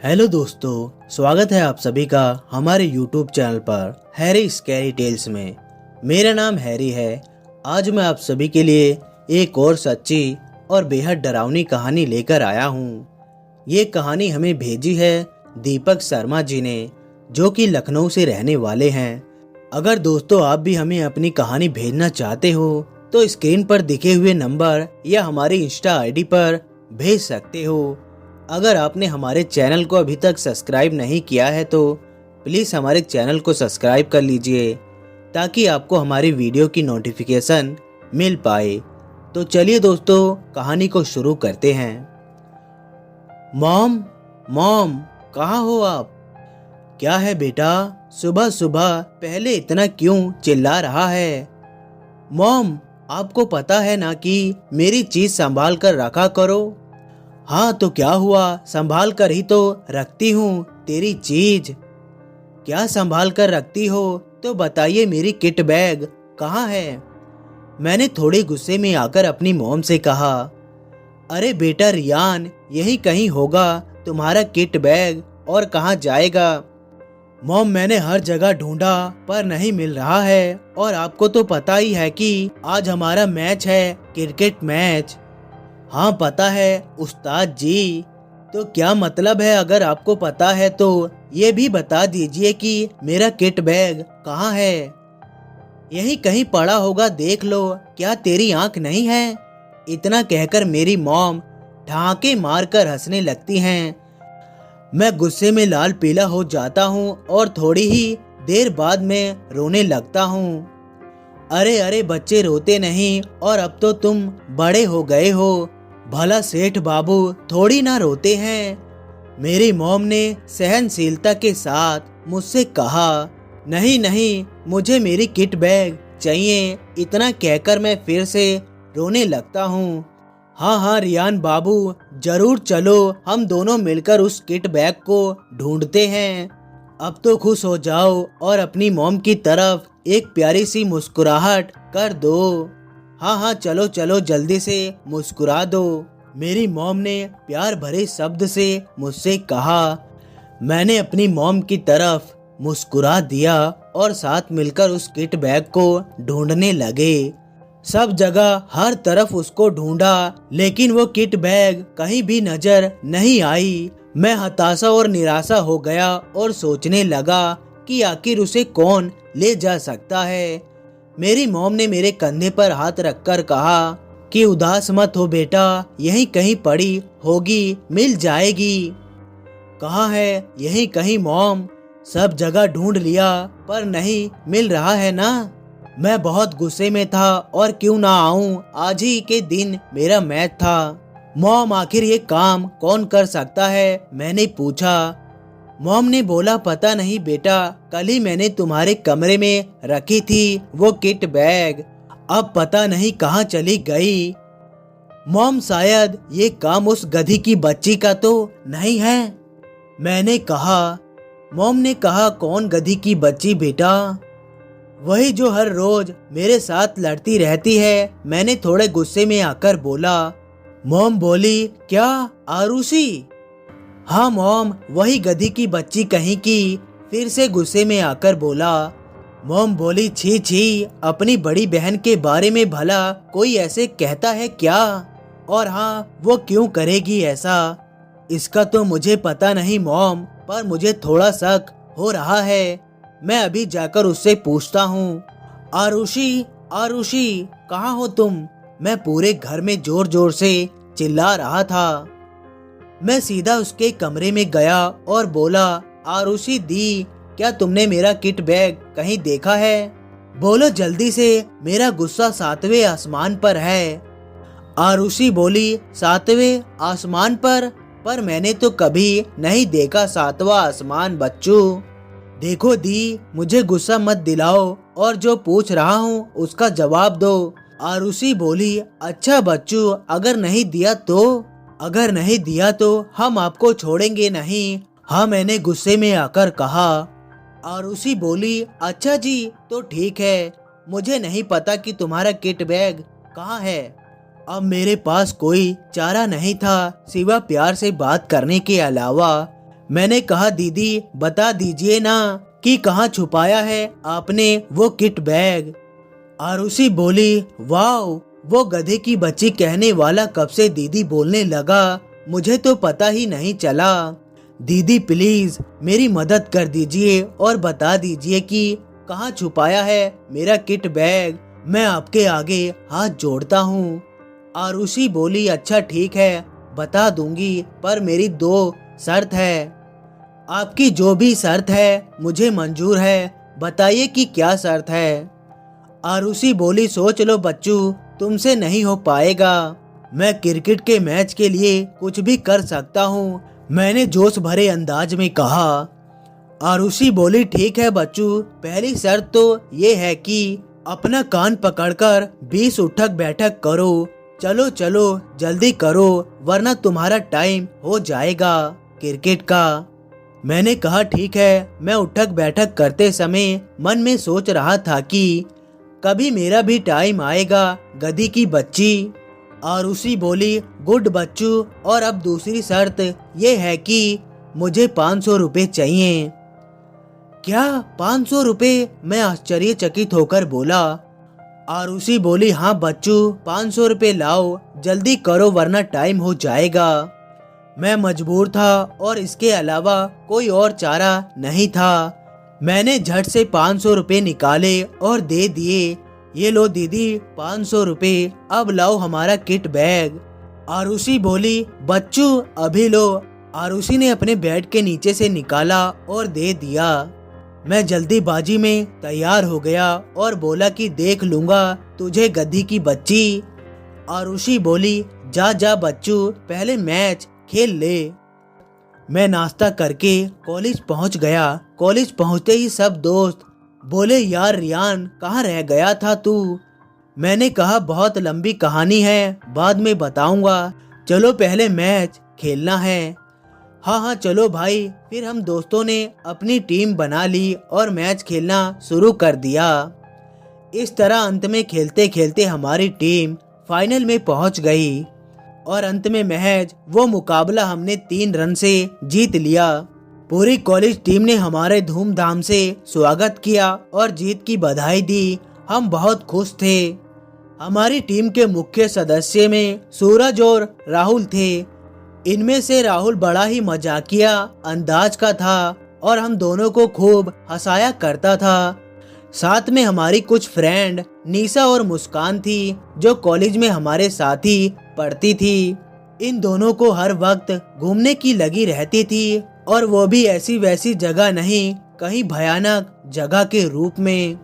Hello दोस्तों, स्वागत है आप सभी का हमारे YouTube चैनल पर हैरी स्कैरी टेल्स में। मेरा नाम हैरी है। आज मैं आप सभी के लिए एक और सच्ची और बेहद डरावनी कहानी लेकर आया हूँ। ये कहानी हमें भेजी है दीपक शर्मा जी ने, जो कि लखनऊ से रहने वाले हैं। अगर दोस्तों आप भी हमें अपनी कहानी भेजना चाहते हो तो स्क्रीन पर दिखे हुए नंबर या हमारी इंस्टा आईडी पर भेज सकते हो। अगर आपने हमारे चैनल को अभी तक सब्सक्राइब नहीं किया है तो प्लीज़ हमारे चैनल को सब्सक्राइब कर लीजिए ताकि आपको हमारी वीडियो की नोटिफिकेशन मिल पाए। तो चलिए दोस्तों, कहानी को शुरू करते हैं। मॉम मॉम, कहाँ हो आप? क्या है बेटा, सुबह सुबह पहले इतना क्यों चिल्ला रहा है? मॉम, आपको पता है ना कि मेरी चीज संभाल कर रखा करो। हाँ तो क्या हुआ, संभाल कर ही तो रखती हूँ तेरी चीज। क्या संभाल कर रखती हो तो बताइए, मेरी किट बैग कहाँ है? मैंने थोड़े गुस्से में आकर अपनी मॉम से कहा, अरे बेटा रियान, यही कहीं होगा तुम्हारा किट बैग, और कहाँ जाएगा? मॉम, मैंने हर जगह ढूंढा पर नहीं मिल रहा है, और आपको तो पता ही है कि आज हमारा मैच है, क्रिकेट मैच। हाँ पता है उस्ताद जी। तो क्या मतलब है, अगर आपको पता है तो ये भी बता दीजिए कि मेरा किट बैग कहाँ है? यही कहीं पड़ा होगा, देख लो, क्या तेरी आंख नहीं है? इतना कहकर मेरी मॉम ठहाके मारकर हंसने लगती हैं। मैं गुस्से में लाल पीला हो जाता हूँ और थोड़ी ही देर बाद में रोने लगता हूँ। अरे अरे बच्चे, रोते नहीं, और अब तो तुम बड़े हो गए हो, भला सेठ बाबू थोड़ी ना रोते हैं। मेरी मॉम ने सहनशीलता के साथ मुझसे कहा, नहीं नहीं, मुझे मेरी किट बैग चाहिए। इतना कहकर मैं फिर से रोने लगता हूँ। हाँ हाँ रियान बाबू, जरूर चलो, हम दोनों मिलकर उस किट बैग को ढूंढते हैं। अब तो खुश हो जाओ और अपनी मॉम की तरफ एक प्यारी सी मुस्कुराहट कर दो। हाँ हाँ चलो चलो, जल्दी से मुस्कुरा दो। मेरी मॉम ने प्यार भरे शब्द से मुझसे कहा। मैंने अपनी मॉम की तरफ मुस्कुरा दिया और साथ मिलकर उस किट बैग को ढूंढने लगे। सब जगह हर तरफ उसको ढूंढा, लेकिन वो किट बैग कहीं भी नजर नहीं आई। मैं हताशा और निराशा हो गया और सोचने लगा कि आखिर उसे कौन ले जा सकता है। मेरी मॉम ने मेरे कंधे पर हाथ रखकर कहा कि उदास मत हो बेटा, यहीं कहीं पड़ी होगी, मिल जाएगी। कहाँ है? यहीं कहीं मॉम, सब जगह ढूंढ लिया पर नहीं मिल रहा है ना। मैं बहुत गुस्से में था और क्यों ना आऊं, आज ही के दिन मेरा मैच था। मॉम, आखिर ये काम कौन कर सकता है? मैंने पूछा। मॉम ने बोला, पता नहीं बेटा, कल ही मैंने तुम्हारे कमरे में रखी थी वो किट बैग, अब पता नहीं कहाँ चली गई। मॉम, शायद ये काम उस गधी की बच्ची का तो नहीं है? मैंने कहा। मॉम ने कहा, कौन गधी की बच्ची बेटा? वही जो हर रोज मेरे साथ लड़ती रहती है। मैंने थोड़े गुस्से में आकर बोला। मॉम बोली, क्या आरुषि? हाँ मॉम, वही गधी की बच्ची कहीं की। फिर से गुस्से में आकर बोला। मॉम बोली, छी छी, अपनी बड़ी बहन के बारे में भला कोई ऐसे कहता है क्या? और हाँ, वो क्यों करेगी ऐसा? इसका तो मुझे पता नहीं मॉम, पर मुझे थोड़ा शक हो रहा है। मैं अभी जाकर उससे पूछता हूँ। आरुषि, आरुषि, कहाँ हो तुम? मैं पूरे घर में जोर जोर से चिल्ला रहा था। मैं सीधा उसके कमरे में गया और बोला, आरुषि दी, क्या तुमने मेरा किट बैग कहीं देखा है? बोलो जल्दी से, मेरा गुस्सा 7वें आसमान पर है। आरुषि बोली, 7वें आसमान पर मैंने तो कभी नहीं देखा 7वां आसमान बच्चू। देखो दी, मुझे गुस्सा मत दिलाओ और जो पूछ रहा हूँ उसका जवाब दो। आरुषि बोली, अच्छा बच्चू, अगर नहीं दिया तो? अगर नहीं दिया तो हम आपको छोड़ेंगे नहीं। हाँ, मैंने गुस्से में आकर कहा। आरुषि बोली, अच्छा जी, तो ठीक है, मुझे नहीं पता कि तुम्हारा किट बैग कहाँ है। अब मेरे पास कोई चारा नहीं था सिवा प्यार से बात करने के अलावा। मैंने कहा दीदी बता दीजिए ना कि कहाँ छुपाया है आपने वो किट बैग। आरुषि बोली, वाह वो गधे की बच्ची कहने वाला कब से दीदी बोलने लगा, मुझे तो पता ही नहीं चला। दीदी प्लीज मेरी मदद कर दीजिए और बता दीजिए कि कहाँ छुपाया है मेरा किट बैग, मैं आपके आगे हाथ जोड़ता हूँ। आरुषि बोली, अच्छा ठीक है बता दूंगी, पर मेरी 2 शर्त है। आपकी जो भी शर्त है मुझे मंजूर है, बताइए कि क्या शर्त है। आरुषि बोली, सोच लो बच्चू, तुमसे नहीं हो पाएगा। मैं क्रिकेट के मैच के लिए कुछ भी कर सकता हूँ, मैंने जोश भरे अंदाज में कहा। आरुषि बोली, ठीक है बच्चू, पहली शर्त तो ये है कि अपना कान पकड़कर 20 उठक बैठक करो। चलो चलो जल्दी करो वरना तुम्हारा टाइम हो जाएगा क्रिकेट का। मैंने कहा ठीक है। मैं उठक बैठक करते समय मन में सोच रहा था कि कभी मेरा भी टाइम आएगा गधी की बच्ची। आरुषि बोली, गुड बच्चू, और अब दूसरी शर्त ये है कि मुझे 500 रुपए चाहिए। क्या 500 रुपए? मैं आश्चर्यचकित होकर बोला। आरुषि बोली, हाँ बच्चू 500 रुपए लाओ, जल्दी करो वरना टाइम हो जाएगा। मैं मजबूर था और इसके अलावा कोई और चारा नहीं था। मैंने झट से 500 रुपए निकाले और दे दिए। ये लो दीदी 500 रुपए, अब लाओ हमारा किट बैग। आरुषि बोली, बच्चू अभी लो। आरुषि ने अपने बेड के नीचे से निकाला और दे दिया। मैं जल्दीबाजी में तैयार हो गया और बोला कि देख लूंगा तुझे गधी की बच्ची। आरुषि बोली, जा जा बच्चू, पहले मैच खेल ले। मैं नाश्ता करके कॉलेज पहुंच गया। कॉलेज पहुंचते ही सब दोस्त बोले, यार रियान कहाँ रह गया था तू? मैंने कहा बहुत लंबी कहानी है, बाद में बताऊंगा, चलो पहले मैच खेलना है। हाँ हाँ चलो भाई। फिर हम दोस्तों ने अपनी टीम बना ली और मैच खेलना शुरू कर दिया। इस तरह अंत में खेलते खेलते हमारी टीम फाइनल में पहुंच गई और अंत में महज वो मुकाबला हमने 3 रन से जीत लिया। पूरी कॉलेज टीम ने हमारे धूमधाम से स्वागत किया और जीत की बधाई दी। हम बहुत खुश थे। हमारी टीम के मुख्य सदस्य में सूरज और राहुल थे। इनमें से राहुल बड़ा ही मजाकिया अंदाज का था और हम दोनों को खूब हंसाया करता था। साथ में हमारी कुछ फ्रेंड निशा और मुस्कान थी जो कॉलेज में हमारे साथ ही पढ़ती थी। इन दोनों को हर वक्त घूमने की लगी रहती थी और वो भी ऐसी वैसी जगह नहीं, कहीं भयानक जगह के रूप में।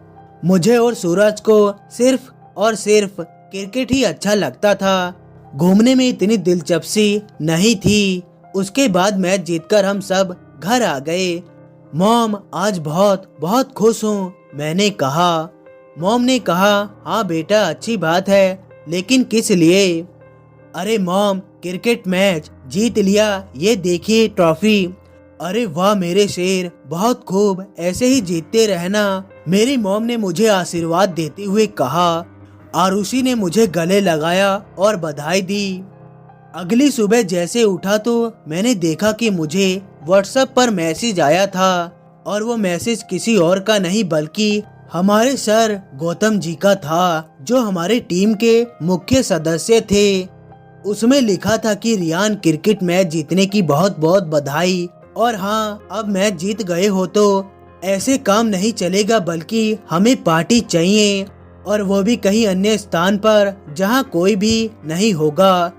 मुझे और सूरज को सिर्फ और सिर्फ क्रिकेट ही अच्छा लगता था, घूमने में इतनी दिलचस्पी नहीं थी। उसके बाद मैच जीतकर हम सब घर आ गए। मॉम आज बहुत बहुत खुश हूँ, मैंने कहा। मॉम ने कहा, हाँ बेटा अच्छी बात है, लेकिन किस लिए? अरे मॉम क्रिकेट मैच जीत लिया, ये देखिए ट्रॉफी। अरे वाह मेरे शेर, बहुत खूब, ऐसे ही जीतते रहना, मेरी मॉम ने मुझे आशीर्वाद देते हुए कहा। आरुषि ने मुझे गले लगाया और बधाई दी। अगली सुबह जैसे उठा तो मैंने देखा कि मुझे व्हाट्सएप पर मैसेज आया था और वो मैसेज किसी और का नहीं बल्कि हमारे सर गौतम जी का था, जो हमारे टीम के मुख्य सदस्य थे। उसमें लिखा था कि रियान क्रिकेट मैच जीतने की बहुत बहुत बधाई, और हाँ अब मैच जीत गए हो तो ऐसे काम नहीं चलेगा, बल्कि हमें पार्टी चाहिए, और वो भी कहीं अन्य स्थान पर जहाँ कोई भी नहीं होगा।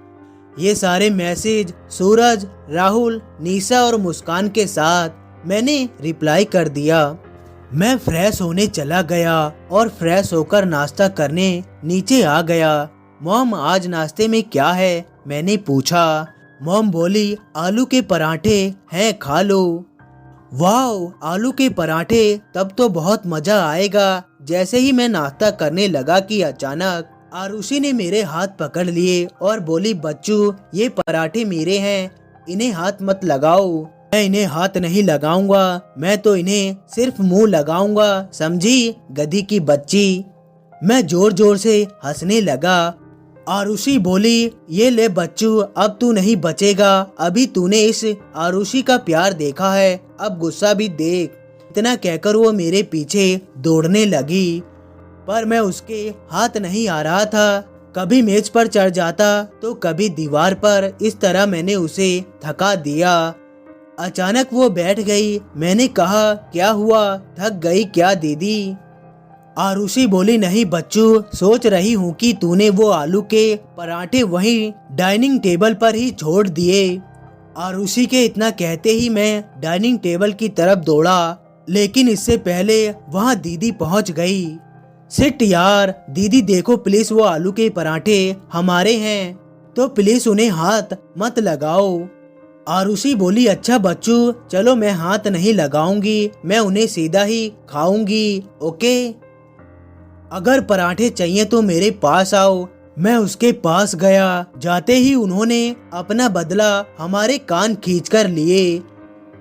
ये सारे मैसेज सूरज, राहुल, निशा और मुस्कान के साथ मैंने रिप्लाई कर दिया। मैं फ्रेश होने चला गया और फ्रेश होकर नाश्ता करने नीचे आ गया। मॉम आज नाश्ते में क्या है, मैंने पूछा। मॉम बोली, आलू के पराठे हैं, खा लो। वाह आलू के पराठे, तब तो बहुत मजा आएगा। जैसे ही मैं नाश्ता करने लगा कि अचानक आरुषि ने मेरे हाथ पकड़ लिए और बोली, बच्चू ये पराठे मेरे हैं, इन्हें हाथ मत लगाओ। मैं इन्हें हाथ नहीं लगाऊंगा, मैं तो इन्हें सिर्फ मुंह लगाऊंगा, समझी गधी की बच्ची। मैं जोर जोर से हंसने लगा आरुषि बोली, ये ले बच्चू, अब तू नहीं बचेगा। अभी तूने इस आरुषि का प्यार देखा है, अब गुस्सा भी देख। इतना कहकर वो मेरे पीछे दौड़ने लगी, पर मैं उसके हाथ नहीं आ रहा था। कभी मेज पर चढ़ जाता तो कभी दीवार पर। इस तरह मैंने उसे थका दिया। अचानक वो बैठ गई। मैंने कहा, क्या हुआ, थक गई क्या दीदी? आरुषि बोली, नहीं बच्चू, सोच रही हूँ कि तूने वो आलू के पराठे वहीं डाइनिंग टेबल पर ही छोड़ दिए। आरुषि के इतना कहते ही मैं डाइनिंग टेबल की तरफ दौड़ा, लेकिन इससे पहले वहाँ दीदी पहुँच गई। सिट यार, दीदी देखो प्लीज, वो आलू के पराठे हमारे हैं, तो प्लीज उन्हें हाथ मत लगाओ। आरुषि बोली, अच्छा बच्चू, चलो मैं हाथ नहीं लगाऊंगी, मैं उन्हें सीधा ही खाऊंगी, ओके? अगर पराठे चाहिए तो मेरे पास आओ। मैं उसके पास गया। जाते ही उन्होंने अपना बदला हमारे कान खींचकर लिए।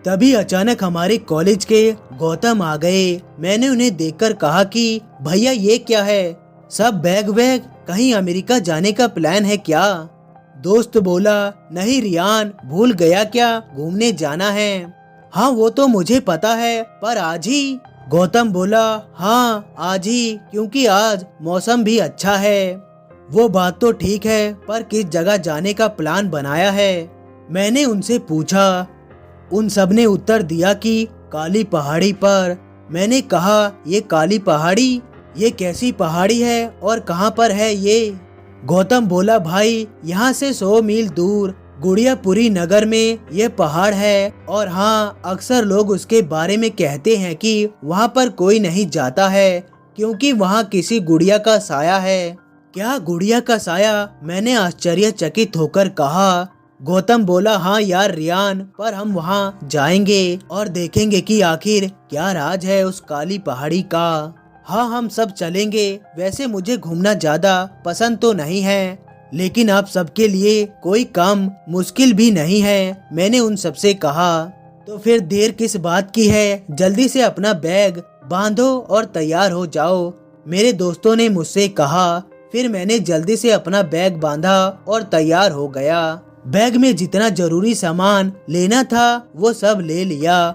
तभी अचानक हमारे कॉलेज के गौतम आ गए। मैंने उन्हें देखकर कहा कि भैया ये क्या है, सब बैग वैग, कहीं अमेरिका जाने का प्लान है क्या? दोस्त बोला, नहीं रियान, भूल गया क्या, घूमने जाना है। हाँ वो तो मुझे पता है, पर आज ही? गौतम बोला, हाँ आज ही, क्योंकि आज मौसम भी अच्छा है। वो बात तो ठीक है, पर किस जगह जाने का प्लान बनाया है? मैंने उनसे पूछा। उन सब ने उत्तर दिया कि काली पहाड़ी पर। मैंने कहा, ये काली पहाड़ी, ये कैसी पहाड़ी है और कहाँ पर है ये? गौतम बोला, भाई यहाँ से 100 मील दूर गुड़ियापुरी नगर में ये पहाड़ है, और हाँ अक्सर लोग उसके बारे में कहते हैं कि वहाँ पर कोई नहीं जाता है, क्योंकि वहाँ किसी गुड़िया का साया है। क्या गुड़िया का साया? मैंने आश्चर्यचकित होकर कहा। गौतम बोला, हाँ यार रियान, पर हम वहाँ जाएंगे और देखेंगे कि आखिर क्या राज है उस काली पहाड़ी का। हाँ हम सब चलेंगे। वैसे मुझे घूमना ज्यादा पसंद तो नहीं है, लेकिन आप सबके लिए कोई काम मुश्किल भी नहीं है, मैंने उन सबसे कहा। तो फिर देर किस बात की है, जल्दी से अपना बैग बांधो और तैयार हो जाओ, मेरे दोस्तों ने मुझसे कहा। फिर मैंने जल्दी से अपना बैग बांधा और तैयार हो गया। बैग में जितना जरूरी सामान लेना था वो सब ले लिया।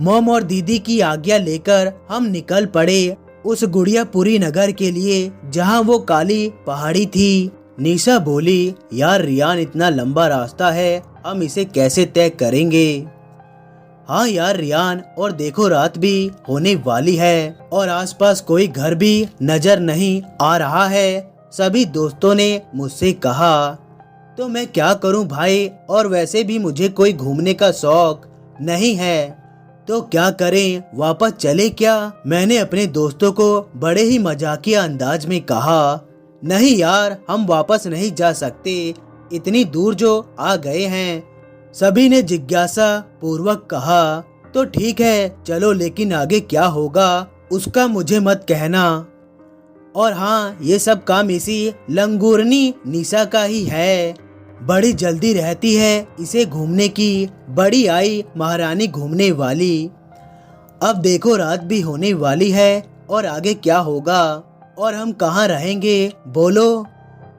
मॉम और दीदी की आज्ञा लेकर हम निकल पड़े उस गुड़ियापुरी नगर के लिए, जहाँ वो काली पहाड़ी थी। निशा बोली, यार रियान, इतना लंबा रास्ता है, हम इसे कैसे तय करेंगे? हाँ यार रियान, और देखो रात भी होने वाली है और आसपास कोई घर भी नजर नहीं आ रहा है, सभी दोस्तों ने मुझसे कहा। तो मैं क्या करूं भाई, और वैसे भी मुझे कोई घूमने का शौक नहीं है, तो क्या करें, वापस चले क्या? मैंने अपने दोस्तों को बड़े ही मजाकिया अंदाज में कहा। नहीं यार, हम वापस नहीं जा सकते, इतनी दूर जो आ गए हैं। सभी ने जिज्ञासा पूर्वक कहा। तो ठीक है चलो, लेकिन आगे क्या होगा उसका मुझे मत कहना। और हाँ, ये सब काम इसी लंगूरनी निशा का ही है, बड़ी जल्दी रहती है इसे घूमने की, बड़ी आई महारानी घूमने वाली। अब देखो रात भी होने वाली है और आगे क्या होगा, और हम कहाँ रहेंगे बोलो?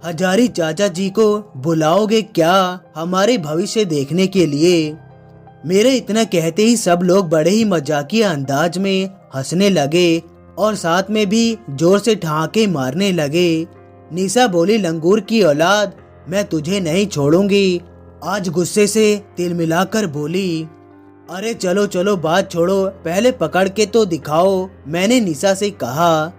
हजारी चाचा जी को बुलाओगे क्या हमारे भविष्य देखने के लिए? मेरे इतना कहते ही सब लोग बड़े ही मजाकिया अंदाज में हंसने लगे और साथ में भी जोर से ठहाके मारने लगे। निशा बोली, लंगूर की औलाद, मैं तुझे नहीं छोड़ूंगी। आज गुस्से से तिलमिलाकर बोली। अरे चलो चलो बात छोड़ो, पहले पकड़ के तो दिखाओ, मैंने निशा से कहा।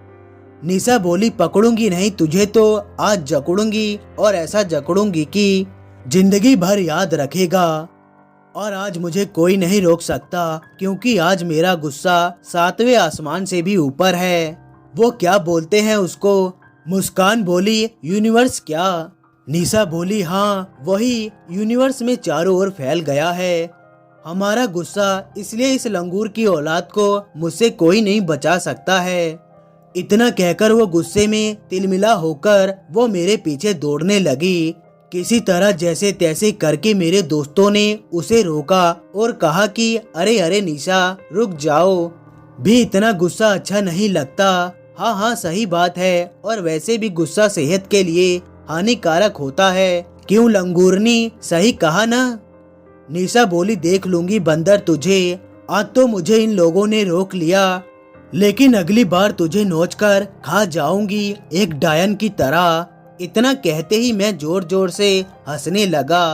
निशा बोली, पकड़ूंगी नहीं तुझे तो आज जकड़ूंगी, और ऐसा जकड़ूंगी कि जिंदगी भर याद रखेगा। और आज मुझे कोई नहीं रोक सकता, क्योंकि आज मेरा गुस्सा 7वें आसमान से भी ऊपर है। वो क्या बोलते हैं उसको? मुस्कान बोली, यूनिवर्स क्या? निशा बोली, हाँ वही, यूनिवर्स में चारों ओर फैल गया है हमारा गुस्सा, इसलिए इस लंगूर की औलाद को मुझसे कोई नहीं बचा सकता है। इतना कहकर वो गुस्से में तिलमिला होकर वो मेरे पीछे दौड़ने लगी। किसी तरह जैसे तैसे करके मेरे दोस्तों ने उसे रोका और कहा कि अरे अरे निशा रुक जाओ, भी इतना गुस्सा अच्छा नहीं लगता। हाँ हाँ सही बात है, और वैसे भी गुस्सा सेहत के लिए हानिकारक होता है। क्यों लंगूरनी, सही कहा ना? निशा बोली, देख लूंगी बंदर तुझे। आज तो मुझे इन लोगों ने रोक लिया, लेकिन अगली बार तुझे नोचकर खा जाऊंगी एक डायन की तरह। इतना कहते ही मैं जोर जोर से हंसने लगा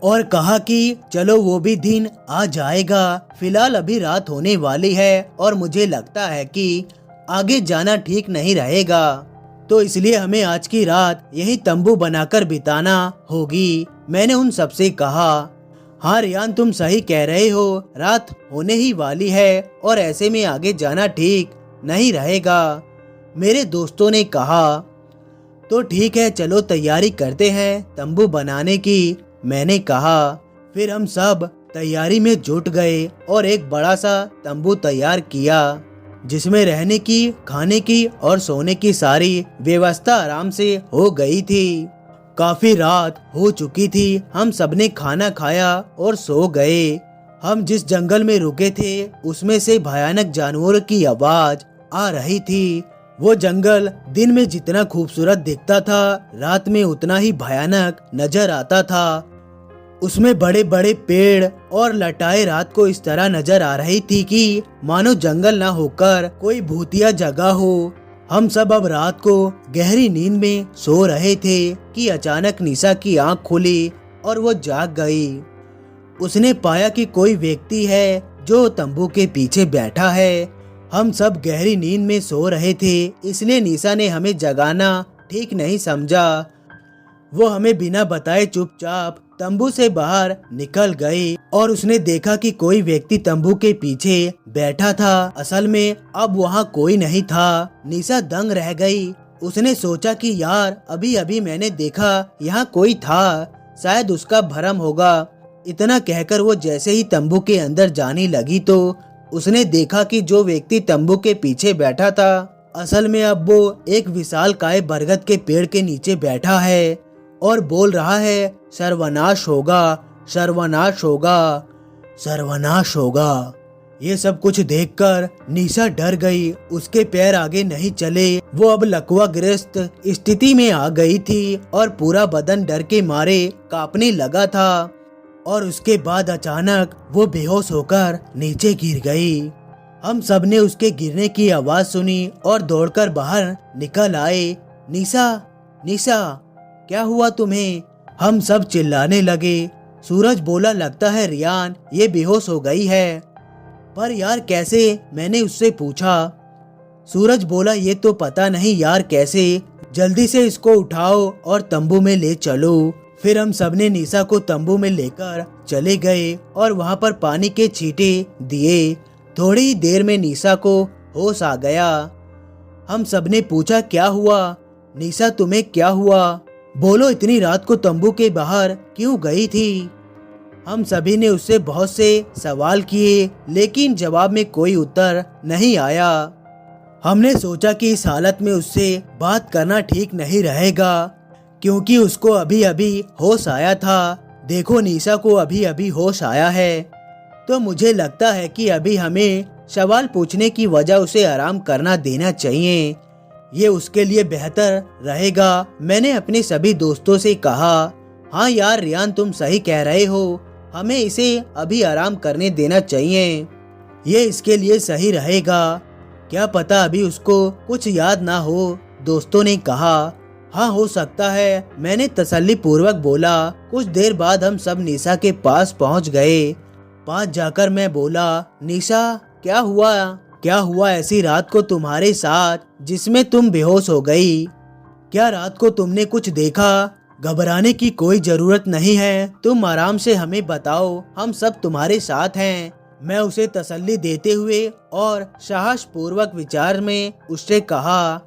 और कहा कि चलो वो भी दिन आ जाएगा। फिलहाल अभी रात होने वाली है और मुझे लगता है कि आगे जाना ठीक नहीं रहेगा, तो इसलिए हमें आज की रात यही तंबू बनाकर बिताना होगी। मैंने उन सबसे कहा, हाँ रियान तुम सही कह रहे हो, रात होने ही वाली है और ऐसे में आगे जाना ठीक नहीं रहेगा। मेरे दोस्तों ने कहा, तो ठीक है चलो तैयारी करते हैं तंबू बनाने की। मैंने कहा। फिर हम सब तैयारी में जुट गए और एक बड़ा सा तंबू तैयार किया, जिसमें रहने की, खाने की और सोने की सारी व्यवस्था आराम से हो गई थी। काफी रात हो चुकी थी। हम सबने खाना खाया और सो गए। हम जिस जंगल में रुके थे उसमें से भयानक जानवरों की आवाज आ रही थी। वो जंगल दिन में जितना खूबसूरत दिखता था, रात में उतना ही भयानक नजर आता था। उसमें बड़े बड़े पेड़ और लताएं रात को इस तरह नजर आ रही थी कि मानो जंगल ना होकर कोई भूतिया जगह हो। हम सब अब रात को गहरी नींद में सो रहे थे कि अचानक निशा की आंख खुली और वो जाग गई। उसने पाया कि कोई व्यक्ति है जो तंबू के पीछे बैठा है। हम सब गहरी नींद में सो रहे थे, इसलिए निशा ने हमें जगाना ठीक नहीं समझा। वो हमें बिना बताए चुपचाप तंबू से बाहर निकल गई और उसने देखा कि कोई व्यक्ति तंबू के पीछे बैठा था। असल में अब वहाँ कोई नहीं था। निशा दंग रह गई। उसने सोचा कि यार अभी अभी मैंने देखा यहाँ कोई था, शायद उसका भ्रम होगा। इतना कहकर वो जैसे ही तंबू के अंदर जाने लगी तो उसने देखा कि जो व्यक्ति तंबू के पीछे बैठा था असल में अब वो एक विशालकाय बरगद के पेड़ के नीचे बैठा है और बोल रहा है, सर्वनाश होगा, सर्वनाश होगा, सर्वनाश होगा। ये सब कुछ देखकर निशा डर गई। उसके पैर आगे नहीं चले। वो अब लकवाग्रस्त स्थिति में आ गई थी और पूरा बदन डर के मारे कांपने लगा था। और उसके बाद अचानक वो बेहोश होकर नीचे गिर गई। हम सब ने उसके गिरने की आवाज सुनी और दौड़कर बाहर निकल आए। निशा, निशा, क्या हुआ तुम्हें? हम सब चिल्लाने लगे। सूरज बोला, लगता है रियान ये बेहोश हो गई है। पर यार कैसे? मैंने उससे पूछा। सूरज बोला, ये तो पता नहीं यार कैसे, जल्दी से इसको उठाओ और तंबू में ले चलो। फिर हम सबने निशा को तंबू में लेकर चले गए और वहाँ पर पानी के छींटे दिए। थोड़ी ही देर में निशा को होश आ गया। हम सबने पूछा, क्या हुआ? निशा तुम्हें क्या हुआ? बोलो, इतनी रात को तंबू के बाहर क्यों गई थी? हम सभी ने उससे बहुत से सवाल किए, लेकिन जवाब में कोई उत्तर नहीं आया। हमने सोचा कि इस हालत में उससे बात करना ठीक नहीं रहेगा, क्योंकि उसको अभी अभी होश आया था। देखो निशा को अभी अभी होश आया है, तो मुझे लगता है कि अभी हमें सवाल पूछने की वजह उसे आराम करना देना चाहिए। ये उसके लिए बेहतर रहेगा। मैंने अपने सभी दोस्तों से कहा, हाँ यार रियान तुम सही कह रहे हो, हमें इसे अभी आराम करने देना चाहिए। ये इसके लिए सही रहेगा। क्या पता अभी उसको कुछ याद ना हो। दोस्तों ने कहा, हाँ हो सकता है। मैंने तसल्ली पूर्वक बोला। कुछ देर बाद हम सब निशा के पास पहुंच गए। पास जाकर मैं बोला, निशा क्या हुआ? क्या हुआ ऐसी रात को तुम्हारे साथ जिसमें तुम बेहोश हो गई? क्या रात को तुमने कुछ देखा? घबराने की कोई जरूरत नहीं है, तुम आराम से हमें बताओ, हम सब तुम्हारे साथ हैं। मैं उसे तसल्ली देते हुए और साहस पूर्वक विचार में उससे कहा।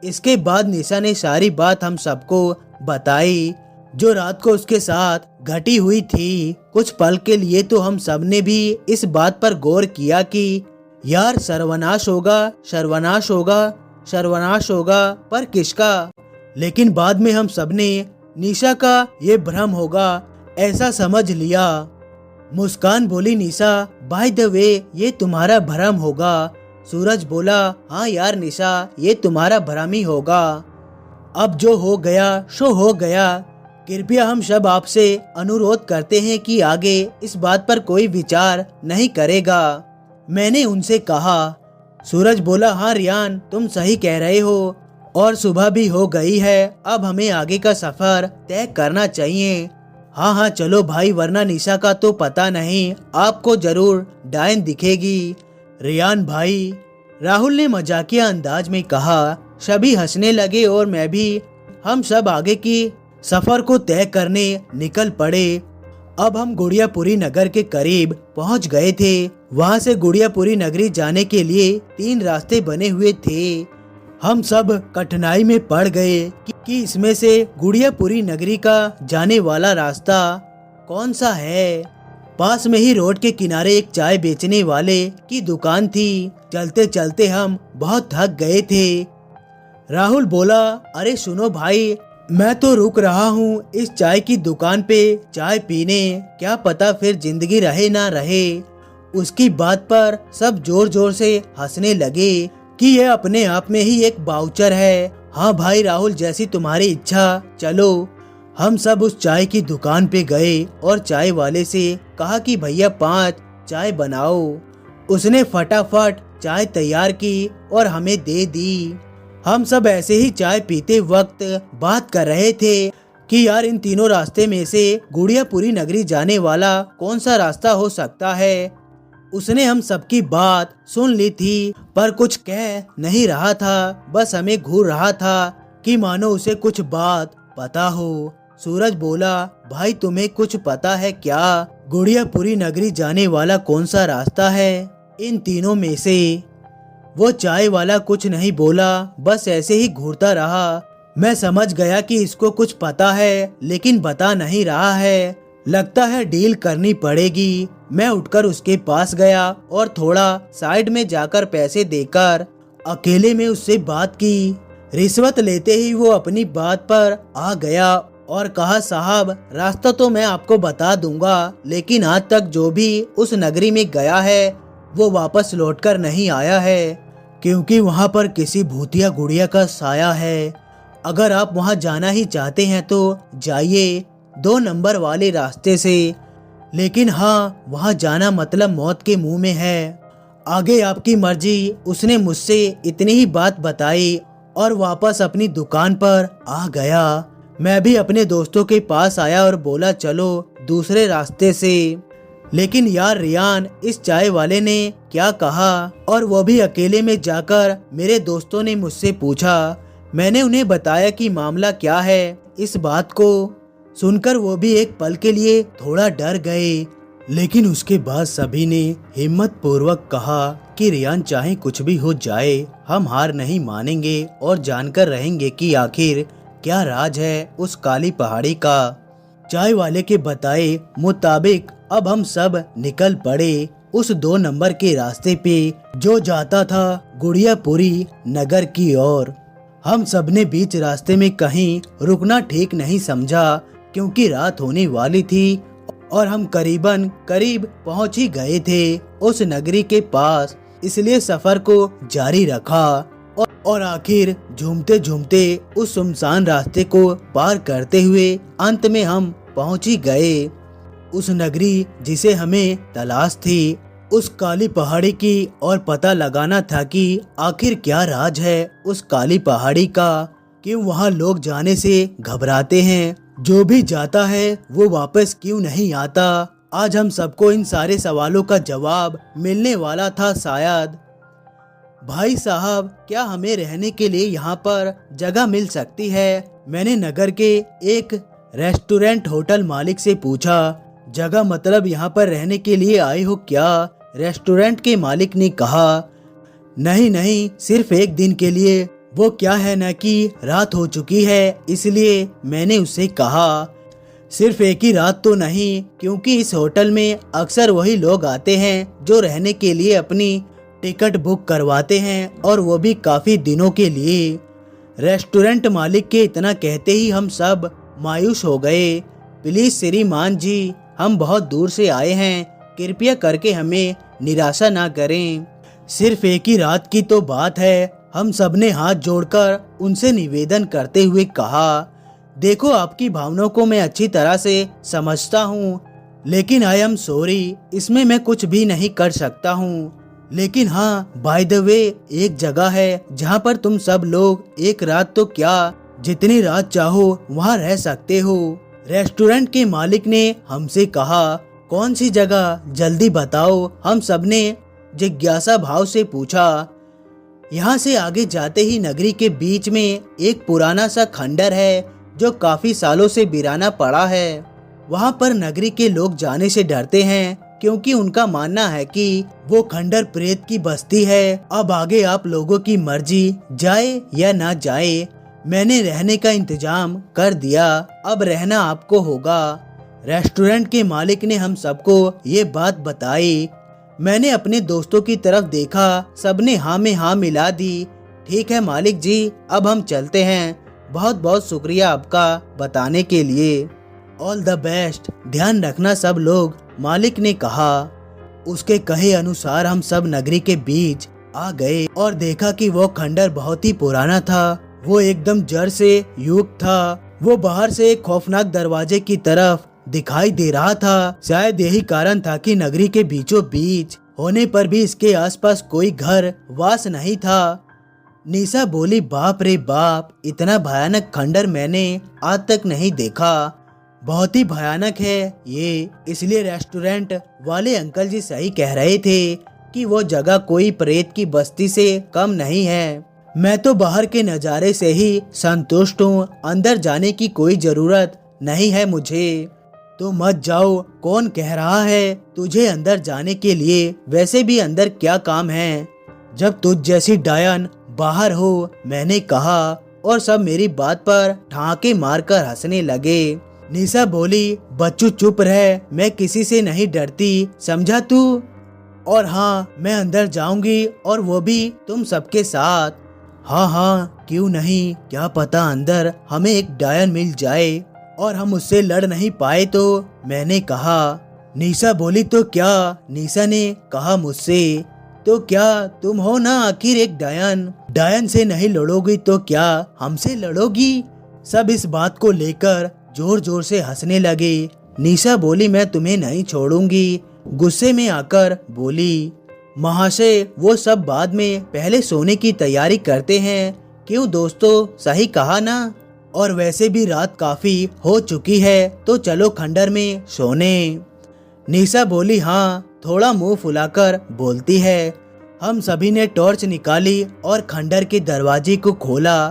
इसके बाद निशा ने सारी बात हम सबको बताई जो रात को उसके साथ घटी हुई थी। कुछ पल के लिए तो हम सब ने भी इस बात पर गौर किया कि यार सर्वनाश होगा, सर्वनाश होगा, सर्वनाश होगा, पर किसका? लेकिन बाद में हम सबने निशा का ये भ्रम होगा ऐसा समझ लिया। मुस्कान बोली, निशा बाय द वे ये तुम्हारा भ्रम होगा। सूरज बोला, हाँ यार निशा ये तुम्हारा भ्रम ही होगा। अब जो हो गया सो हो गया। कृपया हम सब आपसे अनुरोध करते हैं कि आगे इस बात पर कोई विचार नहीं करेगा। मैंने उनसे कहा। सूरज बोला, हाँ रियान, तुम सही कह रहे हो और सुबह भी हो गई है। अब हमें आगे का सफर तय करना चाहिए। हाँ हाँ चलो भाई, वरना निशा का तो पता नहीं, आपको जरूर डायन दिखेगी। रियान भाई, राहुल ने मजाकिया अंदाज में कहा। सभी हंसने लगे और मैं भी। हम सब आगे की सफर को तय करने निकल पड़े। अब हम गुड़ियापुरी नगर के करीब पहुंच गए थे। वहां से गुड़ियापुरी नगरी जाने के लिए 3 रास्ते बने हुए थे। हम सब कठिनाई में पड़ गए कि इसमें से गुड़ियापुरी नगरी का जाने वाला रास्ता कौन सा है। पास में ही रोड के किनारे एक चाय बेचने वाले की दुकान थी। चलते चलते हम बहुत थक गए थे। राहुल बोला, अरे सुनो भाई, मैं तो रुक रहा हूँ इस चाय की दुकान पे चाय पीने, क्या पता फिर जिंदगी रहे ना रहे। उसकी बात पर सब जोर जोर से हंसने लगे कि यह अपने आप में ही एक बाउचर है। हाँ भाई राहुल, जैसी तुम्हारी इच्छा, चलो। हम सब उस चाय की दुकान पे गए और चाय वाले से कहा कि भैया 5 चाय बनाओ। उसने फटाफट चाय तैयार की और हमें दे दी। हम सब ऐसे ही चाय पीते वक्त बात कर रहे थे कि यार इन तीनों रास्ते में से गुड़ियापुरी नगरी जाने वाला कौन सा रास्ता हो सकता है। उसने हम सबकी बात सुन ली थी पर कुछ कह नहीं रहा था, बस हमें घूर रहा था कि मानो उसे कुछ बात पता हो। सूरज बोला, भाई तुम्हें कुछ पता है क्या, गुड़ियापुरी नगरी जाने वाला कौन सा रास्ता है इन तीनों में से। वो चाय वाला कुछ नहीं बोला, बस ऐसे ही घूरता रहा। मैं समझ गया कि इसको कुछ पता है लेकिन बता नहीं रहा है, लगता है डील करनी पड़ेगी। मैं उठकर उसके पास गया और थोड़ा साइड में जाकर पैसे देकर अकेले में उससे बात की। रिश्वत लेते ही वो अपनी बात पर आ गया और कहा, साहब रास्ता तो मैं आपको बता दूंगा, लेकिन आज तक जो भी उस नगरी में गया है वो वापस लौटकर नहीं आया है, क्योंकि वहाँ पर किसी भूतिया गुड़िया का साया है। अगर आप वहाँ जाना ही चाहते हैं तो जाइए 2 नंबर वाले रास्ते से, लेकिन हाँ वहाँ जाना मतलब मौत के मुंह में है। आगे आपकी मर्जी। उसने मुझसे इतनी ही बात बताई और वापस अपनी दुकान पर आ गया। मैं भी अपने दोस्तों के पास आया और बोला, चलो दूसरे रास्ते से। लेकिन यार रियान, इस चाय वाले ने क्या कहा, और वो भी अकेले में जाकर। मेरे दोस्तों ने मुझसे पूछा। मैंने उन्हें बताया कि मामला क्या है। इस बात को सुनकर वो भी एक पल के लिए थोड़ा डर गए, लेकिन उसके बाद सभी ने हिम्मत पूर्वक कहा कि रियान चाहे कुछ भी हो जाए, हम हार नहीं मानेंगे और जानकर रहेंगे कि आखिर क्या राज है उस काली पहाड़ी का। चाय वाले के बताए मुताबिक अब हम सब निकल पड़े उस 2 नंबर के रास्ते पे जो जाता था गुड़ियापुरी नगर की ओर। हम सब ने बीच रास्ते में कहीं रुकना ठीक नहीं समझा, क्योंकि रात होने वाली थी और हम करीब पहुंच ही गए थे उस नगरी के पास। इसलिए सफर को जारी रखा और आखिर झूमते झूमते उस सुनसान रास्ते को पार करते हुए अंत में हम पहुंच ही गए उस नगरी जिसे हमें तलाश थी, उस काली पहाड़ी की। और पता लगाना था कि आखिर क्या राज है उस काली पहाड़ी का, क्यों वहाँ लोग जाने से घबराते हैं, जो भी जाता है वो वापस क्यों नहीं आता। आज हम सबको इन सारे सवालों का जवाब मिलने वाला था शायद। भाई साहब, क्या हमें रहने के लिए यहाँ पर जगह मिल सकती है? मैंने नगर के एक रेस्टोरेंट होटल मालिक से पूछा। जगह मतलब यहाँ पर रहने के लिए आए हो क्या? रेस्टोरेंट के मालिक ने कहा, नहीं, सिर्फ 1 दिन के लिए। वो क्या है न कि रात हो चुकी है, इसलिए मैंने उससे कहा सिर्फ 1 ही रात तो नहीं, क्योंकि इस होटल में अक्सर वही लोग आते हैं जो रहने के लिए अपनी टिकट बुक करवाते हैं, और वो भी काफी दिनों के लिए। रेस्टोरेंट मालिक के इतना कहते ही हम सब मायूस हो गए। प्लीज श्रीमान जी, हम बहुत दूर से आए हैं, कृपया करके हमें निराशा ना करें। सिर्फ 1 ही रात की तो बात है, हम सबने हाथ जोड़कर उनसे निवेदन करते हुए कहा, देखो आपकी भावनाओं को मैं अच्छी तरह से समझता हूँ, लेकिन आई एम सॉरी, इसमें मैं कुछ भी नहीं कर सकता हूँ। लेकिन हाँ, बाय द वे, एक जगह है जहाँ पर तुम सब लोग एक रात तो क्या, जितनी रात चाहो वहाँ रह सकते हो। रेस्टोरेंट के मालिक ने हमसे कहा, कौन सी जगह, जल्दी बताओ। हम सबने जिज्ञासा भाव से पूछा। यहाँ से आगे जाते ही नगरी के बीच में एक पुराना सा खंडर है जो काफी सालों से वीराना पड़ा है। वहाँ पर नगरी के लोग जाने से डरते हैं क्योंकि उनका मानना है कि वो खंडर प्रेत की बस्ती है। अब आगे आप लोगों की मर्जी, जाए या ना जाए। मैंने रहने का इंतजाम कर दिया, अब रहना आपको होगा। रेस्टोरेंट के मालिक ने हम सबको ये बात बताई। मैंने अपने दोस्तों की तरफ देखा, सबने हाँ में हाँ मिला दी। ठीक है मालिक जी, अब हम चलते हैं। बहुत बहुत शुक्रिया आपका बताने के लिए। ऑल द बेस्ट, ध्यान रखना सब लोग, मालिक ने कहा। उसके कहे अनुसार हम सब नगरी के बीच आ गए और देखा कि वो खंडर बहुत ही पुराना था। वो एकदम जड़ से युक्त था। वो बाहर से एक खौफनाक दरवाजे की तरफ दिखाई दे रहा था। शायद यही कारण था कि नगरी के बीचों बीच होने पर भी इसके आसपास कोई घर वास नहीं था। निशा बोली, बाप रे बाप, इतना भयानक खंडर मैंने आज तक नहीं देखा। बहुत ही भयानक है ये, इसलिए रेस्टोरेंट वाले अंकल जी सही कह रहे थे कि वो जगह कोई प्रेत की बस्ती से कम नहीं है। मैं तो बाहर के नज़ारे से ही संतुष्ट हूँ, अंदर जाने की कोई जरूरत नहीं है मुझे। तो मत जाओ, कौन कह रहा है तुझे अंदर जाने के लिए? वैसे भी अंदर क्या काम है जब तुझ जैसी डायन बाहर हो, मैंने कहा। और सब मेरी बात पर ठाके मारकर हंसने लगे। निशा बोली, बच्चू चुप रह, मैं किसी से नहीं डरती, समझा तू? और हाँ, मैं अंदर जाऊंगी और वो भी तुम सबके साथ। हाँ हाँ, क्यों नहीं, क्या पता अंदर हमें एक डायन मिल जाए और हम उससे लड़ नहीं पाए तो, मैंने कहा। निशा बोली, तो क्या? निशा ने कहा मुझसे। तो क्या तुम हो ना आखिर एक डायन? डायन से नहीं लड़ोगी तो क्या हमसे लड़ोगी? सब इस बात को लेकर जोर जोर से हंसने लगे। निशा बोली, मैं तुम्हें नहीं छोड़ूंगी। गुस्से में आकर बोली, महाशय वो सब बाद में, पहले सोने की तैयारी करते हैं। क्यों दोस्तों, सही कहा ना? और वैसे भी रात काफी हो चुकी है, तो चलो खंडर में सोने। निशा बोली, हाँ, थोड़ा मुंह फुलाकर बोलती है। हम सभी ने टॉर्च निकाली और खंडर के दरवाजे को खोला।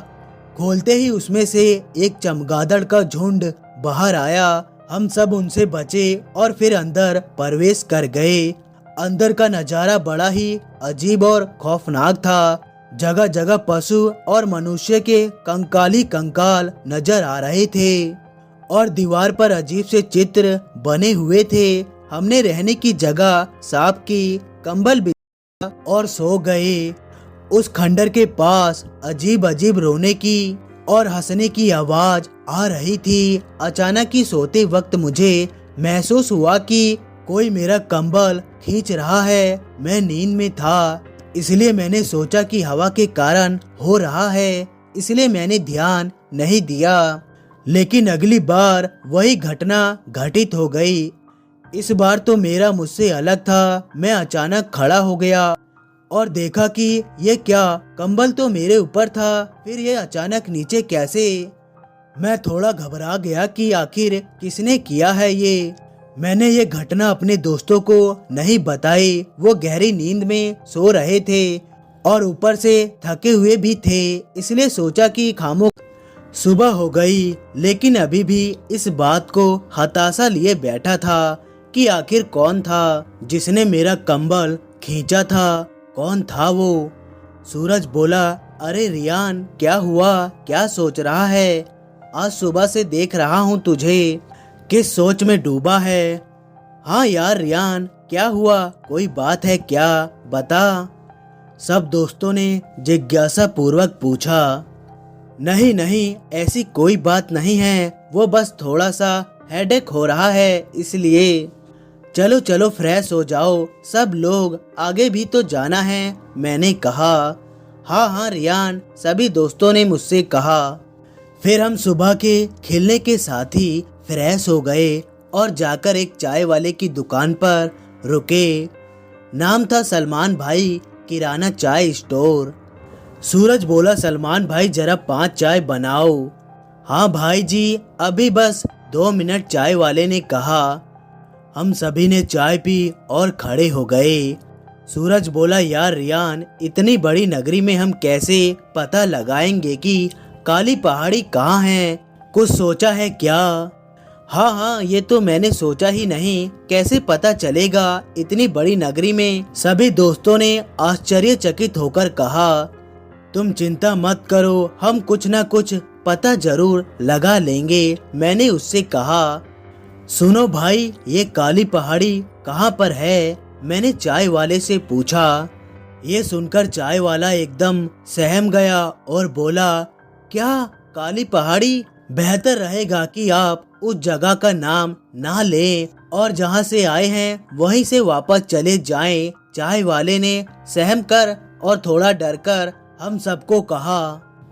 खोलते ही उसमें से एक चमगादड़ का झुंड बाहर आया। हम सब उनसे बचे और फिर अंदर प्रवेश कर गए। अंदर का नजारा बड़ा ही अजीब और खौफनाक था। जगह जगह पशु और मनुष्य के कंकाली कंकाल नजर आ रहे थे और दीवार पर अजीब से चित्र बने हुए थे। हमने रहने की जगह साफ की, कंबल बिछा और सो गए। उस खंडर के पास अजीब अजीब रोने की और हंसने की आवाज आ रही थी। अचानक ही सोते वक्त मुझे महसूस हुआ कि कोई मेरा कंबल खींच रहा है। मैं नींद में था, इसलिए मैंने सोचा कि हवा के कारण हो रहा है, इसलिए मैंने ध्यान नहीं दिया। लेकिन अगली बार वही घटना घटित हो गई। इस बार तो मेरा मुझसे अलग था। मैं अचानक खड़ा हो गया और देखा कि ये क्या, कंबल तो मेरे ऊपर था, फिर ये अचानक नीचे कैसे? मैं थोड़ा घबरा गया कि आखिर किसने किया है ये। मैंने ये घटना अपने दोस्तों को नहीं बताई। वो गहरी नींद में सो रहे थे और ऊपर से थके हुए भी थे, इसलिए सोचा कि खामोश। सुबह हो गई, लेकिन अभी भी इस बात को हताशा लिए बैठा था कि आखिर कौन था जिसने मेरा कंबल खींचा था। कौन था वो? सूरज बोला, अरे रियान, क्या हुआ, क्या सोच रहा है? आज सुबह से देख रहा हूँ तुझे किस सोच में डूबा है। हाँ यार रियान, क्या हुआ, कोई बात है क्या, बता। सब दोस्तों ने जिज्ञासा पूर्वक पूछा। नहीं नहीं, ऐसी कोई बात नहीं है, वो बस थोड़ा सा हेडेक हो रहा है, इसलिए। चलो चलो फ्रेश हो जाओ, सब लोग, आगे भी तो जाना है, मैंने कहा। हाँ हाँ रियान, सभी दोस्तों ने मुझसे कहा। फिर हम सुबह के खेलने के साथ ही फ्रेश हो गए और जाकर एक चाय वाले की दुकान पर रुके। नाम था सलमान भाई किराना चाय स्टोर। सूरज बोला, सलमान भाई जरा 5 चाय बनाओ। हाँ भाई जी, अभी बस 2 मिनट, चाय वाले ने कहा। हम सभी ने चाय पी और खड़े हो गए। सूरज बोला, यार रियान, इतनी बड़ी नगरी में हम कैसे पता लगाएंगे कि काली पहाड़ी कहाँ है? कुछ सोचा है क्या? हाँ हाँ, ये तो मैंने सोचा ही नहीं, कैसे पता चलेगा इतनी बड़ी नगरी में? सभी दोस्तों ने आश्चर्यचकित होकर कहा। तुम चिंता मत करो, हम कुछ ना कुछ पता जरूर लगा लेंगे, मैंने उससे कहा। सुनो भाई, ये काली पहाड़ी कहाँ पर है? मैंने चाय वाले से पूछा। ये सुनकर चाय वाला एकदम सहम गया और बोला, क्या काली पहाड़ी? बेहतर रहेगा कि आप उस जगह का नाम ना लें और जहाँ से आए हैं वहीं से वापस चले जाएं। चाय वाले ने सहम कर और थोड़ा डर कर हम सबको कहा।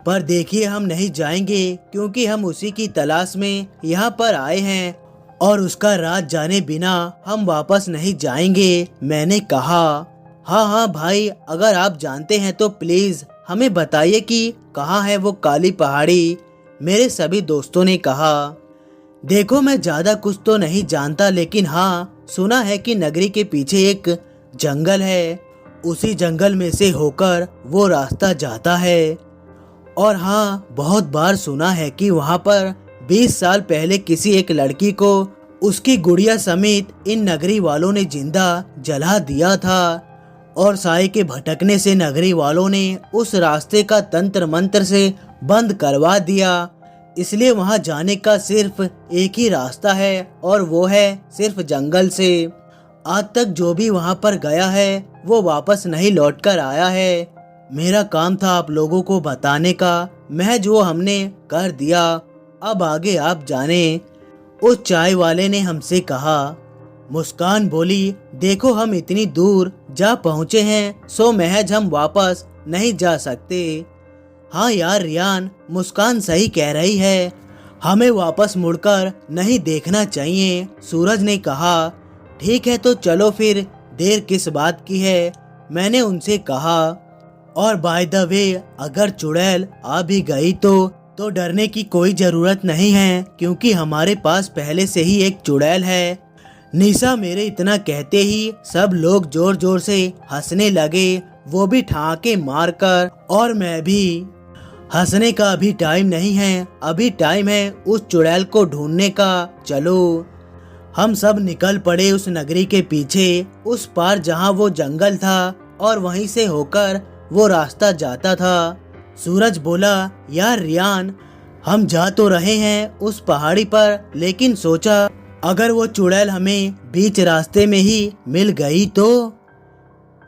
पर देखिए, हम नहीं जाएंगे क्योंकि हम उसी की तलाश में यहाँ पर आए हैं और उसका राज जाने बिना हम वापस नहीं जाएंगे, मैंने कहा। हाँ हाँ भाई, अगर आप जानते हैं तो प्लीज हमें बताइए कि कहाँ है वो काली पहाड़ी, मेरे सभी दोस्तों ने कहा। देखो, मैं ज्यादा कुछ तो नहीं जानता, लेकिन हाँ, सुना है कि नगरी के पीछे एक जंगल है, उसी जंगल में से होकर वो रास्ता जाता है। और हाँ, बहुत बार सुना है कि वहाँ पर 20 साल पहले किसी एक लड़की को उसकी गुड़िया समेत इन नगरी वालों ने जिंदा जला दिया था और साए के भटकने से नगरी वालों ने उस रास्ते का तंत्र मंत्र से बंद करवा दिया। इसलिए वहां जाने का सिर्फ एक ही रास्ता है और वो है सिर्फ जंगल से। आज तक जो भी वहां पर गया है वो वापस नहीं लौट कर आया है। मेरा काम था आप लोगों को बताने का, महज वो हमने कर दिया, अब आगे आप जाने, उस चाय वाले ने हमसे कहा। मुस्कान बोली, देखो हम इतनी दूर जा पहुँचे हैं, सो महज हम वापस नहीं जा सकते। हाँ यार रियान, मुस्कान सही कह रही है, हमें वापस मुड़कर नहीं देखना चाहिए, सूरज ने कहा। ठीक है तो चलो फिर, देर किस बात की है, मैंने उनसे कहा। और बाय द वे, अगर चुड़ैल आ भी गई तो डरने की कोई जरूरत नहीं है क्योंकि हमारे पास पहले से ही एक चुड़ैल है। निशा मेरे इतना कहते ही सब लोग जोर जोर से हंसने लगे, वो भी ठहाके मारकर, और मैं भी। हंसने का अभी टाइम नहीं है, अभी टाइम है उस चुड़ैल को ढूंढने का, चलो। हम सब निकल पड़े उस नगरी के पीछे, उस पार जहाँ वो जंगल था और वहीं से होकर वो रास्ता जाता था। सूरज बोला, यार रियान, हम जा तो रहे हैं उस पहाड़ी पर, लेकिन सोचा अगर वो चुड़ैल हमें बीच रास्ते में ही मिल गई तो?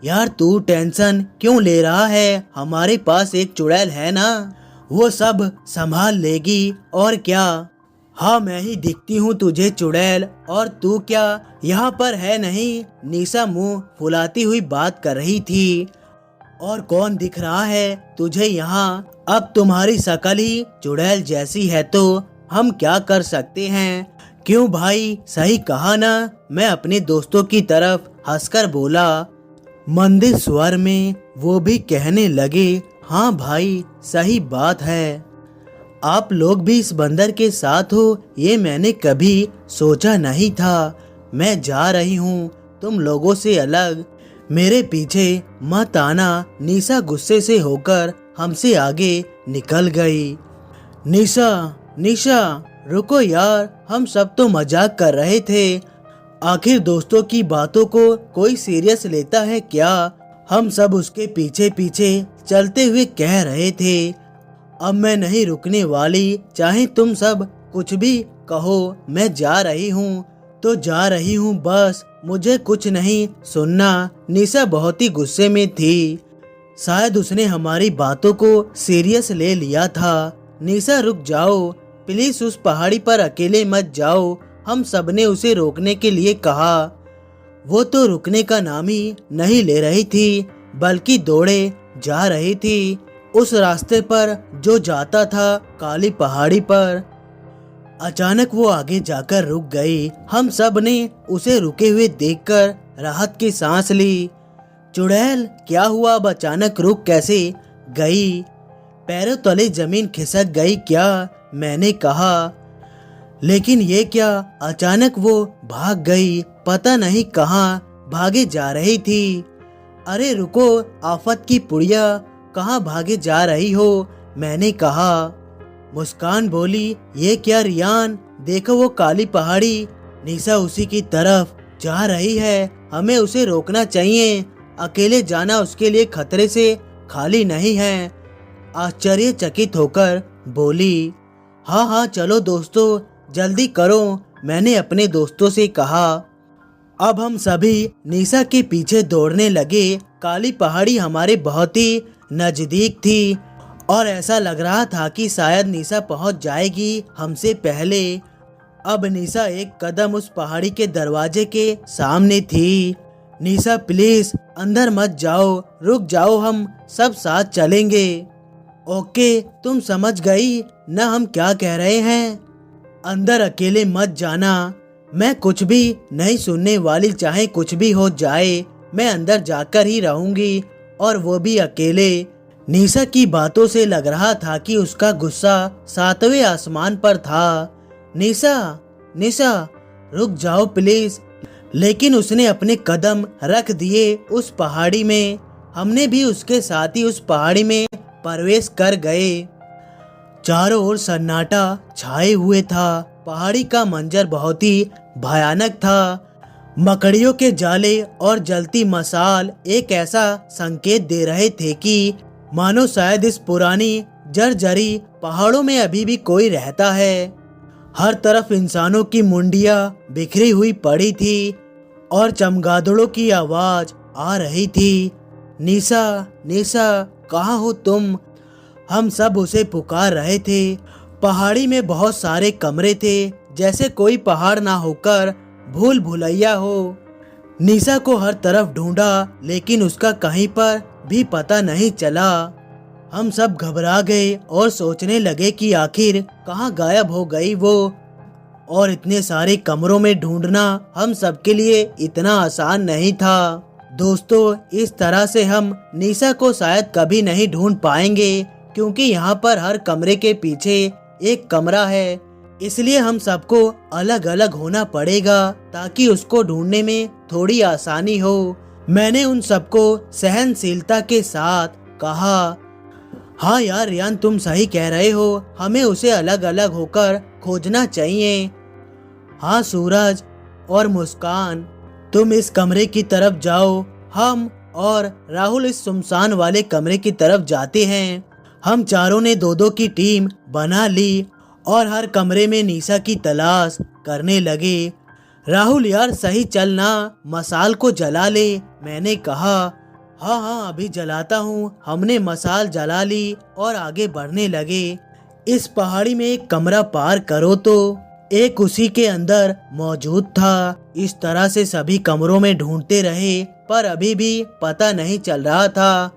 यार तू टेंशन क्यों ले रहा है, हमारे पास एक चुड़ैल है ना, वो सब संभाल लेगी, और क्या। हाँ, मैं ही दिखती हूँ तुझे चुड़ैल, और तू क्या यहाँ पर है नहीं? निशा मुंह फुलाती हुई बात कर रही थी। और कौन दिख रहा है तुझे यहाँ? अब तुम्हारी शक्ल ही चुड़ैल जैसी है तो हम क्या कर सकते हैं? क्यों भाई, सही कहा ना? मैं अपने दोस्तों की तरफ हंसकर बोला। मंदिर स्वर में वो भी कहने लगे, हाँ भाई, सही बात है, आप लोग भी इस बंदर के साथ हो, ये मैंने कभी सोचा नहीं था। मैं जा रही हूँ तुम लोगों से अलग, मेरे पीछे मत आना। निशा गुस्से से होकर हमसे आगे निकल गई। निशा रुको यार, हम सब तो मजाक कर रहे थे, आखिर दोस्तों की बातों को कोई सीरियस लेता है क्या? हम सब उसके पीछे पीछे चलते हुए कह रहे थे। अब मैं नहीं रुकने वाली, चाहे तुम सब कुछ भी कहो, मैं जा रही हूँ तो जा रही हूँ, बस मुझे कुछ नहीं सुनना। निशा बहुत ही गुस्से में थी, शायद उसने हमारी बातों को सीरियस ले लिया था। निशा रुक जाओ प्लीज, उस पहाड़ी पर अकेले मत जाओ, हम सबने उसे रोकने के लिए कहा। वो तो रुकने का नाम ही नहीं ले रही थी, बल्कि दौड़े जा रही थी उस रास्ते पर जो जाता था काली पहाड़ी पर। अचानक वो आगे जाकर रुक गई। हम सब ने उसे रुके हुए देखकर राहत की सांस ली। चुड़ैल, क्या हुआ? अब अचानक रुक कैसे गई? पैरों तले जमीन खिसक गई क्या? मैंने कहा। लेकिन ये क्या, अचानक वो भाग गई। पता नहीं कहाँ भागे जा रही थी। अरे रुको आफत की पुड़िया, कहाँ भागे जा रही हो? मैंने कहा। मुस्कान बोली, ये क्या रियान, देखो वो काली पहाड़ी। निशा उसी की तरफ जा रही है, हमें उसे रोकना चाहिए। अकेले जाना उसके लिए खतरे से खाली नहीं है। आश्चर्यचकित होकर बोली। हाँ हाँ चलो दोस्तों, जल्दी करो, मैंने अपने दोस्तों से कहा। अब हम सभी निशा के पीछे दौड़ने लगे। काली पहाड़ी हमारे बहुत ही नजदीक थी और ऐसा लग रहा था कि शायद निशा पहुंच जाएगी हमसे पहले। अब निशा एक कदम उस पहाड़ी के दरवाजे के सामने थी। निशा प्लीज अंदर मत जाओ, रुक जाओ, हम सब साथ चलेंगे। ओके, तुम समझ गई ना हम क्या कह रहे हैं? अंदर अकेले मत जाना, मैं कुछ भी नहीं सुनने वाली, चाहे कुछ भी हो जाए मैं अंदर जाकर ही रहूंगी, और वो भी अकेले। निशा की बातों से लग रहा था कि उसका गुस्सा 7वें आसमान पर था। निशा, निशा रुक जाओ प्लीज। लेकिन उसने अपने कदम रख दिए उस पहाड़ी में। हमने भी उसके साथ ही उस पहाड़ी में प्रवेश कर गए। चारों ओर सन्नाटा छाए हुए था। पहाड़ी का मंजर बहुत ही भयानक था। मकड़ियों के जाले और जलती मसाल एक ऐसा संकेत दे रहे थे कि मानो शायद इस पुरानी जर्जरी पहाड़ों में अभी भी कोई रहता है। हर तरफ इंसानों की मुंडियां बिखरी हुई पड़ी थी और चमगादड़ों की आवाज आ रही थी। निशा, निशा कहाँ हो तुम? हम सब उसे पुकार रहे थे। पहाड़ी में बहुत सारे कमरे थे, जैसे कोई पहाड़ ना होकर भूल भुलैया हो। निशा को हर तरफ ढूंढा, लेकिन उसका कहीं पर भी पता नहीं चला। हम सब घबरा गए और सोचने लगे कि आखिर कहाँ गायब हो गई वो। और इतने सारे कमरों में ढूंढना हम सबके लिए इतना आसान नहीं था। दोस्तों, इस तरह से हम निशा को शायद कभी नहीं ढूंढ पाएंगे, क्योंकि यहाँ पर हर कमरे के पीछे एक कमरा है। इसलिए हम सबको अलग अलग होना पड़ेगा ताकि उसको ढूंढने में थोड़ी आसानी हो। मैंने उन सबको सहनशीलता के साथ कहा। हाँ यार रियान, तुम सही कह रहे हो, हमें उसे अलग अलग होकर खोजना चाहिए। हाँ सूरज और मुस्कान, तुम इस कमरे की तरफ जाओ, हम और राहुल इस सुनसान वाले कमरे की तरफ जाते हैं। हम चारों ने दो दो की टीम बना ली और हर कमरे में निशा की तलाश करने लगे। राहुल यार सही चलना, मसाल को जला ले, मैंने कहा। हाँ हाँ अभी जलाता हूँ। हमने मसाल जला ली और आगे बढ़ने लगे। इस पहाड़ी में एक कमरा पार करो तो एक उसी के अंदर मौजूद था। इस तरह से सभी कमरों में ढूंढते रहे, पर अभी भी पता नहीं चल रहा था।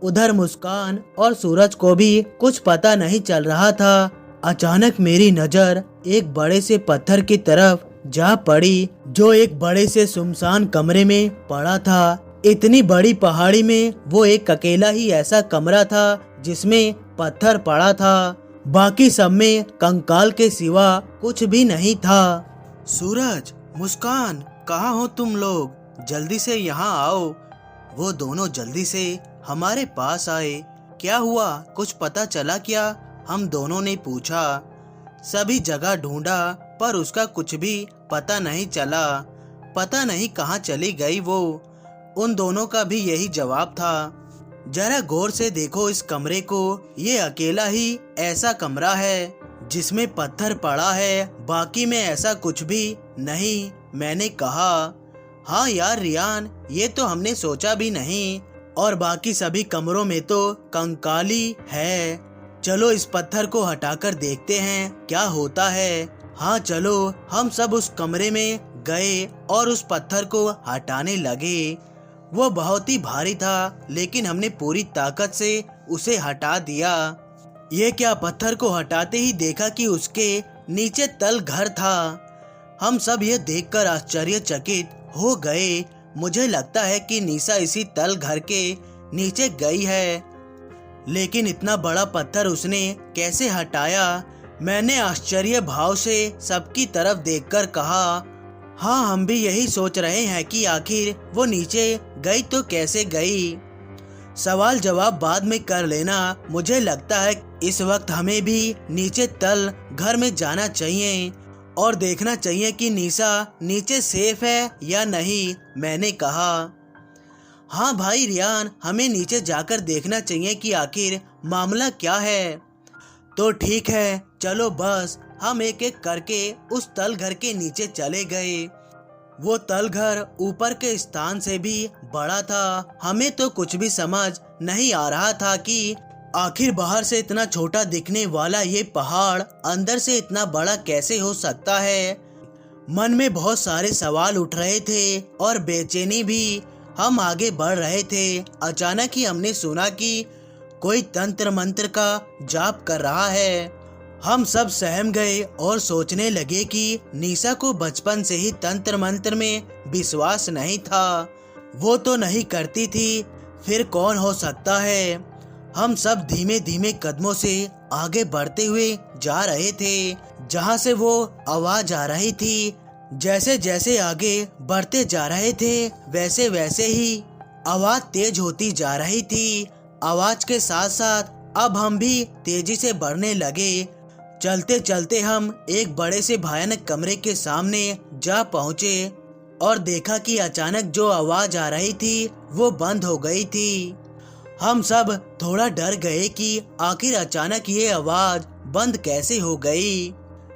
उधर मुस्कान और सूरज को भी कुछ पता नहीं चल रहा था। अचानक मेरी नजर एक बड़े से पत्थर की तरफ जा पड़ी, जो एक बड़े से सुनसान कमरे में पड़ा था। इतनी बड़ी पहाड़ी में वो एक अकेला ही ऐसा कमरा था जिसमें पत्थर पड़ा था। बाकी सब में कंकाल के सिवा कुछ भी नहीं था। सूरज, मुस्कान, कहाँ हो तुम लोग? जल्दी से यहाँ आओ। वो दोनों जल्दी से हमारे पास आए। क्या हुआ, कुछ पता चला क्या? हम दोनों ने पूछा। सभी जगह ढूंढा पर उसका कुछ भी पता नहीं चला। पता नहीं कहाँ चली गई वो। उन दोनों का भी यही जवाब था। जरा गौर से देखो इस कमरे को, ये अकेला ही ऐसा कमरा है जिसमें पत्थर पड़ा है, बाकी में ऐसा कुछ भी नहीं, मैंने कहा। हाँ यार रियान, ये तो हमने सोचा भी नहीं, और बाकी सभी कमरों में तो कंकाली है। चलो इस पत्थर को हटाकर देखते हैं क्या होता है। हाँ चलो। हम सब उस कमरे में गए और उस पत्थर को हटाने लगे। वो बहुत ही भारी था, लेकिन हमने पूरी ताकत से उसे हटा दिया। ये क्या, पत्थर को हटाते ही देखा कि उसके नीचे तल घर था। हम सब ये देखकर आश्चर्यचकित हो गए। मुझे लगता है कि निशा इसी तल घर के नीचे गई है, लेकिन इतना बड़ा पत्थर उसने कैसे हटाया? मैंने आश्चर्य भाव से सबकी तरफ देखकर कहा, हाँ, हम भी यही सोच रहे हैं कि आखिर वो नीचे गई तो कैसे गई। सवाल जवाब बाद में कर लेना। मुझे लगता है इस वक्त हमें भी नीचे तल घर में जाना चाहिए और देखना चाहिए कि निशा नीचे सेफ है या नहीं। मैंने कहा, हाँ भाई रियान, हमें नीचे जाकर देखना चाहिए कि आखिर मामला क्या है। तो ठीक है, चलो बस। हम एक एक करके उस तल घर के नीचे चले गए। वो तल घर ऊपर के स्थान से भी बड़ा था। हमें तो कुछ भी समझ नहीं आ रहा था कि आखिर बाहर से इतना छोटा दिखने वाला ये पहाड़ अंदर से इतना बड़ा कैसे हो सकता है। मन में बहुत सारे सवाल उठ रहे थे और बेचैनी भी। हम आगे बढ़ रहे थे। अचानक ही हमने सुना कि कोई तंत्र मंत्र का जाप कर रहा है। हम सब सहम गए और सोचने लगे कि निशा को बचपन से ही तंत्र मंत्र में विश्वास नहीं था। वो तो नहीं करती थी, फिर कौन हो सकता है। हम सब धीमे धीमे कदमों से आगे बढ़ते हुए जा रहे थे जहाँ से वो आवाज आ रही थी। जैसे जैसे आगे बढ़ते जा रहे थे वैसे वैसे ही आवाज तेज होती जा रही थी। आवाज के साथ साथ अब हम भी तेजी से बढ़ने लगे। चलते चलते हम एक बड़े से भयानक कमरे के सामने जा पहुंचे और देखा कि अचानक जो आवाज आ रही थी वो बंद हो गई थी। हम सब थोड़ा डर गए कि आखिर अचानक ये आवाज बंद कैसे हो गई।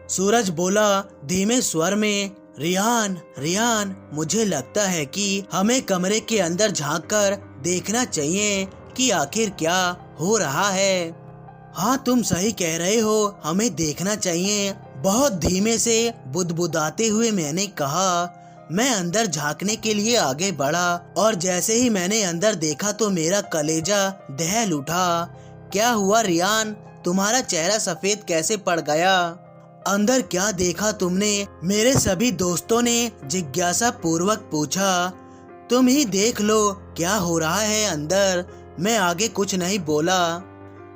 सूरज बोला धीमे स्वर में, रियान रियान, मुझे लगता है कि हमें कमरे के अंदर झांककर देखना चाहिए कि आखिर क्या हो रहा है। हाँ, तुम सही कह रहे हो, हमें देखना चाहिए। बहुत धीमे से बुदबुदाते हुए मैंने कहा। मैं अंदर झांकने के लिए आगे बढ़ा और जैसे ही मैंने अंदर देखा तो मेरा कलेजा दहल उठा। क्या हुआ रियान, तुम्हारा चेहरा सफेद कैसे पड़ गया? अंदर क्या देखा तुमने? मेरे सभी दोस्तों ने जिज्ञासा पूर्वक पूछा। तुम ही देख लो क्या हो रहा है अंदर। मैं आगे कुछ नहीं बोला।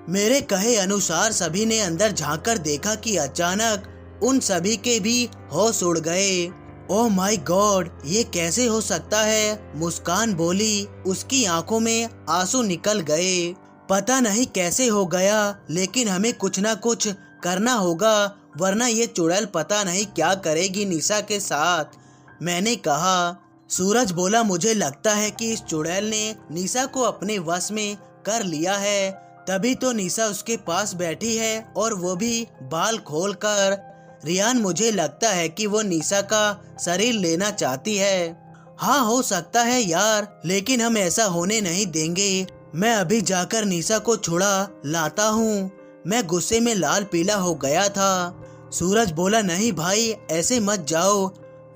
मेरे कहे अनुसार सभी ने अंदर झांककर देखा कि अचानक उन सभी के भी होश उड़ गए। ओह माय गॉड, ये कैसे हो सकता है? मुस्कान बोली। उसकी आंखों में आंसू निकल गए। पता नहीं कैसे हो गया, लेकिन हमें कुछ ना कुछ करना होगा, वरना ये चुड़ैल पता नहीं क्या करेगी निशा के साथ। मैंने कहा। सूरज बोला, मुझे लगता है कि इस चुड़ैल ने निशा को अपने वश में कर लिया है, तभी तो निशा उसके पास बैठी है और वो भी बाल खोलकर। रियान, मुझे लगता है कि वो निशा का शरीर लेना चाहती है। हाँ, हो सकता है यार, लेकिन हम ऐसा होने नहीं देंगे। मैं अभी जाकर निशा को छुड़ा लाता हूँ। मैं गुस्से में लाल पीला हो गया था। सूरज बोला, नहीं भाई, ऐसे मत जाओ।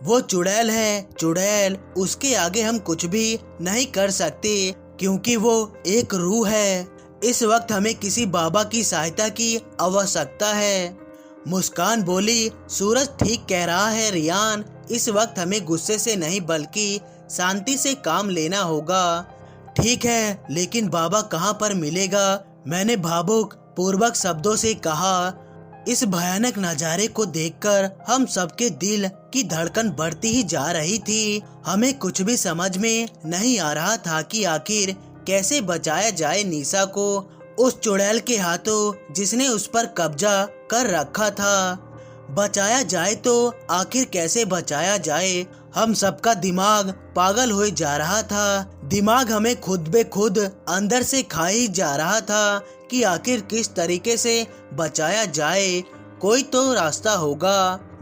वो चुड़ैल है, चुड़ैल। उसके आगे हम कुछ भी नहीं कर सकते क्योंकि वो एक रूह है। इस वक्त हमें किसी बाबा की सहायता की आवश्यकता है। मुस्कान बोली, सूरज ठीक कह रहा है रियान, इस वक्त हमें गुस्से से नहीं बल्कि शांति से काम लेना होगा। ठीक है, लेकिन बाबा कहाँ पर मिलेगा? मैंने भावुक पूर्वक शब्दों से कहा। इस भयानक नजारे को देखकर हम सबके दिल की धड़कन बढ़ती ही जा रही थी। हमें कुछ भी समझ में नहीं आ रहा था कि आखिर कैसे बचाया जाए निशा को उस चुड़ैल के हाथों जिसने उस पर कब्जा कर रखा था। बचाया जाए तो आखिर कैसे बचाया जाए? हम सबका दिमाग पागल हो जा रहा था। दिमाग हमें खुद बे खुद अंदर से खा ही जा रहा था कि आखिर किस तरीके से बचाया जाए। कोई तो रास्ता होगा।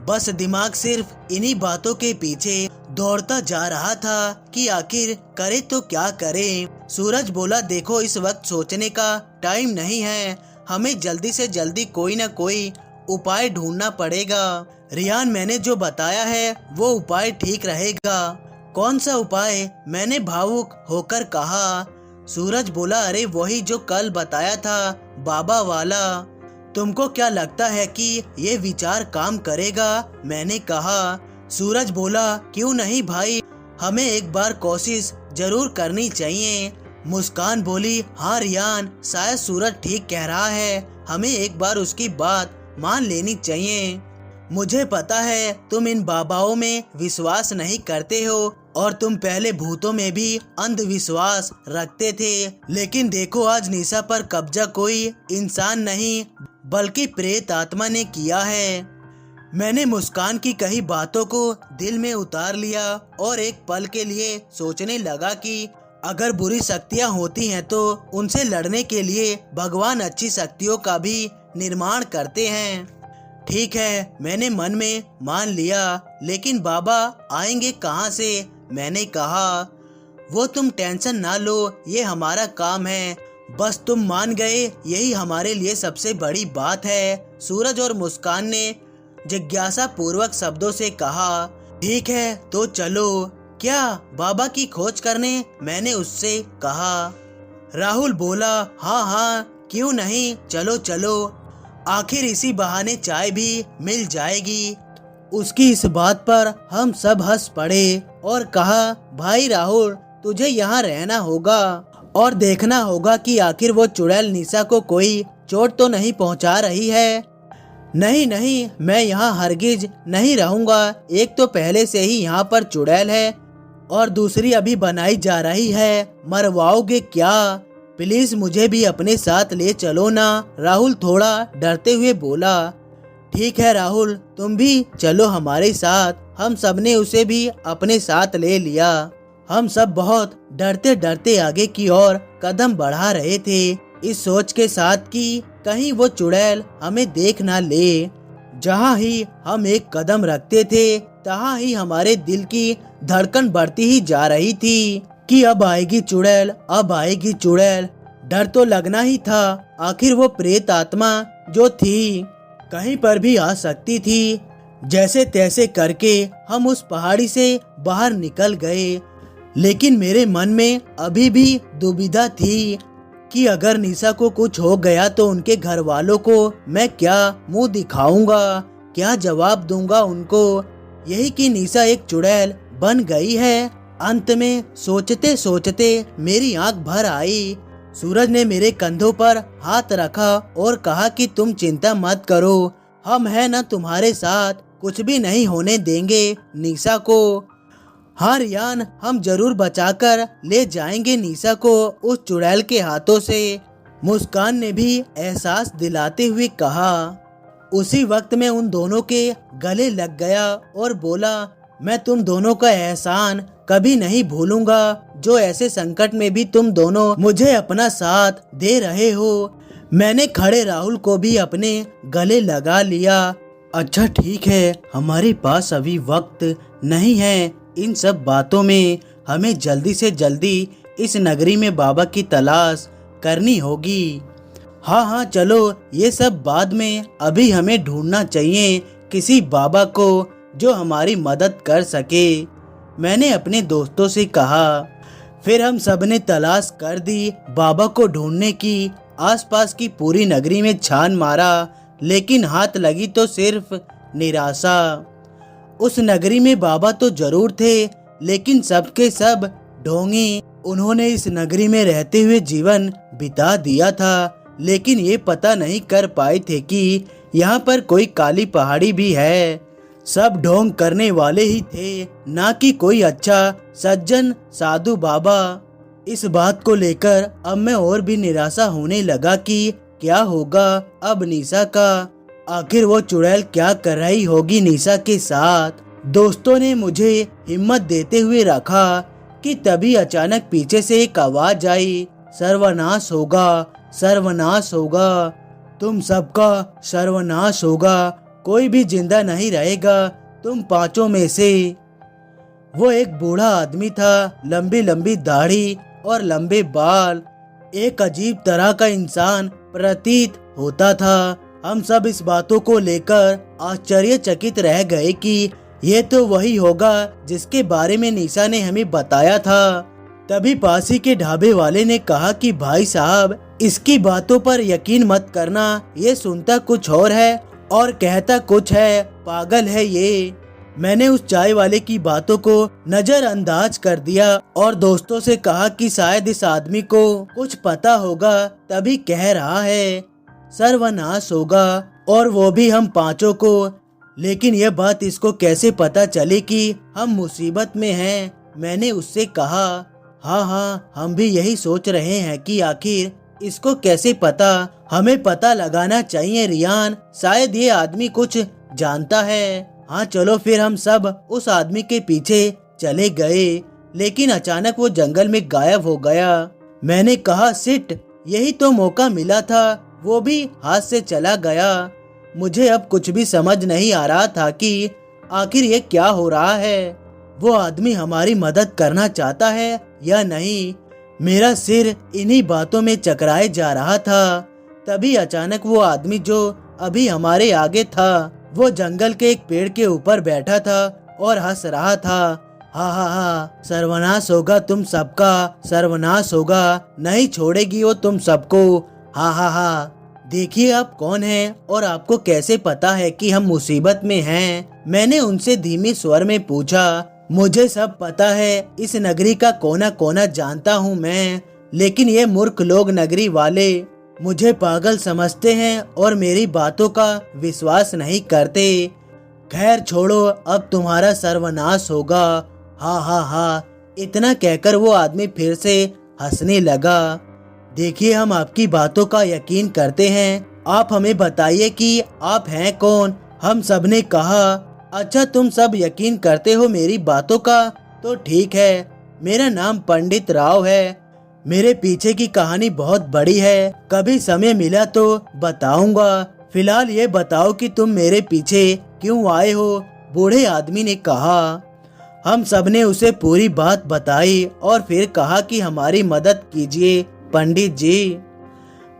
बस दिमाग सिर्फ इन्हीं बातों के पीछे दौड़ता जा रहा था कि आखिर करे तो क्या करे। सूरज बोला, देखो, इस वक्त सोचने का टाइम नहीं है, हमें जल्दी से जल्दी कोई ना कोई उपाय ढूंढना पड़ेगा। रियान, मैंने जो बताया है वो उपाय ठीक रहेगा। कौन सा उपाय? मैंने भावुक होकर कहा। सूरज बोला, अरे वही जो कल बताया था, बाबा वाला। तुमको क्या लगता है कि ये विचार काम करेगा? मैंने कहा। सूरज बोला, क्यों नहीं भाई, हमें एक बार कोशिश जरूर करनी चाहिए। मुस्कान बोली, हाँ रियान, शायद सूरज ठीक कह रहा है, हमें एक बार उसकी बात मान लेनी चाहिए। मुझे पता है तुम इन बाबाओं में विश्वास नहीं करते हो और तुम पहले भूतों में भी अंधविश्वास रखते थे, लेकिन देखो आज निशा पर कब्जा कोई इंसान नहीं बल्कि प्रेत आत्मा ने किया है। मैंने मुस्कान की कही बातों को दिल में उतार लिया और एक पल के लिए सोचने लगा कि अगर बुरी शक्तियां होती हैं तो उनसे लड़ने के लिए भगवान अच्छी शक्तियों का भी निर्माण करते हैं। ठीक है, मैंने मन में मान लिया, लेकिन बाबा आएंगे कहाँ से? मैंने कहा। वो तुम टेंशन ना लो, ये हमारा काम है, बस तुम मान गए यही हमारे लिए सबसे बड़ी बात है। सूरज और मुस्कान ने जिज्ञासा पूर्वक शब्दों से कहा। ठीक है तो चलो। क्या बाबा की खोज करने? मैंने उससे कहा। राहुल बोला, हाँ हाँ क्यों नहीं, चलो चलो, आखिर इसी बहाने चाय भी मिल जाएगी। उसकी इस बात पर हम सब हंस पड़े और कहा, भाई राहुल तुझे यहाँ रहना होगा और देखना होगा कि आखिर वो चुड़ैल निशा को कोई चोट तो नहीं पहुँचा रही है। नहीं नहीं, मैं यहाँ हरगिज नहीं रहूँगा। एक तो पहले से ही यहाँ पर चुड़ैल है और दूसरी अभी बनाई जा रही है, मरवाओगे क्या? प्लीज मुझे भी अपने साथ ले चलो ना, राहुल थोड़ा डरते हुए बोला। ठीक है राहुल, तुम भी चलो हमारे साथ। हम सब ने उसे भी अपने साथ ले लिया। हम सब बहुत डरते डरते आगे की ओर कदम बढ़ा रहे थे, इस सोच के साथ कि कहीं वो चुड़ैल हमें देख ना ले। जहाँ ही हम एक कदम रखते थे तहाँ ही हमारे दिल की धड़कन बढ़ती ही जा रही थी कि अब आएगी चुड़ैल, अब आएगी चुड़ैल। डर तो लगना ही था, आखिर वो प्रेत आत्मा जो थी कहीं पर भी आ सकती थी। जैसे तैसे करके हम उस पहाड़ी से बाहर निकल गए, लेकिन मेरे मन में अभी भी दुविधा थी कि अगर निशा को कुछ हो गया तो उनके घर वालों को मैं क्या मुंह दिखाऊंगा, क्या जवाब दूंगा उनको। यही कि निशा एक चुड़ैल बन गई है। अंत में सोचते सोचते मेरी आंख भर आई। सूरज ने मेरे कंधों पर हाथ रखा और कहा कि तुम चिंता मत करो, हम हैं ना तुम्हारे साथ, कुछ भी नहीं होने देंगे निशा को। हाँ रियान, हम जरूर बचाकर ले जाएंगे निशा को उस चुड़ैल के हाथों से, मुस्कान ने भी एहसास दिलाते हुए कहा। उसी वक्त में उन दोनों के गले लग गया और बोला, मैं तुम दोनों का एहसान कभी नहीं भूलूंगा, जो ऐसे संकट में भी तुम दोनों मुझे अपना साथ दे रहे हो। मैंने खड़े राहुल को भी अपने गले लगा लिया। अच्छा ठीक है, हमारे पास अभी वक्त नहीं है इन सब बातों में, हमें जल्दी से जल्दी इस नगरी में बाबा की तलाश करनी होगी। हाँ हाँ चलो, ये सब बाद में, अभी हमें ढूंढना चाहिए किसी बाबा को जो हमारी मदद कर सके, मैंने अपने दोस्तों से कहा। फिर हम सब ने तलाश कर दी बाबा को ढूंढने की। आसपास की पूरी नगरी में छान मारा, लेकिन हाथ लगी तो सिर्फ निराशा। उस नगरी में बाबा तो जरूर थे, लेकिन सबके सब ढोंगी। उन्होंने इस नगरी में रहते हुए जीवन बिता दिया था, लेकिन ये पता नहीं कर पाए थे कि यहाँ पर कोई काली पहाड़ी भी है। सब ढोंग करने वाले ही थे, ना कि कोई अच्छा सज्जन साधु बाबा। इस बात को लेकर अब मैं और भी निराशा होने लगा कि क्या होगा अब निशा का, आखिर वो चुड़ैल क्या कर रही होगी निशा के साथ। दोस्तों ने मुझे हिम्मत देते हुए रखा कि तभी अचानक पीछे से एक आवाज आई, सर्वनाश होगा, सर्वनाश होगा, तुम सबका सर्वनाश होगा, कोई भी जिंदा नहीं रहेगा तुम पांचों में से। वो एक बूढ़ा आदमी था, लंबी लंबी दाढ़ी और लंबे बाल, एक अजीब तरह का इंसान प्रतीत होता था। हम सब इस बातों को लेकर आश्चर्यचकित रह गए कि ये तो वही होगा जिसके बारे में निशा ने हमें बताया था। तभी पासी के ढाबे वाले ने कहा कि भाई साहब, इसकी बातों पर यकीन मत करना, ये सुनता कुछ और है और कहता कुछ है, पागल है ये। मैंने उस चाय वाले की बातों को नजरअंदाज कर दिया और दोस्तों से कहा कि शायद इस आदमी को कुछ पता होगा, तभी कह रहा है सर्वनाश होगा, और वो भी हम पांचों को। लेकिन यह बात इसको कैसे पता चली कि हम मुसीबत में हैं? मैंने उससे कहा हाँ, हम भी यही सोच रहे हैं कि आखिर इसको कैसे पता। हमें पता लगाना चाहिए रियान, शायद ये आदमी कुछ जानता है। हाँ चलो फिर हम सब उस आदमी के पीछे चले गए, लेकिन अचानक वो जंगल में गायब हो गया। मैंने कहा सिट, यही तो मौका मिला था, वो भी हाथ से चला गया। मुझे अब कुछ भी समझ नहीं आ रहा था कि आखिर ये क्या हो रहा है। वो आदमी हमारी मदद करना चाहता है या नहीं? मेरा सिर इन्हीं बातों में चकराए जा रहा था। तभी अचानक वो आदमी जो अभी हमारे आगे था, वो जंगल के एक पेड़ के ऊपर बैठा था और हंस रहा था। हा, सर्वनाश होगा तुम सबका, सर्वनाश होगा, नहीं छोड़ेगी वो तुम सबको। हा। देखिए आप कौन हैं और आपको कैसे पता है कि हम मुसीबत में हैं? मैंने उनसे धीमे स्वर में पूछा। मुझे सब पता है, इस नगरी का कोना कोना जानता हूँ मैं, लेकिन ये मूर्ख लोग नगरी वाले मुझे पागल समझते हैं और मेरी बातों का विश्वास नहीं करते। खैर छोड़ो, अब तुम्हारा सर्वनाश होगा। हा। इतना कहकर वो आदमी फिर से हंसने लगा। देखिए हम आपकी बातों का यकीन करते हैं, आप हमें बताइए कि आप हैं कौन? हम सब ने कहा अच्छा तुम सब यकीन करते हो मेरी बातों का, तो ठीक है। मेरा नाम पंडित राव है। मेरे पीछे की कहानी बहुत बड़ी है, कभी समय मिला तो बताऊंगा। फिलहाल ये बताओ कि तुम मेरे पीछे क्यों आए हो? बूढ़े आदमी ने कहा। हम सब ने उसे पूरी बात बताई और फिर कहा कि हमारी मदद कीजिए पंडित जी।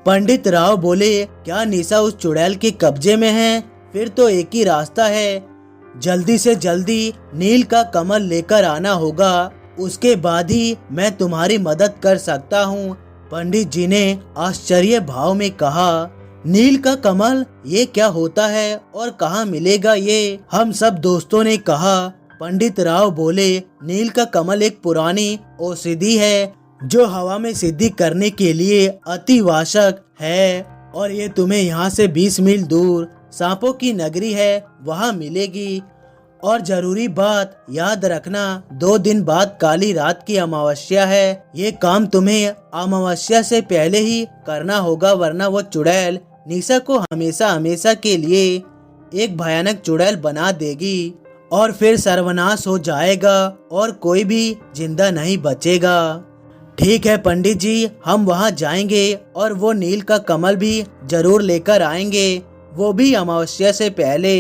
पंडित राव बोले, क्या निशा उस चुड़ैल के कब्जे में है? फिर तो एक ही रास्ता है, जल्दी से जल्दी नील का कमल लेकर आना होगा, उसके बाद ही मैं तुम्हारी मदद कर सकता हूँ। पंडित जी ने आश्चर्य भाव में कहा, नील का कमल, ये क्या होता है और कहाँ मिलेगा ये? हम सब दोस्तों ने कहा। पंडित राव बोले, नील का कमल एक पुरानी औषधि है जो हवा में सिद्धि करने के लिए अति आवश्यक है, और ये तुम्हें यहाँ से 20 मील दूर सांपों की नगरी है, वहाँ मिलेगी। और जरूरी बात याद रखना, 2 दिन बाद काली रात की अमावस्या है। ये काम तुम्हें अमावस्या से पहले ही करना होगा, वरना वो चुड़ैल निशा को हमेशा हमेशा के लिए एक भयानक चुड़ैल बना देगी और फिर सर्वनाश हो जाएगा और कोई भी जिंदा नहीं बचेगा। ठीक है पंडित जी, हम वहाँ जाएंगे और वो नील का कमल भी जरूर लेकर आएंगे, वो भी अमावस्या से पहले।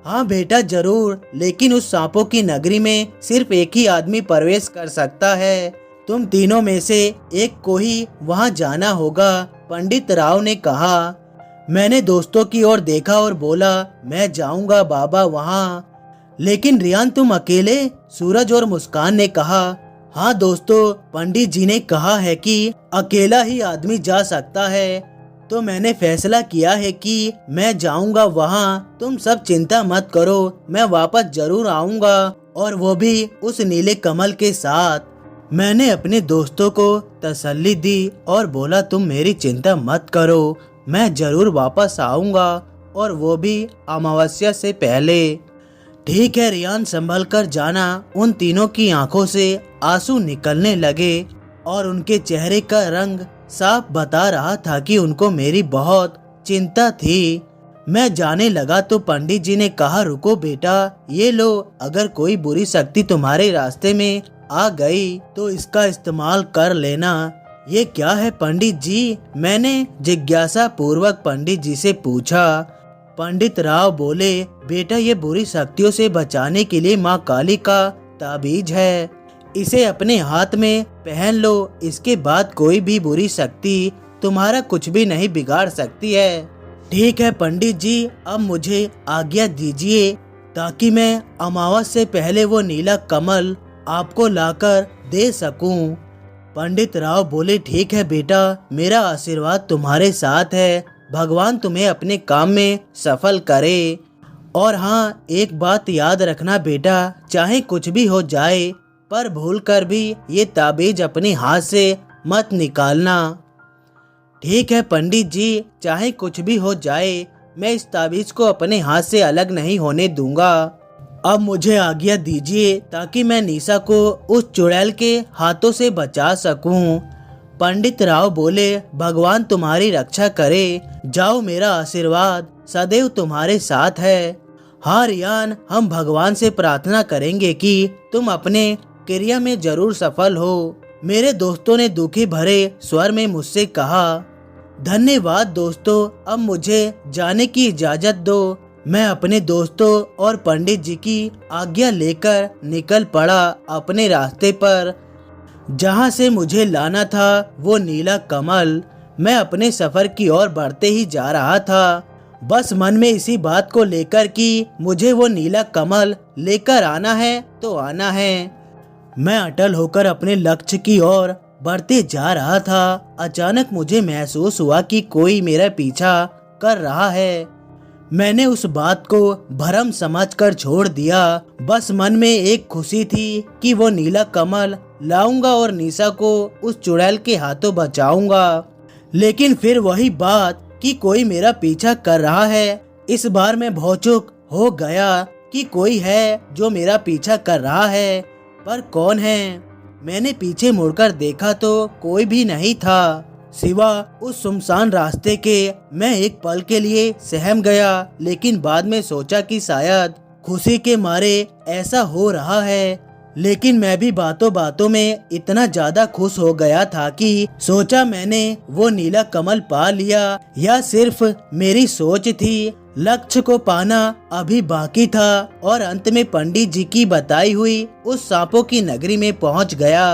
हाँ बेटा जरूर, लेकिन उस सांपों की नगरी में सिर्फ एक ही आदमी प्रवेश कर सकता है। तुम तीनों में से एक को ही वहाँ जाना होगा, पंडित राव ने कहा। मैंने दोस्तों की ओर देखा और बोला, मैं जाऊंगा बाबा वहाँ। लेकिन रियान तुम अकेले? सूरज और मुस्कान ने कहा। हाँ दोस्तों, पंडित जी ने कहा है कि अकेला ही आदमी जा सकता है, तो मैंने फैसला किया है कि मैं जाऊंगा वहाँ। तुम सब चिंता मत करो, मैं वापस जरूर आऊंगा, और वो भी उस नीले कमल के साथ। मैंने अपने दोस्तों को तसल्ली दी और बोला, तुम मेरी चिंता मत करो, मैं जरूर वापस आऊंगा, और वो भी अमावस्या से पहले। ठीक है रियान, संभल कर जाना। उन तीनों की आंखों से आंसू निकलने लगे और उनके चेहरे का रंग साफ बता रहा था कि उनको मेरी बहुत चिंता थी। मैं जाने लगा तो पंडित जी ने कहा, रुको बेटा, ये लो, अगर कोई बुरी शक्ति तुम्हारे रास्ते में आ गई तो इसका इस्तेमाल कर लेना। ये क्या है पंडित जी? मैंने जिज्ञासा पूर्वक पंडित जी से पूछा। पंडित राव बोले, बेटा ये बुरी शक्तियों से बचाने के लिए माँ काली का ताबीज है, इसे अपने हाथ में पहन लो, इसके बाद कोई भी बुरी शक्ति तुम्हारा कुछ भी नहीं बिगाड़ सकती है। ठीक है पंडित जी, अब मुझे आज्ञा दीजिए। ताकि मैं अमावस से पहले वो नीला कमल आपको लाकर दे सकूं। पंडित राव बोले, ठीक है बेटा, मेरा आशीर्वाद तुम्हारे साथ है, भगवान तुम्हें अपने काम में सफल करे। और हाँ, एक बात याद रखना बेटा, चाहे कुछ भी हो जाए पर भूल कर भी ये ताबीज अपने हाथ से मत निकालना। ठीक है पंडित जी, चाहे कुछ भी हो जाए मैं इस ताबीज को अपने हाथ से अलग नहीं होने दूंगा। अब मुझे आज्ञा दीजिए ताकि मैं निशा को उस चुड़ैल के हाथों से बचा सकूं। पंडित राव बोले, भगवान तुम्हारी रक्षा करे, जाओ, मेरा आशीर्वाद सदैव तुम्हारे साथ है। हाँ रियान, हम भगवान से प्रार्थना करेंगे कि तुम अपने क्रिया में जरूर सफल हो। मेरे दोस्तों ने दुखी भरे स्वर में मुझसे कहा। धन्यवाद दोस्तों, अब मुझे जाने की इजाजत दो। मैं अपने दोस्तों और पंडित जी की आज्ञा लेकर निकल पड़ा अपने रास्ते पर, जहाँ से मुझे लाना था वो नीला कमल। मैं अपने सफर की ओर बढ़ते ही जा रहा था, बस मन में इसी बात को लेकर कि मुझे वो नीला कमल लेकर आना है तो आना है। मैं अटल होकर अपने लक्ष्य की ओर बढ़ते जा रहा था। अचानक मुझे महसूस हुआ कि कोई मेरा पीछा कर रहा है। मैंने उस बात को भ्रम समझकर छोड़ दिया। बस मन में एक खुशी थी कि वो नीला कमल लाऊंगा और निशा को उस चुड़ैल के हाथों बचाऊंगा। लेकिन फिर वही बात कि कोई मेरा पीछा कर रहा है। इस बार मैं भौचुक हो गया कि कोई है जो मेरा पीछा कर रहा है, पर कौन है? मैंने पीछे मुड़कर देखा तो कोई भी नहीं था सिवा उस सुनसान रास्ते के। मैं एक पल के लिए सहम गया, लेकिन बाद में सोचा कि शायद खुशी के मारे ऐसा हो रहा है। लेकिन मैं भी बातों बातों में इतना ज्यादा खुश हो गया था कि सोचा मैंने वो नीला कमल पा लिया, या सिर्फ मेरी सोच थी। लक्ष्य को पाना अभी बाकी था और अंत में पंडित जी की बताई हुई उस सांपों की नगरी में पहुंच गया।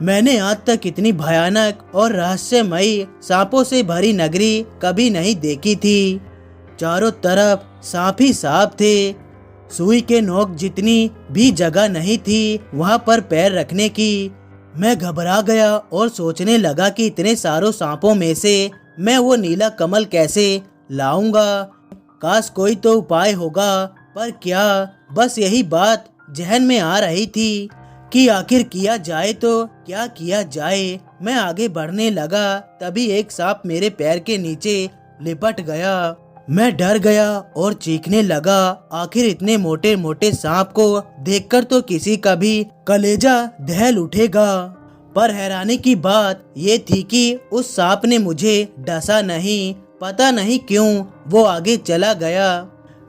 मैंने आज तक इतनी भयानक और रहस्यमयी सांपों से भरी नगरी कभी नहीं देखी थी। चारों तरफ सांप ही सांप थे। सुई के नोक जितनी भी जगह नहीं थी वहां पर पैर रखने की। मैं घबरा गया और सोचने लगा कि इतने सारों सांपों में से मैं वो नीला कमल कैसे लाऊंगा। काश कोई तो उपाय होगा, पर क्या? बस यही बात जहन में आ रही थी कि आखिर किया जाए तो क्या किया जाए। मैं आगे बढ़ने लगा, तभी एक सांप मेरे पैर के नीचे लिपट गया। मैं डर गया और चीखने लगा। आखिर इतने मोटे मोटे सांप को देखकर तो किसी का भी कलेजा दहल उठेगा। पर हैरानी की बात ये थी कि उस सांप ने मुझे डसा नहीं। पता नहीं क्यों वो आगे चला गया।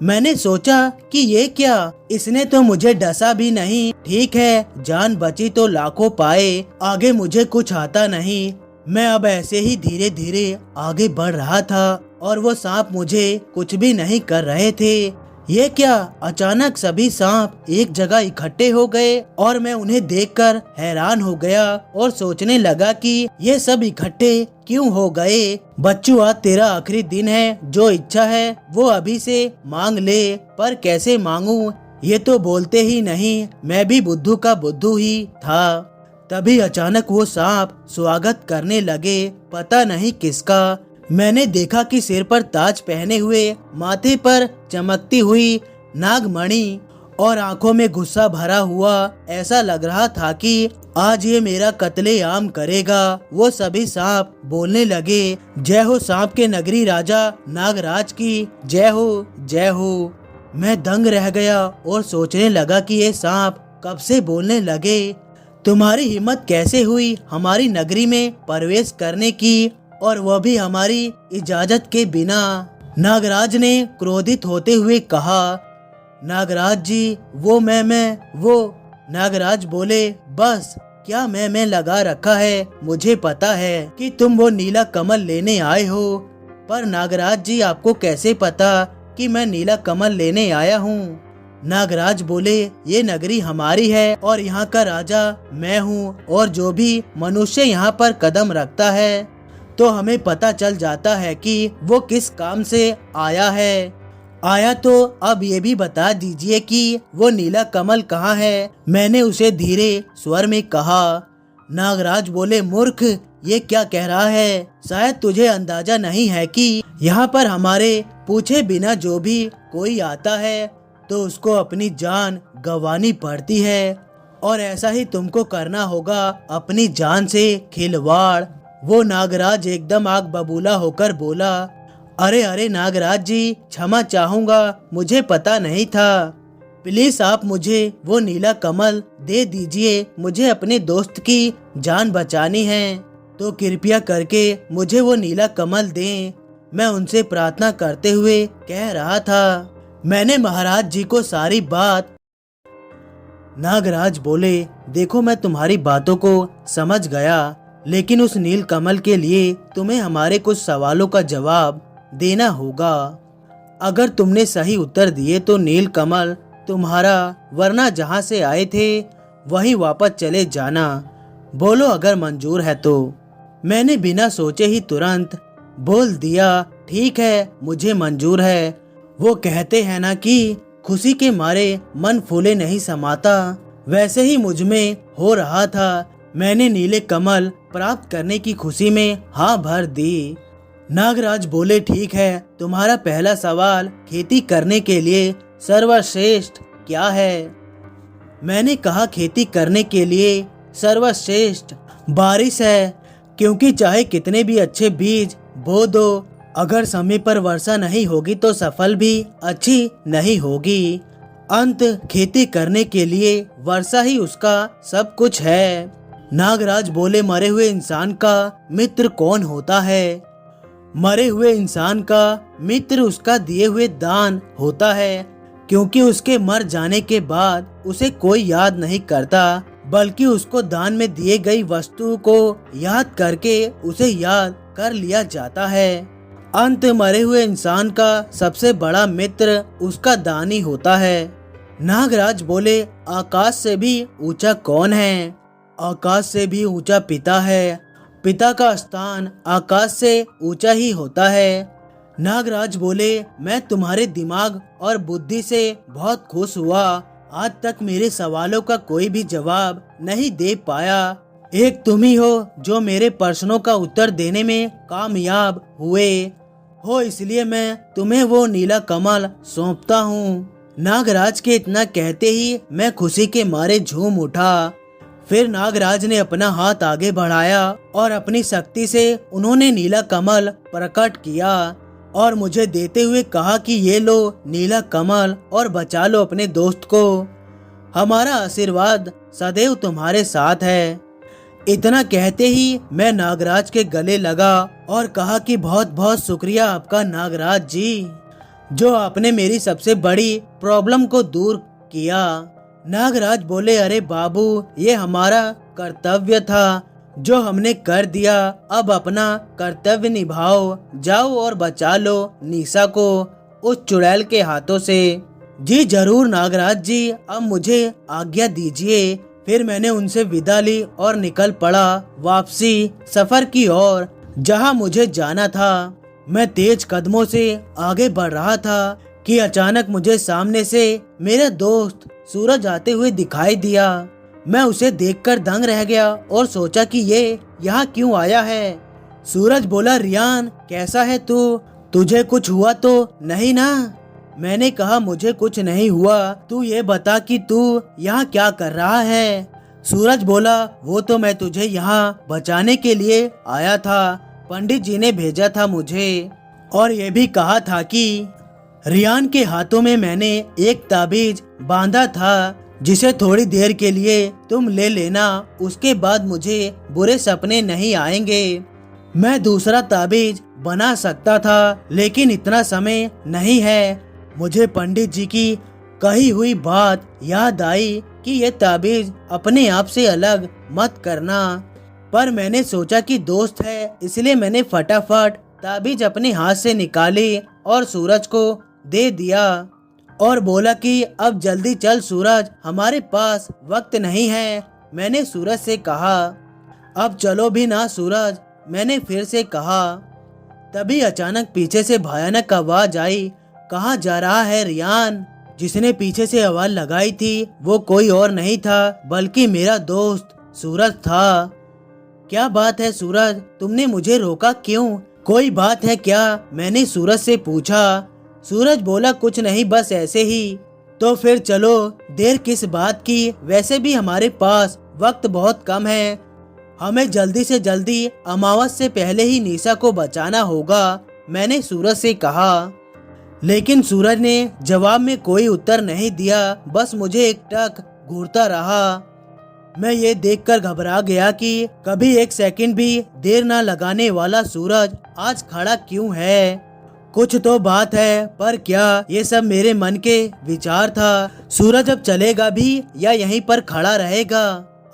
मैंने सोचा कि ये क्या, इसने तो मुझे डसा भी नहीं। ठीक है, जान बची तो लाखों पाए, आगे मुझे कुछ आता नहीं। मैं अब ऐसे ही धीरे धीरे आगे बढ़ रहा था और वो सांप मुझे कुछ भी नहीं कर रहे थे। ये क्या, अचानक सभी सांप एक जगह इकट्ठे हो गए और मैं उन्हें देखकर हैरान हो गया और सोचने लगा कि ये सब इकट्ठे क्यों हो गए। बच्चू, आज तेरा आखिरी दिन है, जो इच्छा है वो अभी से मांग ले। पर कैसे मांगू, ये तो बोलते ही नहीं। मैं भी बुद्धू का बुद्धू ही था। तभी अचानक वो सांप स्वागत करने लगे, पता नहीं किसका। मैंने देखा कि सिर पर ताज पहने हुए, माथे पर चमकती हुई नागमणि और आंखों में गुस्सा भरा हुआ। ऐसा लग रहा था कि आज ये मेरा कत्लेआम करेगा। वो सभी सांप बोलने लगे, जय हो सांप के नगरी राजा नागराज की, जय हो जय हो। मैं दंग रह गया और सोचने लगा कि ये सांप कब से बोलने लगे। तुम्हारी हिम्मत कैसे हुई हमारी नगरी में प्रवेश करने की, और वह भी हमारी इजाजत के बिना? नागराज ने क्रोधित होते हुए कहा। नागराज जी, वो वो। नागराज बोले, बस क्या मैं लगा रखा है। मुझे पता है कि तुम वो नीला कमल लेने आए हो, पर नागराज जी आपको कैसे पता कि मैं नीला कमल लेने आया हूँ? नागराज बोले, ये नगरी हमारी है और यहाँ का राजा मैं हूँ, और जो भी मनुष्य यहाँ पर कदम रखता है तो हमें पता चल जाता है कि वो किस काम से आया है। आया तो अब ये भी बता दीजिए कि वो नीला कमल कहाँ है। मैंने उसे धीरे स्वर में कहा। नागराज बोले, मूर्ख, ये क्या कह रहा है? शायद तुझे अंदाजा नहीं है कि यहाँ पर हमारे पूछे बिना जो भी कोई आता है तो उसको अपनी जान गंवानी पड़ती है, और ऐसा ही तुमको करना होगा, अपनी जान से खिलवाड़। वो नागराज एकदम आग बबूला होकर बोला, अरे अरे नागराज जी, क्षमा चाहूंगा, मुझे पता नहीं था। प्लीज आप मुझे वो नीला कमल दे दीजिए, मुझे अपने दोस्त की जान बचानी है, तो कृपया करके मुझे वो नीला कमल दें। मैं उनसे प्रार्थना करते हुए कह रहा था। मैंने महाराज जी को सारी बात। नागराज बोले, देखो मैं तुम्हारी बातों को समझ गया, लेकिन उस नील कमल के लिए तुम्हें हमारे कुछ सवालों का जवाब देना होगा। अगर तुमने सही उत्तर दिए तो नील कमल तुम्हारा, वरना जहाँ से आए थे वहीं वापस चले जाना। बोलो अगर मंजूर है तो। मैंने बिना सोचे ही तुरंत बोल दिया, ठीक है, मुझे मंजूर है। वो कहते हैं ना कि खुशी के मारे मन फूले नहीं समाता, वैसे ही मुझ में हो रहा था। मैंने नीले कमल प्राप्त करने की खुशी में हाँ भर दी। नागराज बोले, ठीक है, तुम्हारा पहला सवाल खेती करने के लिए सर्वश्रेष्ठ क्या है? मैंने कहा, खेती करने के लिए सर्वश्रेष्ठ बारिश है, क्योंकि चाहे कितने भी अच्छे बीज बो दो, अगर समय पर वर्षा नहीं होगी तो सफल भी अच्छी नहीं होगी। अंत खेती करने के लिए वर्षा ही उसका सब कुछ है। नागराज बोले, मरे हुए इंसान का मित्र कौन होता है? मरे हुए इंसान का मित्र उसका दिए हुए दान होता है, क्योंकि उसके मर जाने के बाद उसे कोई याद नहीं करता, बल्कि उसको दान में दिए गई वस्तु को याद करके उसे याद कर लिया जाता है। अंत मरे हुए इंसान का सबसे बड़ा मित्र उसका दानी होता है। नागराज बोले, आकाश से भी ऊंचा कौन है? आकाश से भी ऊंचा पिता है। पिता का स्थान आकाश से ऊंचा ही होता है। नागराज बोले, मैं तुम्हारे दिमाग और बुद्धि से बहुत खुश हुआ। आज तक मेरे सवालों का कोई भी जवाब नहीं दे पाया। एक तुम ही हो जो मेरे प्रश्नों का उत्तर देने में कामयाब हुए हो, इसलिए मैं तुम्हें वो नीला कमल सौंपता हूँ। नागराज के इतना कहते ही मैं खुशी के मारे झूम उठा। फिर नागराज ने अपना हाथ आगे बढ़ाया और अपनी शक्ति से उन्होंने नीला कमल प्रकट किया और मुझे देते हुए कहा कि ये लो नीला कमल और बचा लो अपने दोस्त को। हमारा आशीर्वाद सदैव तुम्हारे साथ है। इतना कहते ही मैं नागराज के गले लगा और कहा कि बहुत बहुत शुक्रिया आपका नागराज जी, जो आपने मेरी सबसे बड़ी प्रॉब्लम को दूर किया। नागराज बोले, अरे बाबू, ये हमारा कर्तव्य था जो हमने कर दिया। अब अपना कर्तव्य निभाओ, जाओ और बचा लो निशा को उस चुड़ैल के हाथों से। जी जरूर नागराज जी, अब मुझे आज्ञा दीजिए। फिर मैंने उनसे विदा ली और निकल पड़ा वापसी सफर की ओर जहां मुझे जाना था। मैं तेज कदमों से आगे बढ़ रहा था कि अचानक मुझे सामने से मेरा दोस्त सूरज आते हुए दिखाई दिया। मैं उसे देखकर दंग रह गया और सोचा कि ये यहाँ क्यों आया है। सूरज बोला, रियान कैसा है तू? तुझे कुछ हुआ तो नहीं ना? मैंने कहा, मुझे कुछ नहीं हुआ, तू ये बता कि तू यहाँ क्या कर रहा है? सूरज बोला, वो तो मैं तुझे यहाँ बचाने के लिए आया था। पंडित जी ने भेजा था मुझे और ये भी कहा था कि रियान के हाथों में मैंने एक ताबीज बांधा था जिसे थोड़ी देर के लिए तुम ले लेना, उसके बाद मुझे बुरे सपने नहीं आएंगे। मैं दूसरा ताबीज बना सकता था, लेकिन इतना समय नहीं है। मुझे पंडित जी की कही हुई बात याद आई कि ये ताबीज अपने आप से अलग मत करना, पर मैंने सोचा कि दोस्त है, इसलिए मैंने फटाफट ताबीज अपने हाथ से निकाली और सूरज को दे दिया और बोला कि अब जल्दी चल सूरज, हमारे पास वक्त नहीं है। मैंने सूरज से कहा, अब चलो भी ना सूरज, मैंने फिर से कहा। तभी अचानक पीछे से भयानक आवाज आई कहाँ जा रहा है रियान? जिसने पीछे से आवाज लगाई थी वो कोई और नहीं था बल्कि मेरा दोस्त सूरज था। क्या बात है सूरज, तुमने मुझे रोका क्यों? कोई बात है क्या? मैंने सूरज से पूछा। सूरज बोला कुछ नहीं, बस ऐसे ही। तो फिर चलो, देर किस बात की, वैसे भी हमारे पास वक्त बहुत कम है। हमें जल्दी से जल्दी अमावस से पहले ही निशा को बचाना होगा, मैंने सूरज से कहा। लेकिन सूरज ने जवाब में कोई उत्तर नहीं दिया, बस मुझे एकटक घूरता रहा। मैं ये देखकर घबरा गया कि कभी एक सेकंड भी देर न लगाने वाला सूरज आज खड़ा क्यों है। कुछ तो बात है, पर क्या? ये सब मेरे मन के विचार था। सूरज अब चलेगा भी या यहीं पर खड़ा रहेगा?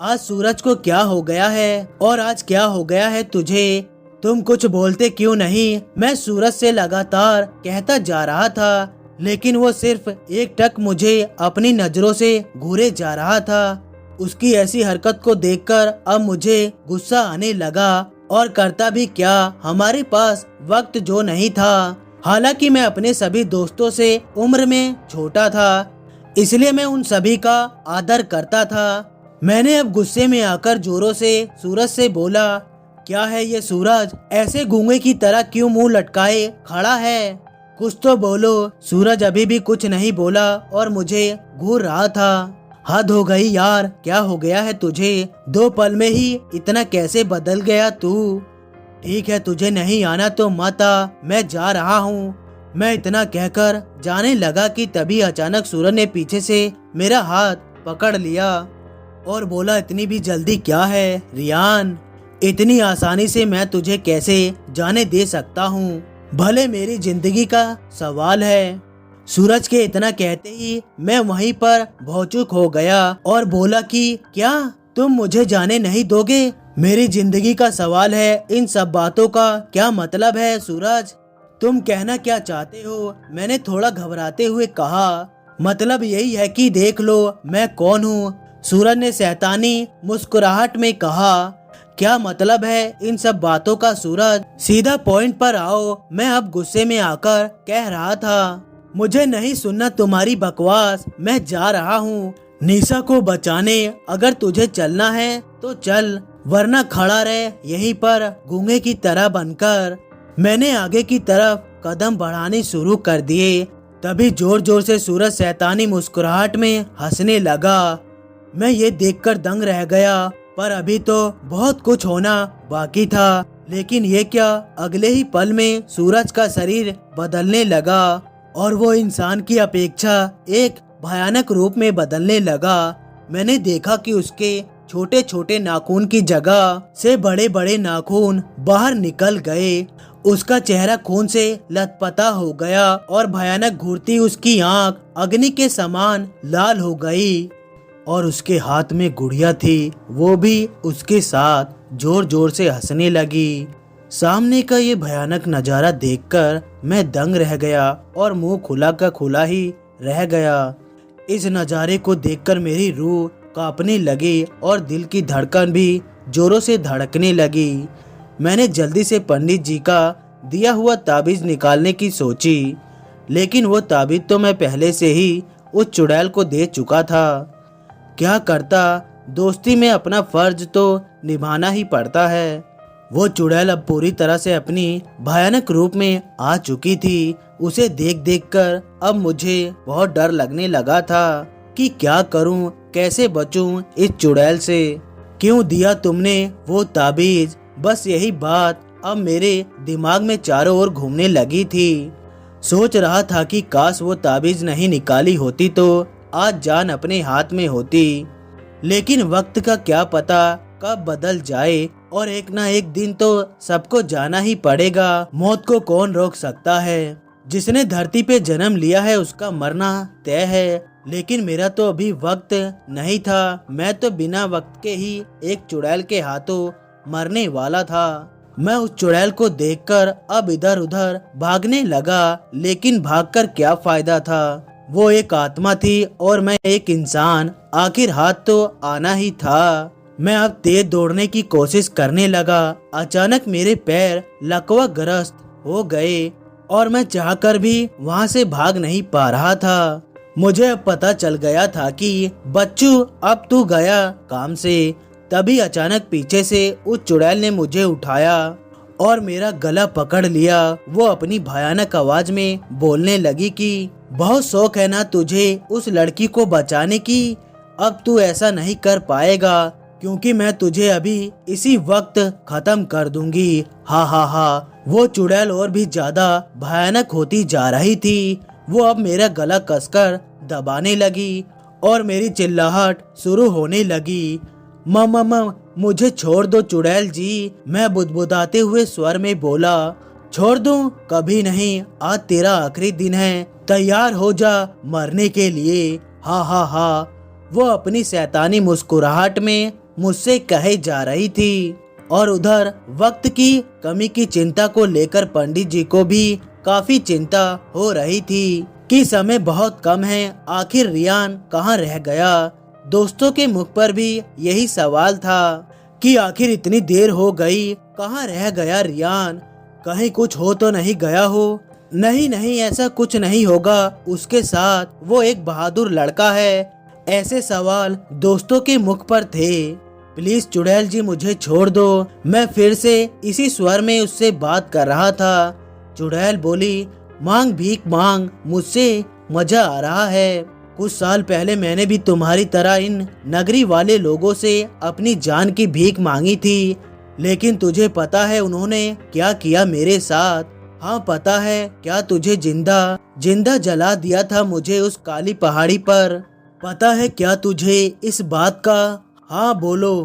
आज सूरज को क्या हो गया है और आज क्या हो गया है तुझे? तुम कुछ बोलते क्यों नहीं? मैं सूरज से लगातार कहता जा रहा था, लेकिन वो सिर्फ एक टक मुझे अपनी नजरों से घूरे जा रहा था। उसकी ऐसी हरकत को देखकर अब मुझे गुस्सा आने लगा, और करता भी क्या, हमारे पास वक्त जो नहीं था। हालांकि मैं अपने सभी दोस्तों से उम्र में छोटा था, इसलिए मैं उन सभी का आदर करता था। मैंने अब गुस्से में आकर जोरों से सूरज से बोला, क्या है ये सूरज, ऐसे गूंगे की तरह क्यों मुंह लटकाए खड़ा है? कुछ तो बोलो। सूरज अभी भी कुछ नहीं बोला और मुझे घूर रहा था। हद हो गई यार, क्या हो गया है तुझे? 2 पल में ही इतना कैसे बदल गया तू? ठीक है, तुझे नहीं आना तो मत आ, मैं जा रहा हूँ। मैं इतना कहकर जाने लगा कि तभी अचानक सूरज ने पीछे से मेरा हाथ पकड़ लिया और बोला, इतनी भी जल्दी क्या है रियान? इतनी आसानी से मैं तुझे कैसे जाने दे सकता हूँ? भले मेरी जिंदगी का सवाल है। सूरज के इतना कहते ही मैं वहीं पर भौचुक हो गया और बोला कि क्या तुम मुझे जाने नहीं दोगे? मेरी जिंदगी का सवाल है, इन सब बातों का क्या मतलब है सूरज? तुम कहना क्या चाहते हो? मैंने थोड़ा घबराते हुए कहा। मतलब यही है कि देख लो मैं कौन हूँ, सूरज ने शैतानी मुस्कुराहट में कहा। क्या मतलब है इन सब बातों का सूरज? सीधा पॉइंट पर आओ, मैं अब गुस्से में आकर कह रहा था। मुझे नहीं सुनना तुम्हारी बकवास, मैं जा रहा हूँ निशा को बचाने। अगर तुझे चलना है तो चल, वरना खड़ा रहे यहीं पर गूंगे की तरह बनकर। मैंने आगे की तरफ कदम बढ़ाने शुरू कर दिए, तभी जोर जोर से सूरज शैतानी मुस्कुराहट में हंसने लगा। मैं ये देखकर दंग रह गया, पर अभी तो बहुत कुछ होना बाकी था। लेकिन ये क्या, अगले ही पल में सूरज का शरीर बदलने लगा और वो इंसान की अपेक्षा एक भयानक रूप में बदलने लगा। मैंने देखा कि उसके छोटे छोटे नाखून की जगह से बड़े बड़े नाखून बाहर निकल गए। उसका चेहरा खून से लथपथा हो गया और भयानक घूरती उसकी आंख अग्नि के समान लाल हो गई। और उसके हाथ में गुड़िया थी, वो भी उसके साथ जोर जोर से हंसने लगी। सामने का ये भयानक नजारा देखकर मैं दंग रह गया और मुंह खुला का खुला ही रह गया। इस नजारे को देखकर मेरी रूह कांपने लगी और दिल की धड़कन भी जोरों से धड़कने लगी। मैंने जल्दी से पंडित जी का दिया हुआ ताबीज निकालने की सोची, लेकिन वो ताबीज तो मैं पहले से ही उस चुड़ैल को दे चुका था। क्या करता, दोस्ती में अपना फर्ज तो निभाना ही पड़ता है। वो चुड़ैल अब पूरी तरह से अपनी भयानक रूप में आ चुकी थी। उसे देख देख कर अब मुझे बहुत डर लगने लगा था कि क्या करूं, कैसे बचूं इस चुड़ैल से। क्यों दिया तुमने वो ताबीज? बस यही बात अब मेरे दिमाग में चारों ओर घूमने लगी थी। सोच रहा था कि काश वो ताबीज नहीं निकाली होती तो आज जान अपने हाथ में होती। लेकिन वक्त का क्या पता कब बदल जाए, और एक ना एक दिन तो सबको जाना ही पड़ेगा। मौत को कौन रोक सकता है? जिसने धरती पे जन्म लिया है उसका मरना तय है, लेकिन मेरा तो अभी वक्त नहीं था। मैं तो बिना वक्त के ही एक चुड़ैल के हाथों मरने वाला था। मैं उस चुड़ैल को देखकर अब इधर उधर भागने लगा, लेकिन भागकर क्या फायदा था? वो एक आत्मा थी और मैं एक इंसान, आखिर हाथ तो आना ही था। मैं अब तेज दौड़ने की कोशिश करने लगा। अचानक मेरे पैर लकवा ग्रस्त हो गए और मैं चाहकर भी वहाँ से भाग नहीं पा रहा था। मुझे अब पता चल गया था कि बच्चू अब तू गया काम से। तभी अचानक पीछे से उस चुड़ैल ने मुझे उठाया और मेरा गला पकड़ लिया। वो अपनी भयानक आवाज में बोलने लगी कि बहुत शौक है ना तुझे उस लड़की को बचाने की, अब तू ऐसा नहीं कर पाएगा क्योंकि मैं तुझे अभी इसी वक्त खत्म कर दूंगी। हा हा हा। वो चुड़ैल और भी ज्यादा भयानक होती जा रही थी। वो अब मेरा गला कसकर दबाने लगी और मेरी चिल्लाहट शुरू होने लगी। मम मुझे छोड़ दो चुड़ैल जी, मैं बुदबुदाते हुए स्वर में बोला। छोड़ दूं? कभी नहीं, आज तेरा आखिरी दिन है, तैयार हो जा मरने के लिए। हा हा हा। वो अपनी शैतानी मुस्कुराहट में मुझसे कहे जा रही थी और उधर वक्त की कमी की चिंता को लेकर पंडित जी को भी काफी चिंता हो रही थी कि समय बहुत कम है, आखिर रियान कहाँ रह गया। दोस्तों के मुख पर भी यही सवाल था कि आखिर इतनी देर हो गई, कहाँ रह गया रियान, कहीं कुछ हो तो नहीं गया हो। नहीं नहीं, ऐसा कुछ नहीं होगा उसके साथ, वो एक बहादुर लड़का है। ऐसे सवाल दोस्तों के मुख पर थे। प्लीज चुड़ैल जी मुझे छोड़ दो, मैं फिर से इसी स्वर में उससे बात कर रहा था। चुड़ैल बोली, मांग भीख मांग, मुझसे मजा आ रहा है। कुछ साल पहले मैंने भी तुम्हारी तरह इन नगरी वाले लोगों से अपनी जान की भीख मांगी थी, लेकिन तुझे पता है उन्होंने क्या किया मेरे साथ? हाँ पता है, क्या तुझे जिंदा जिंदा जला दिया था मुझे उस काली पहाड़ी पर। पता है क्या तुझे इस बात का? हाँ बोलो।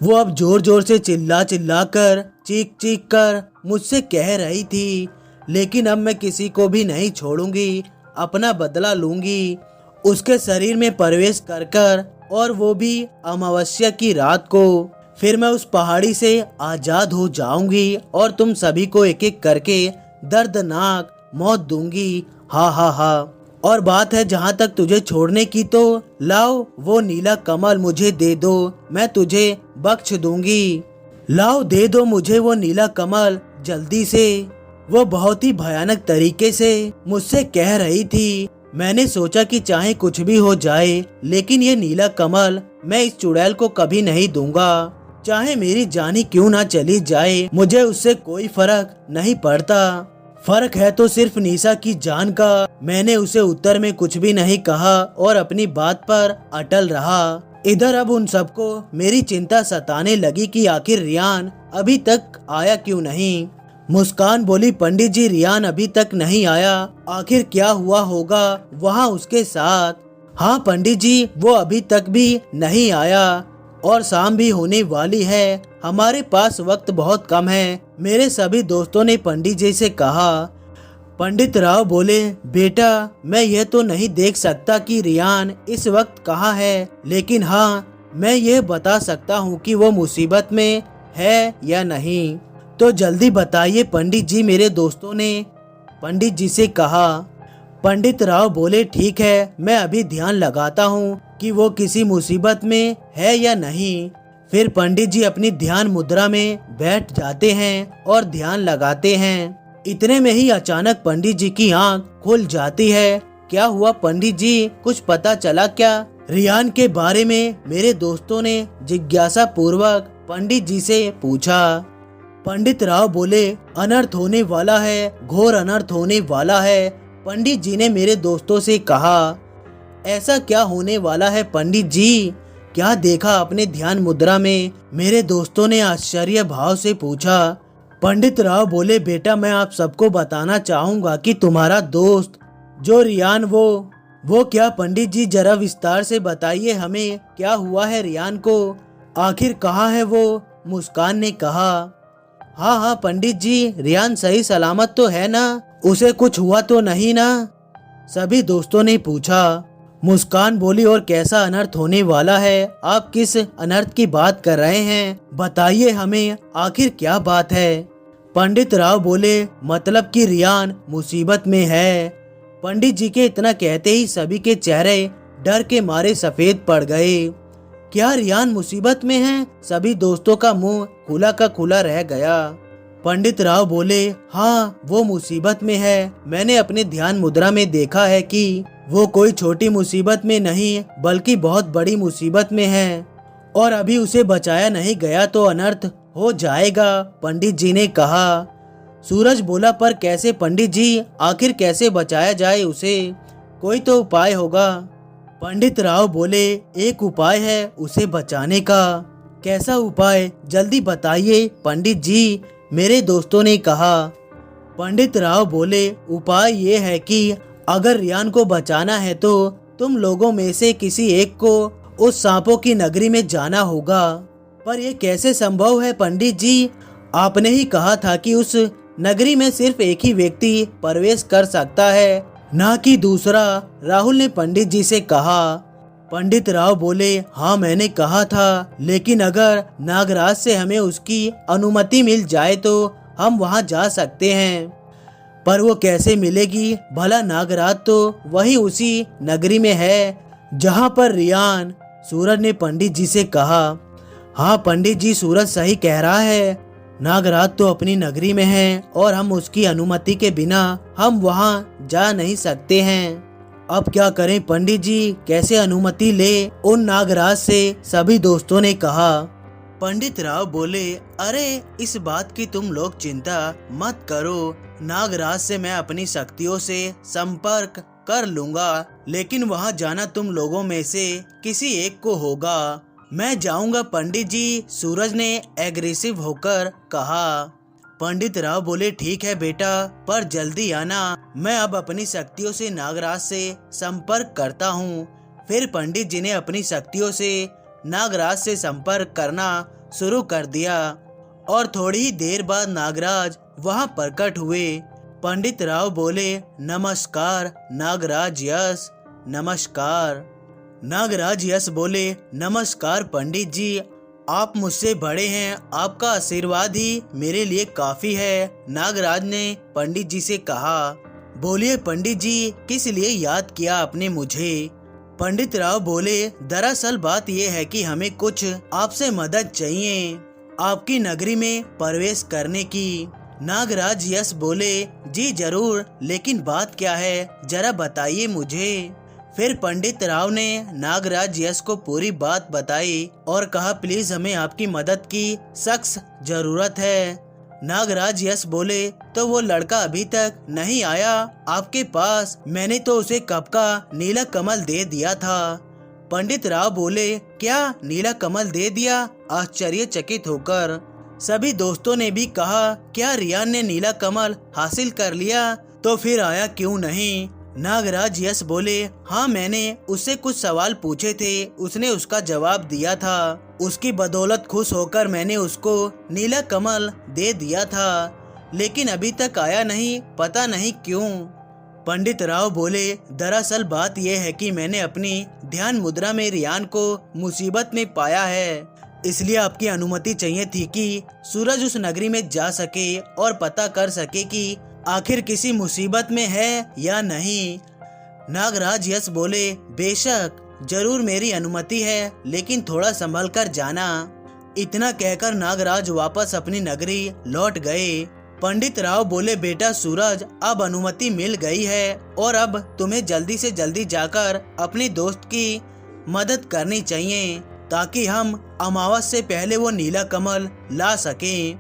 वो अब जोर जोर से चिल्ला चिल्ला कर चीख चीख कर मुझसे कह रही थी, लेकिन अब मैं किसी को भी नहीं छोड़ूंगी, अपना बदला लूंगी। उसके शरीर में प्रवेश कर कर, और वो भी अमावस्या की रात को। फिर मैं उस पहाड़ी से आजाद हो जाऊंगी और तुम सभी को एक एक करके दर्दनाक मौत दूंगी। हा हा हा। और बात है जहाँ तक तुझे छोड़ने की, तो लाओ वो नीला कमल मुझे दे दो, मैं तुझे बख्श दूंगी। लाओ दे दो मुझे वो नीला कमल जल्दी से। वो बहुत ही भयानक तरीके से मुझसे कह रही थी। मैंने सोचा कि चाहे कुछ भी हो जाए, लेकिन ये नीला कमल मैं इस चुड़ैल को कभी नहीं दूंगा। चाहे मेरी जान ही क्यों ना चली जाए, मुझे उससे कोई फर्क नहीं पड़ता। फर्क है तो सिर्फ निशा की जान का। मैंने उसे उत्तर में कुछ भी नहीं कहा और अपनी बात पर अटल रहा। इधर अब उन सबको मेरी चिंता सताने लगी कि आखिर रियान अभी तक आया क्यों नहीं। मुस्कान बोली, पंडित जी रियान अभी तक नहीं आया, आखिर क्या हुआ होगा वहाँ उसके साथ? हाँ पंडित जी, वो अभी तक भी नहीं आया और शाम भी होने वाली है, हमारे पास वक्त बहुत कम है, मेरे सभी दोस्तों ने पंडित जी से कहा। पंडित राव बोले, बेटा मैं ये तो नहीं देख सकता कि रियान इस वक्त कहाँ है, लेकिन हाँ मैं ये बता सकता हूँ कि वो मुसीबत में है या नहीं। तो जल्दी बताइए पंडित जी, मेरे दोस्तों ने पंडित जी से कहा। पंडित राव बोले, ठीक है, मैं अभी ध्यान लगाता हूँ कि वो किसी मुसीबत में है या नहीं। फिर पंडित जी अपनी ध्यान मुद्रा में बैठ जाते हैं और ध्यान लगाते हैं। इतने में ही अचानक पंडित जी की आंख खुल जाती है। क्या हुआ पंडित जी, कुछ पता चला क्या? रियान के बारे में मेरे दोस्तों ने जिज्ञासा पूर्वक पंडित जी से पूछा। पंडित राव बोले, अनर्थ होने वाला है, घोर अनर्थ होने वाला है। पंडित जी ने मेरे दोस्तों से कहा। ऐसा क्या होने वाला है पंडित जी? क्या देखा अपने ध्यान मुद्रा में? मेरे दोस्तों ने आश्चर्य भाव से पूछा। पंडित राव बोले, बेटा मैं आप सबको बताना चाहूँगा कि तुम्हारा दोस्त जो रियान वो क्या? पंडित जी जरा विस्तार से बताइए हमें, क्या हुआ है रियान को, आखिर कहाँ है वो? मुस्कान ने कहा। हाँ हाँ पंडित जी, रियान सही सलामत तो है ना, उसे कुछ हुआ तो नहीं ना? सभी दोस्तों ने पूछा। मुस्कान बोली, और कैसा अनर्थ होने वाला है? आप किस अनर्थ की बात कर रहे हैं? बताइए हमें, आखिर क्या बात है? पंडित राव बोले, मतलब कि रियान मुसीबत में है। पंडित जी के इतना कहते ही सभी के चेहरे डर के मारे सफेद पड़ गए। क्या रियान मुसीबत में है? सभी दोस्तों का मुंह खुला का खुला रह गया। पंडित राव बोले, हाँ वो मुसीबत में है। मैंने अपने ध्यान मुद्रा में देखा है कि वो कोई छोटी मुसीबत में नहीं बल्कि बहुत बड़ी मुसीबत में है और अभी उसे बचाया नहीं गया तो अनर्थ हो जाएगा। पंडित जी ने कहा। सूरज बोला, पर कैसे पंडित जी, आखिर कैसे बचाया जाए उसे? कोई तो उपाय होगा। पंडित राव बोले, एक उपाय है उसे बचाने का। कैसा उपाय? जल्दी बताइए पंडित जी, मेरे दोस्तों ने कहा। पंडित राव बोले, उपाय ये है कि अगर रियान को बचाना है तो तुम लोगों में से किसी एक को उस सांपों की नगरी में जाना होगा। पर यह कैसे संभव है पंडित जी? आपने ही कहा था कि उस नगरी में सिर्फ एक ही व्यक्ति प्रवेश कर सकता है, ना कि दूसरा। राहुल ने पंडित जी से कहा। पंडित राव बोले, हाँ मैंने कहा था, लेकिन अगर नागराज से हमें उसकी अनुमति मिल जाए तो हम वहाँ जा सकते हैं। पर वो कैसे मिलेगी? भला नागराज तो वही उसी नगरी में है जहाँ पर रियान। सूरज ने पंडित जी से कहा। हाँ पंडित जी, सूरज सही कह रहा है। नागराज तो अपनी नगरी में है और हम उसकी अनुमति के बिना हम वहाँ जा नहीं सकते हैं। अब क्या करें पंडित जी, कैसे अनुमति ले उन नागराज से? सभी दोस्तों ने कहा। पंडित राव बोले, अरे इस बात की तुम लोग चिंता मत करो, नागराज से मैं अपनी शक्तियों से संपर्क कर लूंगा, लेकिन वहाँ जाना तुम लोगों में से किसी एक को होगा। मैं जाऊंगा पंडित जी, सूरज ने एग्रेसिव होकर कहा। पंडित राव बोले, ठीक है बेटा, पर जल्दी आना। मैं अब अपनी शक्तियों से नागराज से संपर्क करता हूँ। फिर पंडित जी ने अपनी शक्तियों से नागराज से संपर्क करना शुरू कर दिया और थोड़ी ही देर बाद नागराज वहाँ प्रकट हुए। पंडित राव बोले, नमस्कार नागराज यश। नमस्कार। नागराज यश बोले, नमस्कार पंडित जी, आप मुझसे बड़े हैं, आपका आशीर्वाद ही मेरे लिए काफी है। नागराज ने पंडित जी से कहा। बोलिए पंडित जी, किस लिए याद किया आपने मुझे? पंडित राव बोले, दरअसल बात यह है कि हमें कुछ आपसे मदद चाहिए आपकी नगरी में प्रवेश करने की। नागराज यश बोले, जी जरूर, लेकिन बात क्या है, जरा बताइए मुझे। फिर पंडित राव ने नागराज यश को पूरी बात बताई और कहा, प्लीज हमें आपकी मदद की सख्त जरूरत है। नागराज यश बोले, तो वो लड़का अभी तक नहीं आया आपके पास? मैंने तो उसे कब का नीला कमल दे दिया था। पंडित राव बोले, क्या नीला कमल दे दिया? आश्चर्यचकित होकर सभी दोस्तों ने भी कहा, क्या रियान ने नीला कमल हासिल कर लिया? तो फिर आया क्यों नहीं? नागराज यश बोले, हाँ मैंने उससे कुछ सवाल पूछे थे, उसने उसका जवाब दिया था। उसकी बदौलत खुश होकर मैंने उसको नीला कमल दे दिया था, लेकिन अभी तक आया नहीं, पता नहीं क्यों। पंडित राव बोले, दरअसल बात यह है कि मैंने अपनी ध्यान मुद्रा में रियान को मुसीबत में पाया है, इसलिए आपकी अनुमति चाहिए थी कि सूरज उस नगरी में जा सके और पता कर सके कि आखिर किसी मुसीबत में है या नहीं। नागराज यश बोले, बेशक, जरूर मेरी अनुमति है, लेकिन थोड़ा संभल कर जाना। इतना कहकर नागराज वापस अपनी नगरी लौट गए। पंडित राव बोले, बेटा सूरज, अब अनुमति मिल गई है और अब तुम्हें जल्दी से जल्दी जाकर अपने दोस्त की मदद करनी चाहिए ताकि हम अमावस से पहले वो नीला कमल ला सकें।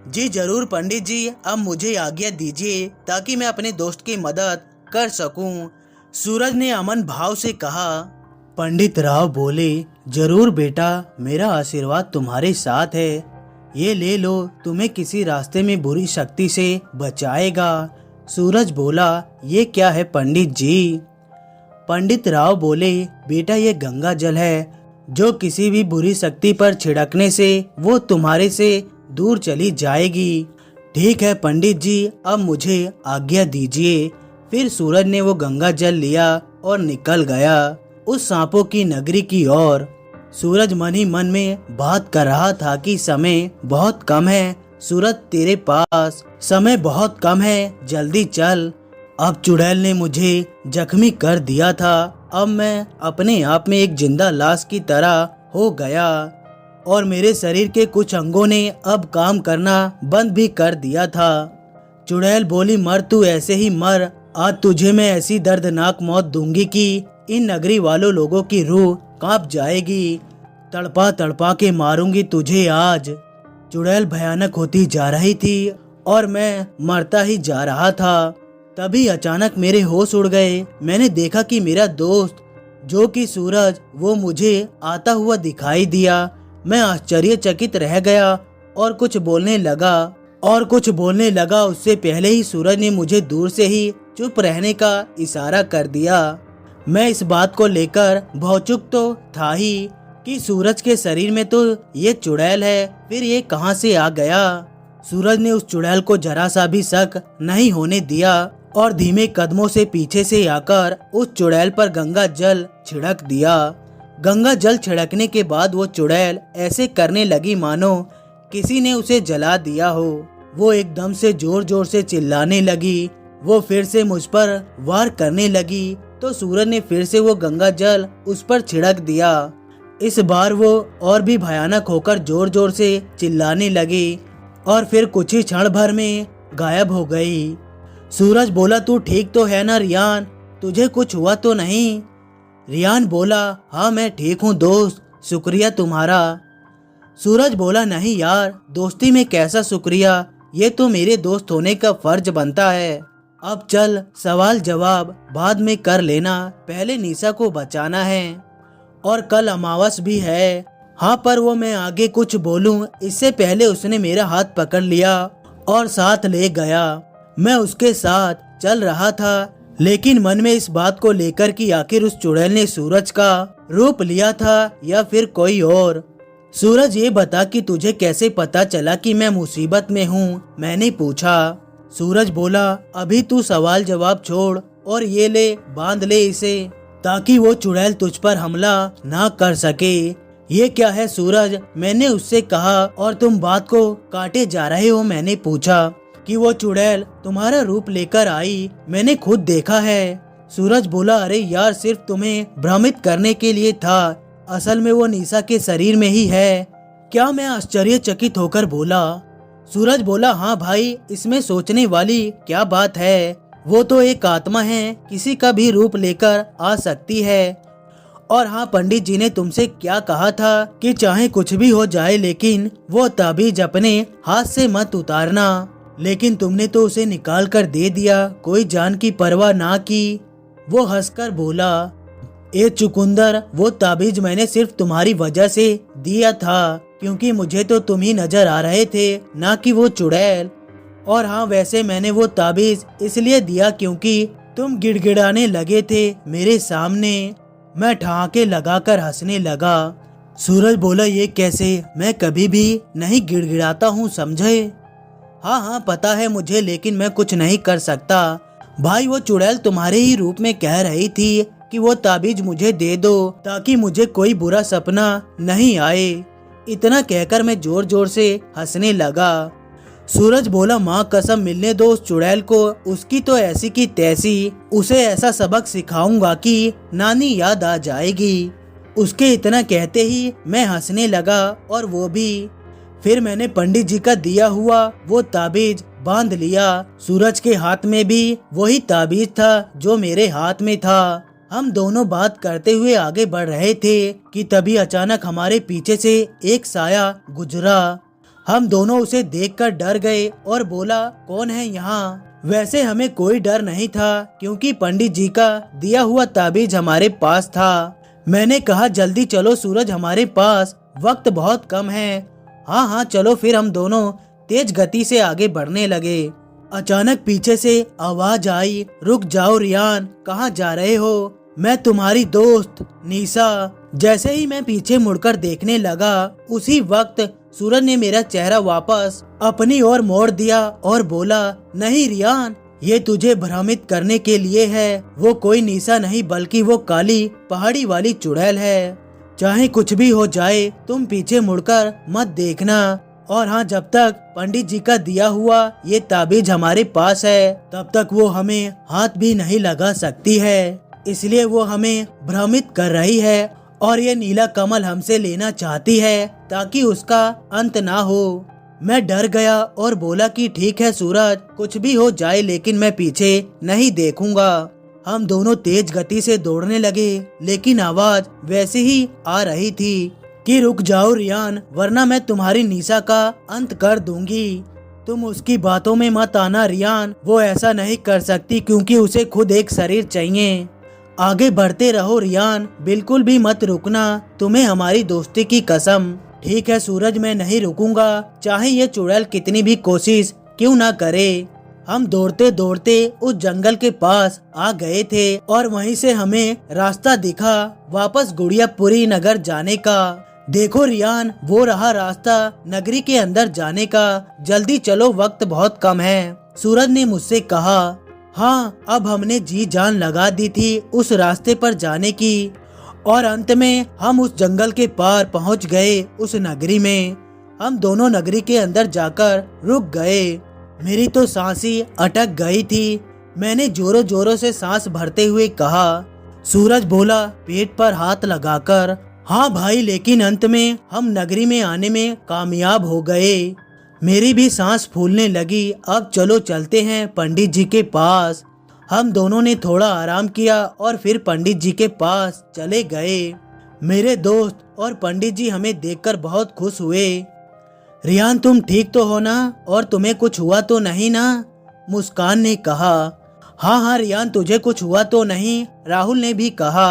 जी जरूर पंडित जी, अब मुझे आज्ञा दीजिए ताकि मैं अपने दोस्त की मदद कर सकूं। सूरज ने अमन भाव से कहा। पंडित राव बोले, जरूर बेटा, मेरा आशीर्वाद तुम्हारे साथ है, ये ले लो, तुम्हें किसी रास्ते में बुरी शक्ति से बचाएगा। सूरज बोला, ये क्या है पंडित जी? पंडित राव बोले, बेटा ये गंगा जल है, जो किसी भी बुरी शक्ति पर छिड़कने से वो तुम्हारे से दूर चली जाएगी। ठीक है पंडित जी, अब मुझे आज्ञा दीजिए। फिर सूरज ने वो गंगा जल लिया और निकल गया उस सांपों की नगरी की ओर। सूरज मन ही मन में बात कर रहा था कि समय बहुत कम है, सूरज तेरे पास समय बहुत कम है, जल्दी चल। अब चुड़ैल ने मुझे जख्मी कर दिया था, अब मैं अपने आप में एक जिंदा लाश की तरह हो गया। और मेरे शरीर के कुछ अंगों ने अब काम करना बंद भी कर दिया था। चुड़ैल बोली, मर तू ऐसे ही मर, आज तुझे मैं ऐसी दर्दनाक मौत दूंगी कि इन नगरी वालों लोगों की रूह कांप जाएगी। तड़पा तड़पा के मारूंगी तुझे आज। चुड़ैल भयानक होती जा रही थी और मैं मरता ही जा रहा था। तभी अचानक मेरे होश उड़ गए। मैंने देखा कि मेरा दोस्त जो कि सूरज, वो मुझे आता हुआ दिखाई दिया। मैं आश्चर्यचकित रह गया और कुछ बोलने लगा। उससे पहले ही सूरज ने मुझे दूर से ही चुप रहने का इशारा कर दिया। मैं इस बात को लेकर भौचुक तो था ही कि सूरज के शरीर में तो ये चुड़ैल है, फिर ये कहां से आ गया। सूरज ने उस चुड़ैल को जरा सा भी शक नहीं होने दिया और धीमे कदमों से पीछे से आकर उस चुड़ैल पर गंगा जल छिड़क दिया। गंगा जल छिड़कने के बाद वो चुड़ैल ऐसे करने लगी मानो किसी ने उसे जला दिया हो। वो एकदम से जोर जोर से चिल्लाने लगी। वो फिर से मुझ पर वार करने लगी तो सूरज ने फिर से वो गंगा जल उस पर छिड़क दिया। इस बार वो और भी भयानक होकर जोर जोर से चिल्लाने लगी और फिर कुछ ही क्षण भर में गायब हो गई। सूरज बोला, तू ठीक तो है ना रियान, तुझे कुछ हुआ तो नहीं? रियान बोला, हाँ मैं ठीक हूँ दोस्त, शुक्रिया तुम्हारा। सूरज बोला, नहीं यार, दोस्ती में कैसा शुक्रिया, ये तो मेरे दोस्त होने का फर्ज बनता है। अब चल, सवाल जवाब बाद में कर लेना, पहले निशा को बचाना है और कल अमावस भी है। हाँ, पर वो मैं आगे कुछ बोलूं इससे पहले उसने मेरा हाथ पकड़ लिया और साथ ले गया। मैं उसके साथ चल रहा था, लेकिन मन में इस बात को लेकर कि आखिर उस चुड़ैल ने सूरज का रूप लिया था या फिर कोई और। सूरज, ये बता कि तुझे कैसे पता चला कि मैं मुसीबत में हूँ? मैंने पूछा। सूरज बोला, अभी तू सवाल जवाब छोड़ और ये ले, बांध ले इसे, ताकि वो चुड़ैल तुझ पर हमला ना कर सके। ये क्या है सूरज? मैंने उससे कहा। और तुम बात को काटे जा रहे हो? मैंने पूछा। कि वो चुड़ैल तुम्हारा रूप लेकर आई, मैंने खुद देखा है। सूरज बोला, अरे यार, सिर्फ तुम्हें भ्रमित करने के लिए था, असल में वो निशा के शरीर में ही है। क्या? मैं आश्चर्यचकित होकर बोला। सूरज बोला, हाँ भाई, इसमें सोचने वाली क्या बात है, वो तो एक आत्मा है, किसी का भी रूप लेकर आ सकती है। और हाँ, पंडित जी ने तुमसे क्या कहा था कि चाहे कुछ भी हो जाए लेकिन वो ताबीज अपने हाथ से मत उतारना, लेकिन तुमने तो उसे निकाल कर दे दिया, कोई जान की परवाह ना की। वो हंसकर बोला, ए चुकुंदर, वो ताबीज मैंने सिर्फ तुम्हारी वजह से दिया था, क्योंकि मुझे तो तुम ही नजर आ रहे थे, ना कि वो चुड़ैल। और हाँ, वैसे मैंने वो ताबीज इसलिए दिया क्योंकि तुम गिड़गिड़ाने लगे थे मेरे सामने। मैं ठहाके लगाकर हंसने लगा। सूरज बोला, ये कैसे? मैं कभी भी नहीं गिड़गिड़ाता हूँ, समझे? हाँ, पता है मुझे, लेकिन मैं कुछ नहीं कर सकता। भाई, वो चुड़ैल तुम्हारे ही रूप में कह रही थी कि वो ताबीज मुझे दे दो ताकि मुझे कोई बुरा सपना नहीं आए। इतना कहकर मैं जोर जोर से हंसने लगा। सूरज बोला, माँ कसम, मिलने दो उस चुड़ैल को, उसकी तो ऐसी की तैसी, उसे ऐसा सबक सिखाऊंगा कि नानी याद आ जाएगी। उसके इतना कहते ही मैं हंसने लगा और वो भी। फिर मैंने पंडित जी का दिया हुआ वो ताबीज बांध लिया। सूरज के हाथ में भी वही ताबीज था जो मेरे हाथ में था। हम दोनों बात करते हुए आगे बढ़ रहे थे कि तभी अचानक हमारे पीछे से एक साया गुजरा। हम दोनों उसे देखकर डर गए और बोला, कौन है यहाँ? वैसे हमें कोई डर नहीं था क्योंकि पंडित जी का दिया हुआ ताबीज हमारे पास था। मैंने कहा, जल्दी चलो सूरज, हमारे पास वक्त बहुत कम है। हाँ, चलो। फिर हम दोनों तेज गति से आगे बढ़ने लगे। अचानक पीछे से आवाज आई, रुक जाओ रियान, कहाँ जा रहे हो? मैं तुम्हारी दोस्त निशा। जैसे ही मैं पीछे मुड़कर देखने लगा, उसी वक्त सूरज ने मेरा चेहरा वापस अपनी ओर मोड़ दिया और बोला, नहीं रियान, ये तुझे भ्रमित करने के लिए है। वो कोई निशा नहीं बल्कि वो काली पहाड़ी वाली चुड़ैल है। चाहे कुछ भी हो जाए, तुम पीछे मुड़कर मत देखना। और हाँ, जब तक पंडित जी का दिया हुआ ये ताबीज हमारे पास है, तब तक वो हमें हाथ भी नहीं लगा सकती है। इसलिए वो हमें भ्रमित कर रही है और ये नीला कमल हमसे लेना चाहती है ताकि उसका अंत ना हो। मैं डर गया और बोला कि ठीक है सूरज, कुछ भी हो जाए लेकिन मैं पीछे नहीं देखूंगा। हम दोनों तेज गति से दौड़ने लगे, लेकिन आवाज वैसे ही आ रही थी कि रुक जाओ रियान, वरना मैं तुम्हारी निशा का अंत कर दूंगी। तुम उसकी बातों में मत आना रियान, वो ऐसा नहीं कर सकती क्योंकि उसे खुद एक शरीर चाहिए। आगे बढ़ते रहो रियान, बिल्कुल भी मत रुकना, तुम्हें हमारी दोस्ती की कसम। ठीक है सूरज, मैं नहीं रुकूंगा, चाहे ये चुड़ैल कितनी भी कोशिश क्यों ना करे। हम दौड़ते दौड़ते उस जंगल के पास आ गए थे और वहीं से हमें रास्ता दिखा वापस गुड़ियापुरी नगर जाने का। देखो रियान, वो रहा रास्ता नगरी के अंदर जाने का, जल्दी चलो, वक्त बहुत कम है। सूरज ने मुझसे कहा। हाँ, अब हमने जी जान लगा दी थी उस रास्ते पर जाने की और अंत में हम उस जंगल के पार पहुंच गए उस नगरी में। हम दोनों नगरी के अंदर जाकर रुक गए। मेरी तो सांस ही अटक गई थी। मैंने जोरों जोरों से सांस भरते हुए कहा। सूरज बोला पेट पर हाथ लगाकर, हाँ भाई, लेकिन अंत में हम नगरी में आने में कामयाब हो गए। मेरी भी सांस फूलने लगी। अब चलो चलते हैं पंडित जी के पास। हम दोनों ने थोड़ा आराम किया और फिर पंडित जी के पास चले गए। मेरे दोस्त और पंडित जी हमें देखकर बहुत खुश हुए। रियान, तुम ठीक तो हो ना, और तुम्हें कुछ हुआ तो नहीं ना? मुस्कान ने कहा। हाँ हाँ रियान, तुझे कुछ हुआ तो नहीं? राहुल ने भी कहा।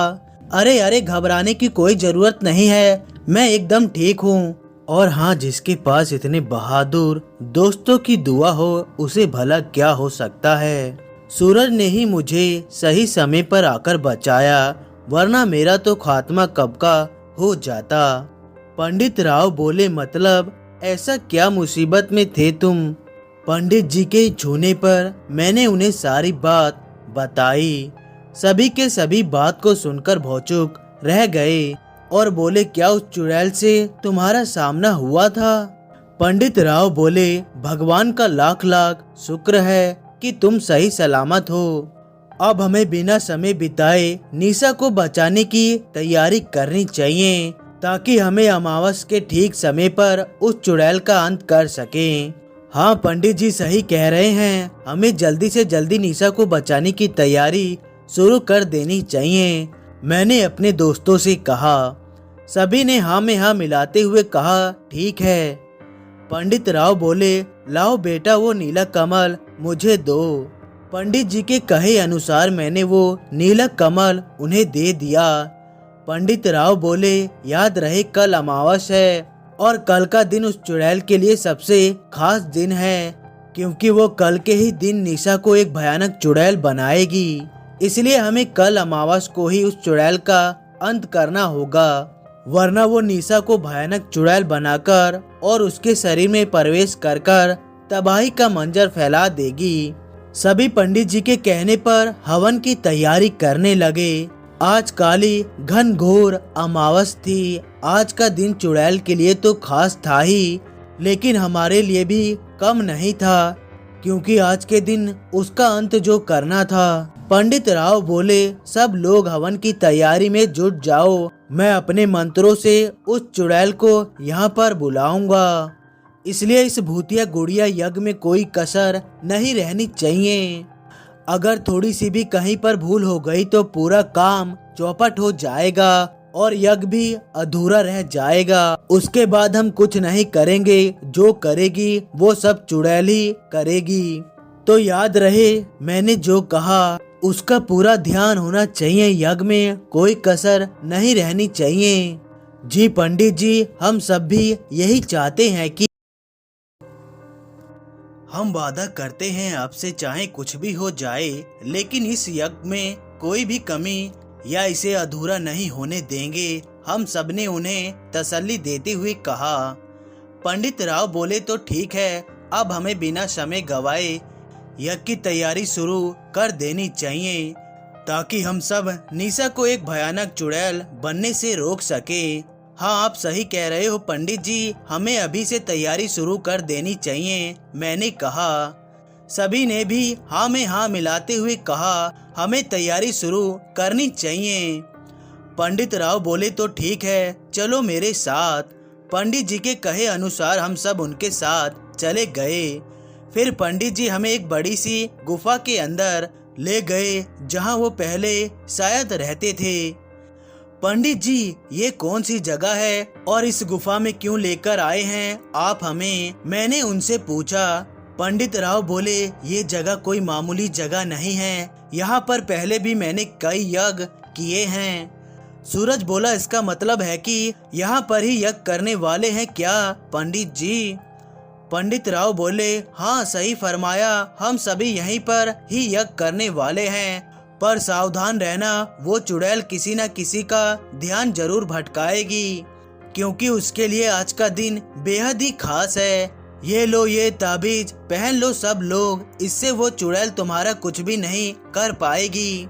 अरे अरे, घबराने की कोई जरूरत नहीं है, मैं एकदम ठीक हूँ। और हाँ, जिसके पास इतने बहादुर दोस्तों की दुआ हो उसे भला क्या हो सकता है। सूरज ने ही मुझे सही समय पर आकर बचाया, वरना मेरा तो खात्मा कब का हो जाता। पंडित राव बोले, मतलब ऐसा क्या मुसीबत में थे तुम? पंडित जी के छूने पर मैंने उन्हें सारी बात बताई। सभी के सभी बात को सुनकर भौचुक रह गए और बोले, क्या उस चुड़ैल से तुम्हारा सामना हुआ था? पंडित राव बोले, भगवान का लाख लाख शुक्र है कि तुम सही सलामत हो। अब हमें बिना समय बिताए निशा को बचाने की तैयारी करनी चाहिए ताकि हमें अमावस के ठीक समय पर उस चुड़ैल का अंत कर सकें। हाँ, पंडित जी सही कह रहे हैं, हमें जल्दी से जल्दी निशा को बचाने की तैयारी शुरू कर देनी चाहिए। मैंने अपने दोस्तों से कहा। सभी ने हाँ में हाँ मिलाते हुए कहा, ठीक है। पंडित राव बोले, लाओ बेटा वो नीला कमल मुझे दो। पंडित जी के कहे अनुसार मैंने वो नीला कमल उन्हें दे दिया। पंडित राव बोले, याद रहे कल अमावस है और कल का दिन उस चुड़ैल के लिए सबसे खास दिन है, क्योंकि वो कल के ही दिन निशा को एक भयानक चुड़ैल बनाएगी। इसलिए हमें कल अमावस को ही उस चुड़ैल का अंत करना होगा, वरना वो निशा को भयानक चुड़ैल बनाकर और उसके शरीर में प्रवेश कर तबाही का मंजर फैला देगी। सभी पंडित जी के कहने पर हवन की तैयारी करने लगे। आज काली घनघोर अमावस थी। आज का दिन चुड़ैल के लिए तो खास था ही, लेकिन हमारे लिए भी कम नहीं था, क्योंकि आज के दिन उसका अंत जो करना था। पंडित राव बोले, सब लोग हवन की तैयारी में जुट जाओ, मैं अपने मंत्रों से उस चुड़ैल को यहाँ पर बुलाऊंगा। इसलिए इस भूतिया गुड़िया यज्ञ में कोई कसर नहीं रहनी चाहिए। अगर थोड़ी सी भी कहीं पर भूल हो गई तो पूरा काम चौपट हो जाएगा और यज्ञ भी अधूरा रह जाएगा। उसके बाद हम कुछ नहीं करेंगे, जो करेगी वो सब चुड़ैल ही करेगी। तो याद रहे, मैंने जो कहा उसका पूरा ध्यान होना चाहिए। यज्ञ में कोई कसर नहीं रहनी चाहिए। जी पंडित जी, हम सब भी यही चाहते हैं कि हम वादा करते हैं आपसे, चाहे कुछ भी हो जाए, लेकिन इस यज्ञ में कोई भी कमी या इसे अधूरा नहीं होने देंगे। हम सब ने उन्हें तसल्ली देते हुए कहा। पंडित राव बोले, तो ठीक है, अब हमें बिना समय गवाए यज्ञ की तैयारी शुरू कर देनी चाहिए, ताकि हम सब निशा को एक भयानक चुड़ैल बनने से रोक सके। हाँ, आप सही कह रहे हो पंडित जी, हमें अभी से तैयारी शुरू कर देनी चाहिए, मैंने कहा। सभी ने भी हाँ में हाँ मिलाते हुए कहा, हमें तैयारी शुरू करनी चाहिए। पंडित राव बोले तो ठीक है, चलो मेरे साथ। पंडित जी के कहे अनुसार हम सब उनके साथ चले गए। फिर पंडित जी हमें एक बड़ी सी गुफा के अंदर ले गए जहां वो पहले शायद रहते थे। पंडित जी, ये कौन सी जगह है और इस गुफा में क्यों लेकर आए हैं आप हमें? मैंने उनसे पूछा। पंडित राव बोले, ये जगह कोई मामूली जगह नहीं है, यहाँ पर पहले भी मैंने कई यज्ञ किए हैं। सूरज बोला, इसका मतलब है कि यहाँ पर ही यज्ञ करने वाले हैं क्या पंडित जी? पंडित राव बोले, हाँ सही फरमाया, हम सभी यहीं पर ही यज्ञ करने वाले हैं, पर सावधान रहना, वो चुड़ैल किसी न किसी का ध्यान जरूर भटकाएगी, क्योंकि उसके लिए आज का दिन बेहद ही खास है। ये लो, ये ताबीज पहन लो सब लोग, इससे वो चुड़ैल तुम्हारा कुछ भी नहीं कर पाएगी,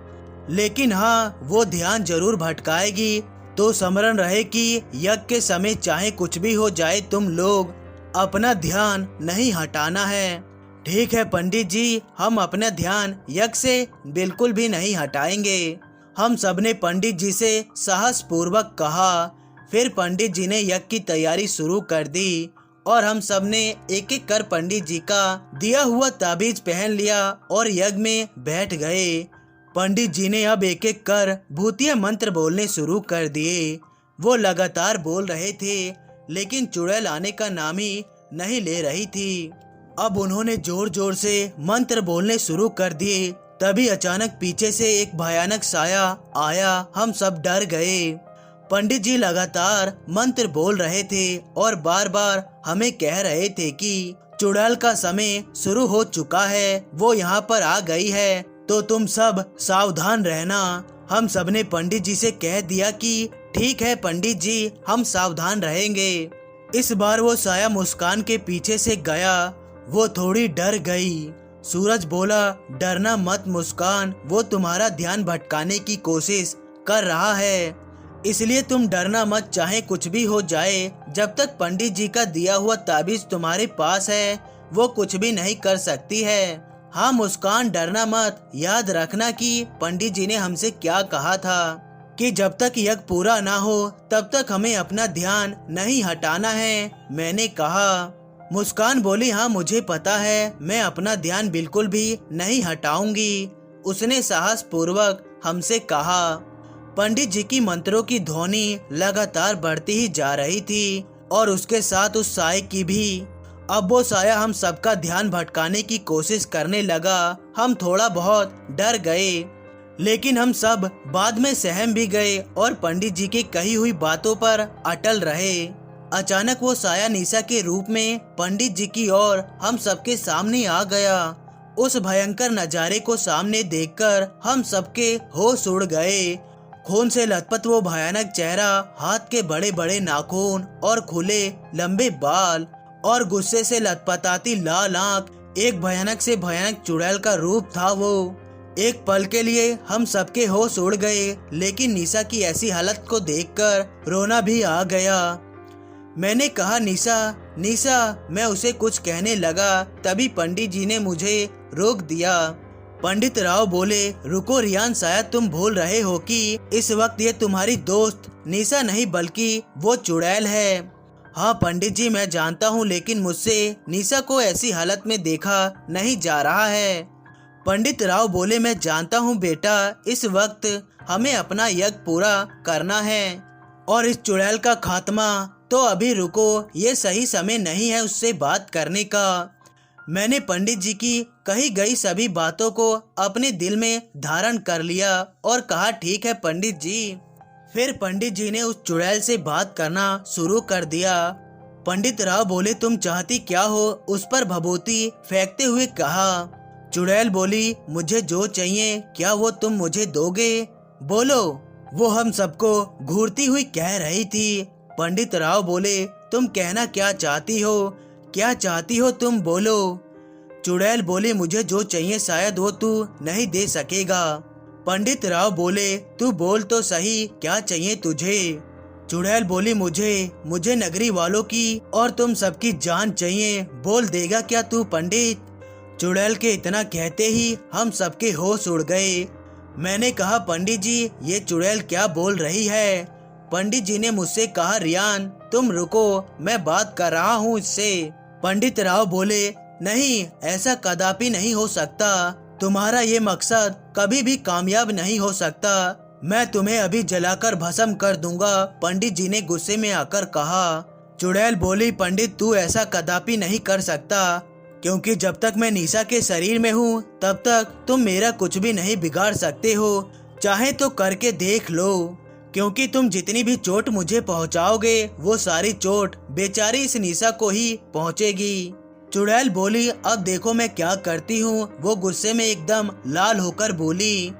लेकिन हाँ वो ध्यान जरूर भटकाएगी। तो स्मरण रहे कि यज्ञ के समय चाहे कुछ भी हो जाए, तुम लोग अपना ध्यान नहीं हटाना है। ठीक है पंडित जी, हम अपना ध्यान यज्ञ से बिल्कुल भी नहीं हटाएंगे। हम सबने पंडित जी से साहस पूर्वक कहा। फिर पंडित जी ने यज्ञ की तैयारी शुरू कर दी और हम सबने एक एक कर पंडित जी का दिया हुआ ताबीज पहन लिया और यज्ञ में बैठ गए। पंडित जी ने अब एक एक कर भूतिया मंत्र बोलने शुरू कर दिए। वो लगातार बोल रहे थे, लेकिन चुड़ैल आने का नाम ही नहीं ले रही थी। अब उन्होंने जोर जोर से मंत्र बोलने शुरू कर दिए। तभी अचानक पीछे से एक भयानक साया आया। हम सब डर गए। पंडित जी लगातार मंत्र बोल रहे थे और बार बार हमें कह रहे थे कि चुड़ैल का समय शुरू हो चुका है, वो यहाँ पर आ गई है, तो तुम सब सावधान रहना। हम सबने पंडित जी से कह दिया कि ठीक है पंडित जी, हम सावधान रहेंगे। इस बार वो साया मुस्कान के पीछे से गया। वो थोड़ी डर गई। सूरज बोला, डरना मत मुस्कान, वो तुम्हारा ध्यान भटकाने की कोशिश कर रहा है, इसलिए तुम डरना मत, चाहे कुछ भी हो जाए। जब तक पंडित जी का दिया हुआ ताबीज तुम्हारे पास है, वो कुछ भी नहीं कर सकती है। हाँ मुस्कान, डरना मत। याद रखना कि पंडित जी ने हमसे क्या कहा था कि जब तक यज्ञ पूरा ना हो तब तक हमें अपना ध्यान नहीं हटाना है। मैंने कहा। मुस्कान बोली, हाँ मुझे पता है, मैं अपना ध्यान बिल्कुल भी नहीं हटाऊंगी, उसने साहस पूर्वक हमसे कहा। पंडित जी की मंत्रों की ध्वनि लगातार बढ़ती ही जा रही थी और उसके साथ उस साये की भी। अब वो साया हम सबका ध्यान भटकाने की कोशिश करने लगा। हम थोड़ा बहुत डर गए, लेकिन हम सब बाद में सहम भी गए और पंडित जी की कही हुई बातों पर अटल रहे। अचानक वो साया निशा के रूप में पंडित जी की ओर हम सबके सामने आ गया। उस भयंकर नजारे को सामने देखकर हम सबके होश उड़ गए। खून से लथपथ वो भयानक चेहरा, हाथ के बड़े बड़े नाखून और खुले लंबे बाल और गुस्से से लथपथाती लाल आंख, एक भयानक से भयानक चुड़ैल का रूप था वो। एक पल के लिए हम सबके होश उड़ गए, लेकिन निशा की ऐसी हालत को देखकर रोना भी आ गया। मैंने कहा, निशा निशा, मैं उसे कुछ कहने लगा, तभी पंडित जी ने मुझे रोक दिया। पंडित राव बोले, रुको रियान, शायद तुम भूल रहे हो कि इस वक्त ये तुम्हारी दोस्त निशा नहीं बल्कि वो चुड़ैल है। हाँ पंडित जी, मैं जानता हूँ, लेकिन मुझसे निशा को ऐसी हालत में देखा नहीं जा रहा है। पंडित राव बोले, मैं जानता हूँ बेटा, इस वक्त हमें अपना यज्ञ पूरा करना है और इस चुड़ैल का खात्मा, तो अभी रुको, ये सही समय नहीं है उससे बात करने का। मैंने पंडित जी की कही गई सभी बातों को अपने दिल में धारण कर लिया और कहा, ठीक है पंडित जी। फिर पंडित जी ने उस चुड़ैल से बात करना शुरू कर दिया। पंडित राव बोले, तुम चाहती क्या हो? उस पर भभूति फेंकते हुए कहा। चुड़ैल बोली, मुझे जो चाहिए क्या वो तुम मुझे दोगे? बोलो, वो हम सबको घूरती हुई कह रही थी। पंडित राव बोले, तुम कहना क्या चाहती हो? क्या चाहती हो तुम, बोलो। चुड़ैल बोले, मुझे जो चाहिए शायद वो तू नहीं दे सकेगा। पंडित राव बोले, तू बोल तो सही, क्या चाहिए तुझे? चुड़ैल बोली, मुझे नगरी वालों की और तुम सबकी जान चाहिए, बोल देगा क्या तू पंडित? चुड़ैल के इतना कहते ही हम सबके होश उड़ गए। मैंने कहा पंडित जी ये चुड़ैल क्या बोल रही है। पंडित जी ने मुझसे कहा रियान तुम रुको, मैं बात कर रहा हूँ इससे। पंडित राव बोले नहीं, ऐसा कदापि नहीं हो सकता, तुम्हारा ये मकसद कभी भी कामयाब नहीं हो सकता, मैं तुम्हें अभी जलाकर भस्म कर दूंगा। पंडित जी ने गुस्से में आकर कहा। चुड़ैल बोली पंडित तू ऐसा कदापि नहीं कर सकता, क्योंकि जब तक मैं निशा के शरीर में हूँ तब तक तुम मेरा कुछ भी नहीं बिगाड़ सकते हो, चाहे तो करके देख लो, क्योंकि तुम जितनी भी चोट मुझे पहुँचाओगे वो सारी चोट बेचारी इस निशा को ही पहुँचेगी। चुड़ैल बोली अब देखो मैं क्या करती हूँ। वो गुस्से में एकदम लाल होकर बोली।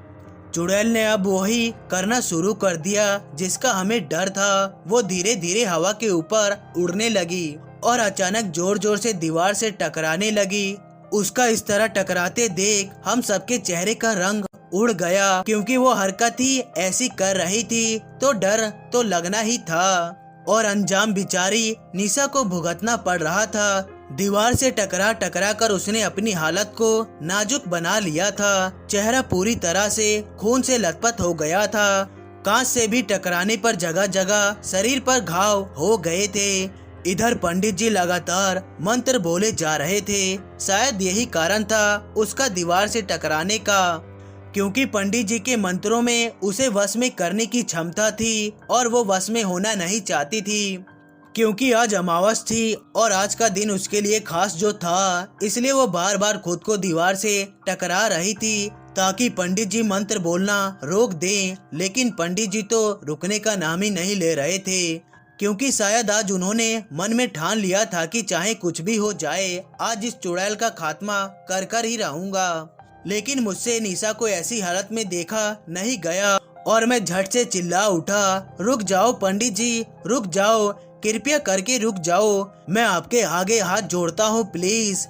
चुड़ैल ने अब वही करना शुरू कर दिया जिसका हमें डर था। वो धीरे धीरे हवा के ऊपर उड़ने लगी और अचानक जोर जोर से दीवार से टकराने लगी। उसका इस तरह टकराते देख हम सबके चेहरे का रंग उड़ गया, क्योंकि वो हरकत ही ऐसी कर रही थी तो डर तो लगना ही था और अंजाम बेचारी निशा को भुगतना पड़ रहा था। दीवार से टकरा टकरा कर उसने अपनी हालत को नाजुक बना लिया था। चेहरा पूरी तरह से खून से लथपथ हो गया था। कांच से भी टकराने पर जगह जगह शरीर पर घाव हो गए थे। इधर पंडित जी लगातार मंत्र बोले जा रहे थे। शायद यही कारण था उसका दीवार से टकराने का, क्योंकि पंडित जी के मंत्रों में उसे वश में करने की क्षमता थी और वो वश में होना नहीं चाहती थी, क्योंकि आज अमावस थी और आज का दिन उसके लिए खास जो था, इसलिए वो बार बार खुद को दीवार से टकरा रही थी ताकि पंडित जी मंत्र बोलना रोक दें। लेकिन पंडित जी तो रुकने का नाम ही नहीं ले रहे थे, क्योंकि शायद आज उन्होंने मन में ठान लिया था कि चाहे कुछ भी हो जाए आज इस चुड़ैल का खात्मा कर कर ही रहूंगा। लेकिन मुझसे निशा को ऐसी हालत में देखा नहीं गया और मैं झट से चिल्ला उठा रुक जाओ पंडित जी, रुक जाओ, कृपया करके रुक जाओ, मैं आपके आगे हाथ जोड़ता हूँ प्लीज।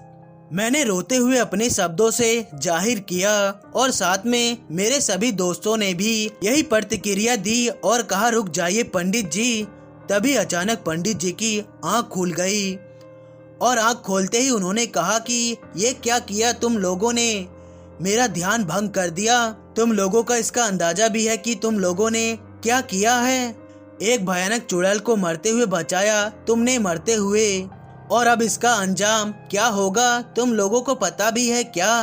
मैंने रोते हुए अपने शब्दों से जाहिर किया और साथ में मेरे सभी दोस्तों ने भी यही प्रतिक्रिया दी और कहा रुक जाइए पंडित जी। तभी अचानक पंडित जी की आंख खुल गई और आंख खोलते ही उन्होंने कहा कि ये क्या किया तुम लोगों ने, मेरा ध्यान भंग कर दिया। तुम लोगों का इसका अंदाजा भी है कि तुम लोगों ने क्या किया है। एक भयानक चुड़ैल को मरते हुए बचाया तुमने मरते हुए, और अब इसका अंजाम क्या होगा तुम लोगों को पता भी है क्या।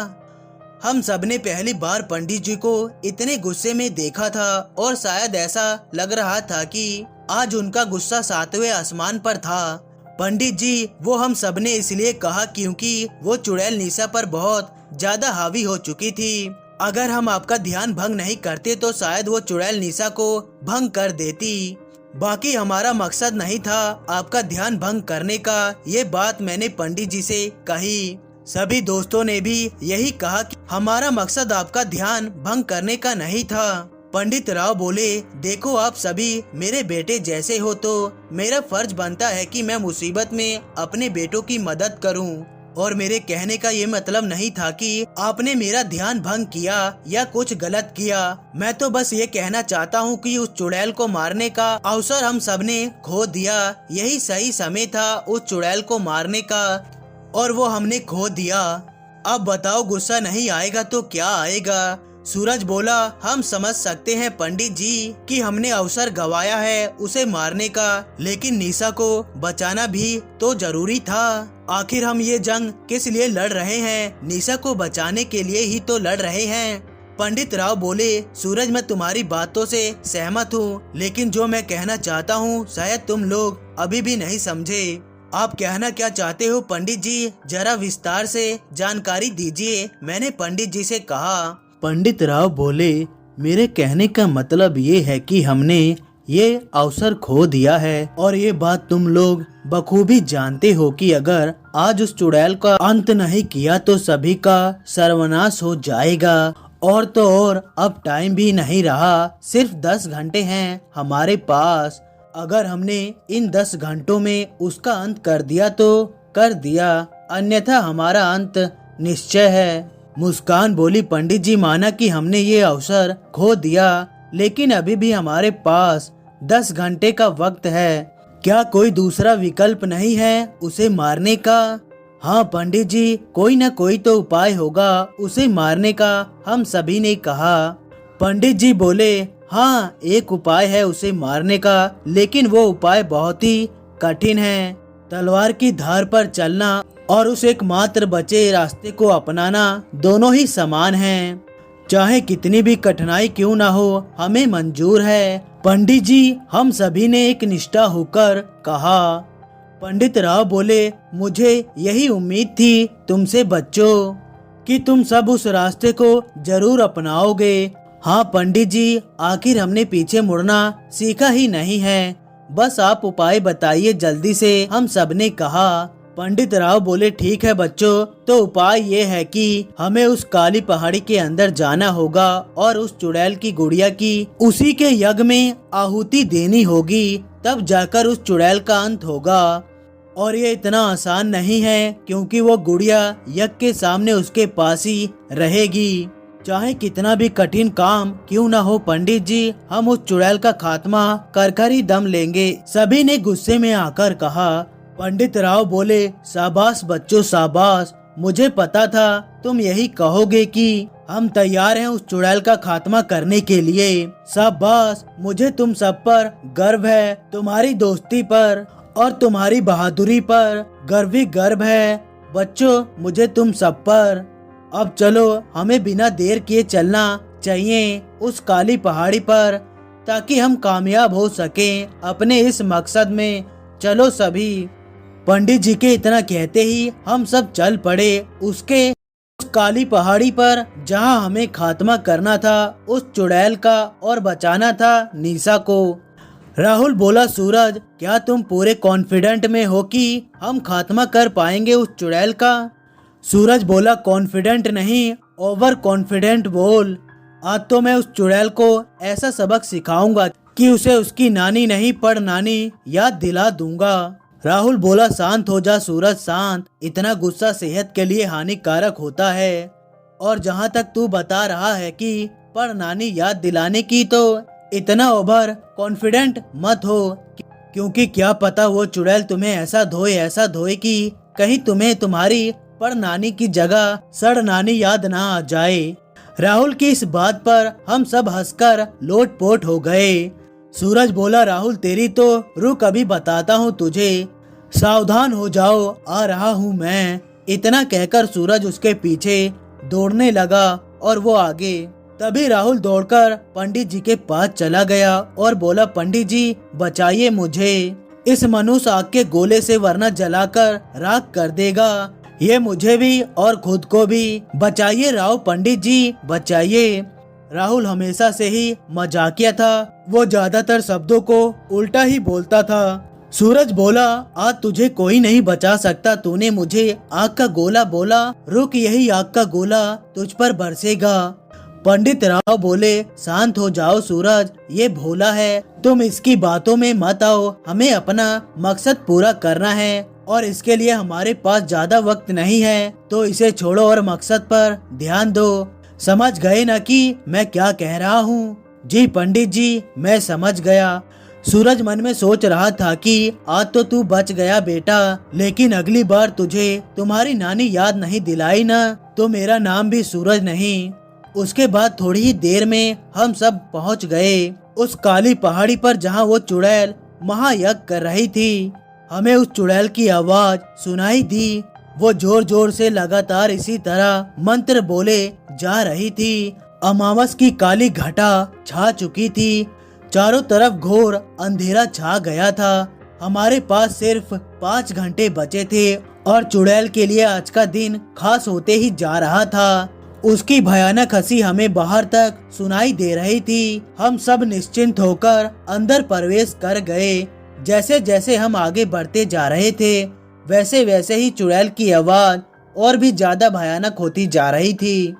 हम सबने पहली बार पंडित जी को इतने गुस्से में देखा था और शायद ऐसा लग रहा था कि आज उनका गुस्सा 7वें आसमान पर था। पंडित जी वो हम सबने इसलिए कहा क्योंकि वो चुड़ैल निशा पर बहुत ज्यादा हावी हो चुकी थी। अगर हम आपका ध्यान भंग नहीं करते तो शायद वो चुड़ैल निशा को भंग कर देती। बाकी हमारा मकसद नहीं था आपका ध्यान भंग करने का, ये बात मैंने पंडित जी से कही। सभी दोस्तों ने भी यही कहा कि हमारा मकसद आपका ध्यान भंग करने का नहीं था। पंडित राव बोले देखो आप सभी मेरे बेटे जैसे हो तो मेरा फर्ज बनता है कि मैं मुसीबत में अपने बेटों की मदद करूं, और मेरे कहने का ये मतलब नहीं था कि आपने मेरा ध्यान भंग किया या कुछ गलत किया। मैं तो बस ये कहना चाहता हूँ कि उस चुड़ैल को मारने का अवसर हम सबने खो दिया। यही सही समय था उस चुड़ैल को मारने का और वो हमने खो दिया। अब बताओ गुस्सा नहीं आएगा तो क्या आएगा। सूरज बोला हम समझ सकते हैं पंडित जी कि हमने अवसर गवाया है उसे मारने का, लेकिन निशा को बचाना भी तो जरूरी था। आखिर हम ये जंग किस लिए लड़ रहे हैं, निशा को बचाने के लिए ही तो लड़ रहे हैं। पंडित राव बोले सूरज मैं तुम्हारी बातों से सहमत हूँ, लेकिन जो मैं कहना चाहता हूँ शायद तुम लोग अभी भी नहीं समझे। आप कहना क्या चाहते हो पंडित जी, जरा विस्तार से जानकारी दीजिए, मैंने पंडित जी से कहा। पंडित राव बोले मेरे कहने का मतलब ये है कि हमने ये अवसर खो दिया है और ये बात तुम लोग बखूबी जानते हो कि अगर आज उस चुड़ैल का अंत नहीं किया तो सभी का सर्वनाश हो जाएगा। और तो और अब टाइम भी नहीं रहा, सिर्फ 10 घंटे हैं हमारे पास। अगर हमने इन 10 घंटों में उसका अंत कर दिया तो कर दिया, अन्यथा हमारा अंत निश्चय है। मुस्कान बोली पंडित जी माना कि हमने ये अवसर खो दिया, लेकिन अभी भी हमारे पास 10 घंटे का वक्त है। क्या कोई दूसरा विकल्प नहीं है उसे मारने का। हाँ पंडित जी कोई न कोई तो उपाय होगा उसे मारने का, हम सभी ने कहा। पंडित जी बोले, हाँ एक उपाय है उसे मारने का, लेकिन वो उपाय बहुत ही कठिन है। तलवार की धार पर चलना और उस एकमात्र बचे रास्ते को अपनाना दोनों ही समान हैं। चाहे कितनी भी कठिनाई क्यों ना हो, हमें मंजूर है। पंडित जी, हम सभी ने एक निष्ठा होकर कहा। पंडित राव बोले, मुझे यही उम्मीद थी तुमसे बच्चों, कि तुम सब उस रास्ते को जरूर अपनाओगे। हाँ पंडित जी, आखिर हमने पीछे मुड़ना सीखा ही नहीं है। बस आप उपाय बताइए जल्दी से, हम सबने कहा। पंडित राव बोले, ठीक है बच्चों, तो उपाय ये है कि हमें उस काली पहाड़ी के अंदर जाना होगा और उस चुड़ैल की गुड़िया की उसी के यज्ञ में आहुति देनी होगी, तब जाकर उस चुड़ैल का अंत होगा। और ये इतना आसान नहीं है, क्योंकि वो गुड़िया यज्ञ के सामने उसके पास ही रहेगी। चाहे कितना भी कठिन काम क्यों न हो पंडित जी, हम उस चुड़ैल का खात्मा कर ही दम लेंगे। सभी ने गुस्से में आकर कहा। पंडित राव बोले, शाबाश बच्चों शाबाश, मुझे पता था तुम यही कहोगे कि हम तैयार हैं उस चुड़ैल का खात्मा करने के लिए। शाबाश, मुझे तुम सब पर गर्व है, तुम्हारी दोस्ती पर और तुम्हारी बहादुरी पर गर्व ही गर्व है। बच्चों, मुझे तुम सब पर। अब चलो, हमें बिना देर किए चलना चाहिए उस काली पहाड़ी पर, ताकि हम कामयाब हो सकें अपने इस मकसद में। चलो सभी। पंडित जी के इतना कहते ही हम सब चल पड़े उसके उस काली पहाड़ी पर, जहां हमें खात्मा करना था उस चुड़ैल का और बचाना था निशा को। राहुल बोला, सूरज, क्या तुम पूरे कॉन्फिडेंट में हो कि हम खात्मा कर पाएंगे उस चुड़ैल का? सूरज बोला, कॉन्फिडेंट नहीं, ओवर कॉन्फिडेंट बोल। आज तो मैं उस चुड़ैल को ऐसा सबक सिखाऊंगा कि उसे उसकी नानी नहीं पर नानी याद दिला दूंगा। राहुल बोला, शांत हो जा सूरज, शांत। इतना गुस्सा सेहत के लिए हानिकारक होता है। और जहाँ तक तू बता रहा है कि पर नानी याद दिलाने की, तो इतना ओवर कॉन्फिडेंट मत हो, क्योंकि क्या पता वो चुड़ैल तुम्हें ऐसा धोए कि कहीं तुम्हें तुम्हारी पर नानी की जगह सड़ नानी याद ना आ जाए। राहुल की इस बात पर हम सब हंसकर लोटपोट हो गए। सूरज बोला, राहुल तेरी तो रुक, अभी बताता हूँ तुझे, सावधान हो जाओ, आ रहा हूँ मैं। इतना कहकर सूरज उसके पीछे दौड़ने लगा और वो आगे। तभी राहुल दौड़कर पंडित जी के पास चला गया और बोला, पंडित जी बचाइए मुझे इस मनुष्य आग के गोले से, वरना जलाकर राख कर देगा। ये मुझे भी और खुद को भी बचाइए राव पंडित जी, बचाइए। राहुल हमेशा से ही मजाकिया था, वो ज्यादातर शब्दों को उल्टा ही बोलता था। सूरज बोला, आज तुझे कोई नहीं बचा सकता, तूने मुझे आग का गोला बोला, रुक, यही आग का गोला तुझ पर बरसेगा। पंडित राव बोले, शांत हो जाओ सूरज, ये भोला है, तुम इसकी बातों में मत आओ, हमें अपना मकसद पूरा करना है और इसके लिए हमारे पास ज्यादा वक्त नहीं है, तो इसे छोड़ो और मकसद पर ध्यान दो। समझ गए ना कि मैं क्या कह रहा हूँ? जी पंडित जी, मैं समझ गया। सूरज मन में सोच रहा था कि आज तो तू बच गया बेटा, लेकिन अगली बार तुझे तुम्हारी नानी याद नहीं दिलाई ना, तो मेरा नाम भी सूरज नहीं। उसके बाद थोड़ी ही देर में हम सब पहुंच गए उस काली पहाड़ी पर, जहां वो चुड़ैल महायज्ञ कर रही थी। हमें उस चुड़ैल की आवाज सुनाई दी, वो जोर जोर से लगातार इसी तरह मंत्र बोले जा रही थी। अमावस की काली घटा छा चुकी थी, चारों तरफ घोर अंधेरा छा गया था। हमारे पास सिर्फ 5 घंटे बचे थे और चुड़ैल के लिए आज का दिन खास होते ही जा रहा था। उसकी भयानक हंसी हमें बाहर तक सुनाई दे रही थी। हम सब निश्चिंत होकर अंदर प्रवेश कर गए। जैसे जैसे हम आगे बढ़ते जा रहे थे, वैसे वैसे ही चुड़ैल की आवाज और भी ज्यादा भयानक होती जा रही थी।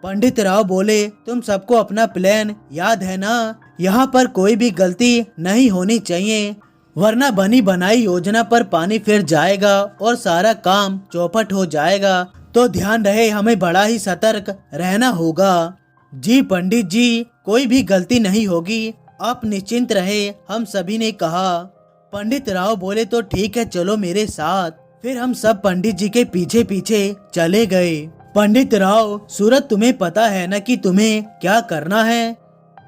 पंडित राव बोले, तुम सबको अपना प्लान याद है ना? यहाँ पर कोई भी गलती नहीं होनी चाहिए, वरना बनी बनाई योजना पर पानी फिर जाएगा और सारा काम चौपट हो जाएगा। तो ध्यान रहे, हमें बड़ा ही सतर्क रहना होगा। जी पंडित जी, कोई भी गलती नहीं होगी, आप निश्चिंत रहे, हम सभी ने कहा। पंडित राव बोले, तो ठीक है, चलो मेरे साथ। फिर हम सब पंडित जी के पीछे पीछे चले गए। पंडित राव, सूरज तुम्हें पता है ना कि तुम्हें क्या करना है?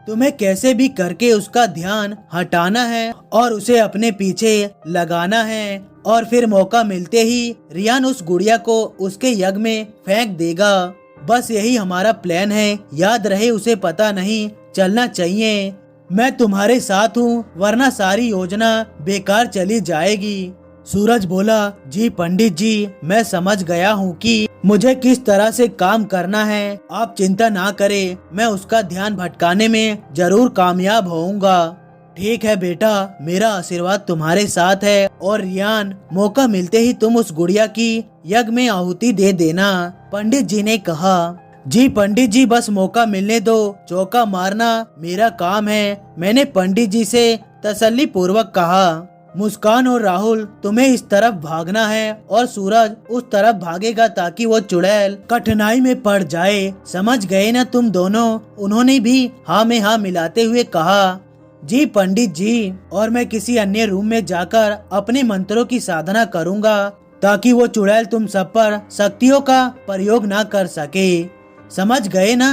तुम्हें कैसे भी करके उसका ध्यान हटाना है और उसे अपने पीछे लगाना है, और फिर मौका मिलते ही रियान उस गुड़िया को उसके यज्ञ में फेंक देगा। बस यही हमारा प्लान है, याद रहे उसे पता नहीं चलना चाहिए। मैं तुम्हारे साथ हूँ, वरना सारी योजना बेकार चली जाएगी। सूरज बोला, जी पंडित जी, मैं समझ गया हूँ कि मुझे किस तरह से काम करना है। आप चिंता ना करें, मैं उसका ध्यान भटकाने में जरूर कामयाब होऊंगा। ठीक है बेटा, मेरा आशीर्वाद तुम्हारे साथ है। और रियान, मौका मिलते ही तुम उस गुड़िया की यज्ञ में आहुति दे देना। पंडित जी ने कहा। जी पंडित जी, बस मौका मिलने दो, चौका मारना मेरा काम है, मैंने पंडित जी से तसल्ली पूर्वक कहा। मुस्कान और राहुल, तुम्हें इस तरफ भागना है और सूरज उस तरफ भागेगा ताकि वो चुड़ैल कठिनाई में पड़ जाए। समझ गए ना तुम दोनों? उन्होंने भी हाँ में हाँ मिलाते हुए कहा। जी पंडित जी, और मैं किसी अन्य रूम में जाकर अपने मंत्रों की साधना करूंगा ताकि वो चुड़ैल तुम सब पर शक्तियों का प्रयोग ना कर सके। समझ गए ना?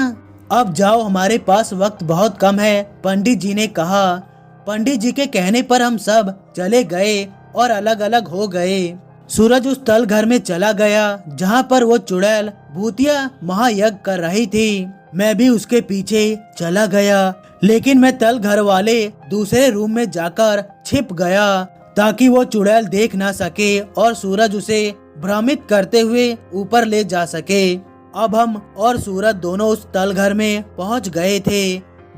अब जाओ, हमारे पास वक्त बहुत कम है, पंडित जी ने कहा। पंडित जी के कहने पर हम सब चले गए और अलग अलग हो गए। सूरज उस तल घर में चला गया जहाँ पर वो चुड़ैल भूतिया महायज्ञ कर रही थी। मैं भी उसके पीछे चला गया, लेकिन मैं तल घर वाले दूसरे रूम में जाकर छिप गया ताकि वो चुड़ैल देख ना सके और सूरज उसे भ्रमित करते हुए ऊपर ले जा सके। अब हम और सूरज दोनों उस तल घर में पहुंच गए थे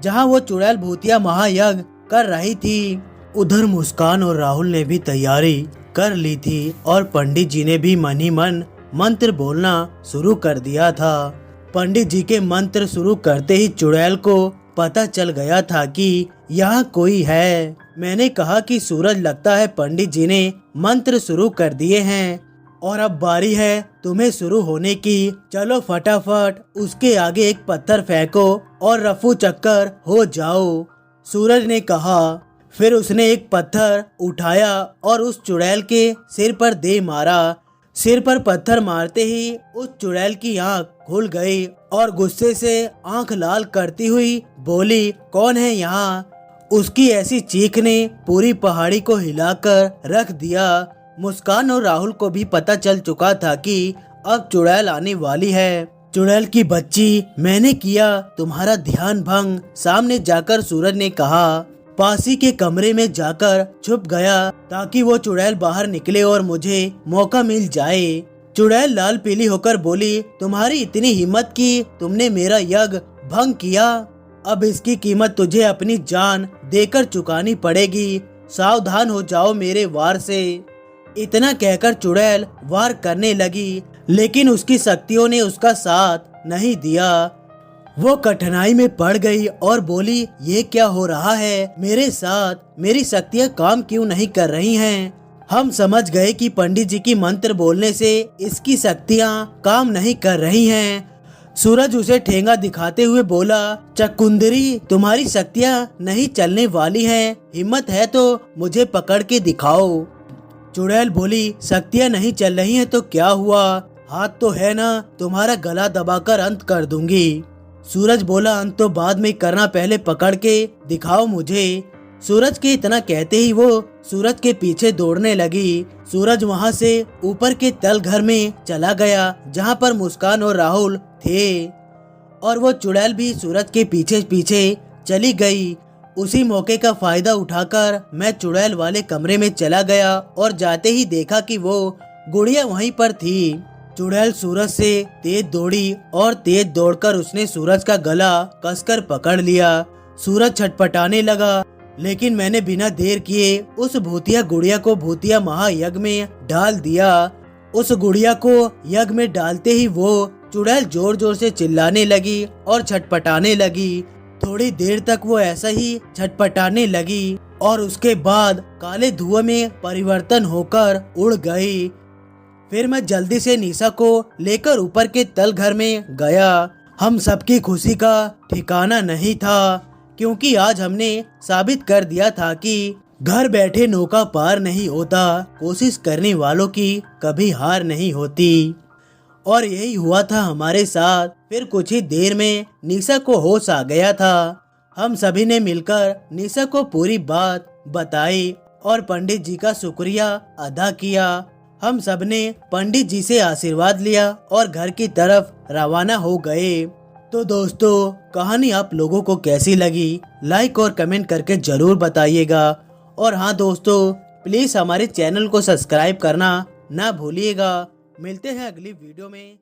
जहां वो चुड़ैल भूतिया महायज्ञ कर रही थी। उधर मुस्कान और राहुल ने भी तैयारी कर ली थी और पंडित जी ने भी मन ही मन मंत्र बोलना शुरू कर दिया था। पंडित जी के मंत्र शुरू करते ही चुड़ैल को पता चल गया था कि यहाँ कोई है। मैंने कहा कि सूरज, लगता है पंडित जी ने मंत्र शुरू कर दिए हैं और अब बारी है तुम्हें शुरू होने की। चलो फटाफट उसके आगे एक पत्थर फेंको और रफू चक्कर हो जाओ, सूरज ने कहा। फिर उसने एक पत्थर उठाया और उस चुड़ैल के सिर पर दे मारा। सिर पर पत्थर मारते ही उस चुड़ैल की आंख खुल गई और गुस्से से आंख लाल करती हुई बोली, कौन है यहाँ? उसकी ऐसी चीख ने पूरी पहाड़ी को हिलाकर रख दिया। मुस्कान और राहुल को भी पता चल चुका था कि अब चुड़ैल आने वाली है। चुड़ैल की बच्ची, मैंने किया तुम्हारा ध्यान भंग, सामने जाकर सूरज ने कहा। पासी के कमरे में जाकर छुप गया ताकि वो चुड़ैल बाहर निकले और मुझे मौका मिल जाए। चुड़ैल लाल पीली होकर बोली, तुम्हारी इतनी हिम्मत कि तुमने मेरा यज्ञ भंग किया, अब इसकी कीमत तुझे अपनी जान देकर चुकानी पड़ेगी। सावधान हो जाओ मेरे वार से। इतना कहकर चुड़ैल वार करने लगी, लेकिन उसकी शक्तियों ने उसका साथ नहीं दिया। वो कठिनाई में पड़ गई और बोली, ये क्या हो रहा है मेरे साथ? मेरी शक्तियाँ काम क्यों नहीं कर रही हैं? हम समझ गए कि पंडित जी की मंत्र बोलने से इसकी शक्तियाँ काम नहीं कर रही हैं। सूरज उसे ठेंगा दिखाते हुए बोला, चकुंदरी, तुम्हारी शक्तियाँ नहीं चलने वाली हैं, हिम्मत है तो मुझे पकड़ के दिखाओ। चुड़ैल बोली, शक्तियाँ नहीं चल रही हैं तो क्या हुआ? हाथ तो है ना, तुम्हारा गला दबाकर अंत कर दूंगी। सूरज बोला, अंत तो बाद में करना, पहले पकड़ के दिखाओ मुझे। सूरज के इतना कहते ही वो सूरज के पीछे दौड़ने लगी। सूरज वहाँ से ऊपर के तल घर में चला गया जहाँ पर मुस्कान और राहुल थे, और वो चुड़ैल भी सूरज के पीछे पीछे चली गई। उसी मौके का फायदा उठाकर मैं चुड़ैल वाले कमरे में चला गया और जाते ही देखा कि वो गुड़िया वहीं पर थी। चुड़ैल सूरज से तेज दौड़ी और तेज दौड़कर उसने सूरज का गला कसकर पकड़ लिया। सूरज छटपटाने लगा, लेकिन मैंने बिना देर किए उस भूतिया गुड़िया को भूतिया महायज्ञ में डाल दिया। उस गुड़िया को यज्ञ में डालते ही वो चुड़ैल जोर जोर से चिल्लाने लगी और छटपटाने लगी। थोड़ी देर तक वो ऐसा ही छटपटाने लगी और उसके बाद काले धुएं में परिवर्तन होकर उड़ गई। फिर मैं जल्दी से निशा को लेकर ऊपर के तल घर में गया। हम सबकी खुशी का ठिकाना नहीं था, क्योंकि आज हमने साबित कर दिया था कि घर बैठे नौका पार नहीं होता, कोशिश करने वालों की कभी हार नहीं होती। और यही हुआ था हमारे साथ। फिर कुछ ही देर में निशा को होश आ गया था। हम सभी ने मिलकर निशा को पूरी बात बताई और पंडित जी का शुक्रिया अदा किया। हम सब ने पंडित जी से आशीर्वाद लिया और घर की तरफ रवाना हो गए। तो दोस्तों, कहानी आप लोगों को कैसी लगी, लाइक और कमेंट करके जरूर बताइएगा। और हाँ दोस्तों, प्लीज हमारे चैनल को सब्सक्राइब करना ना भूलिएगा। मिलते हैं अगली वीडियो में।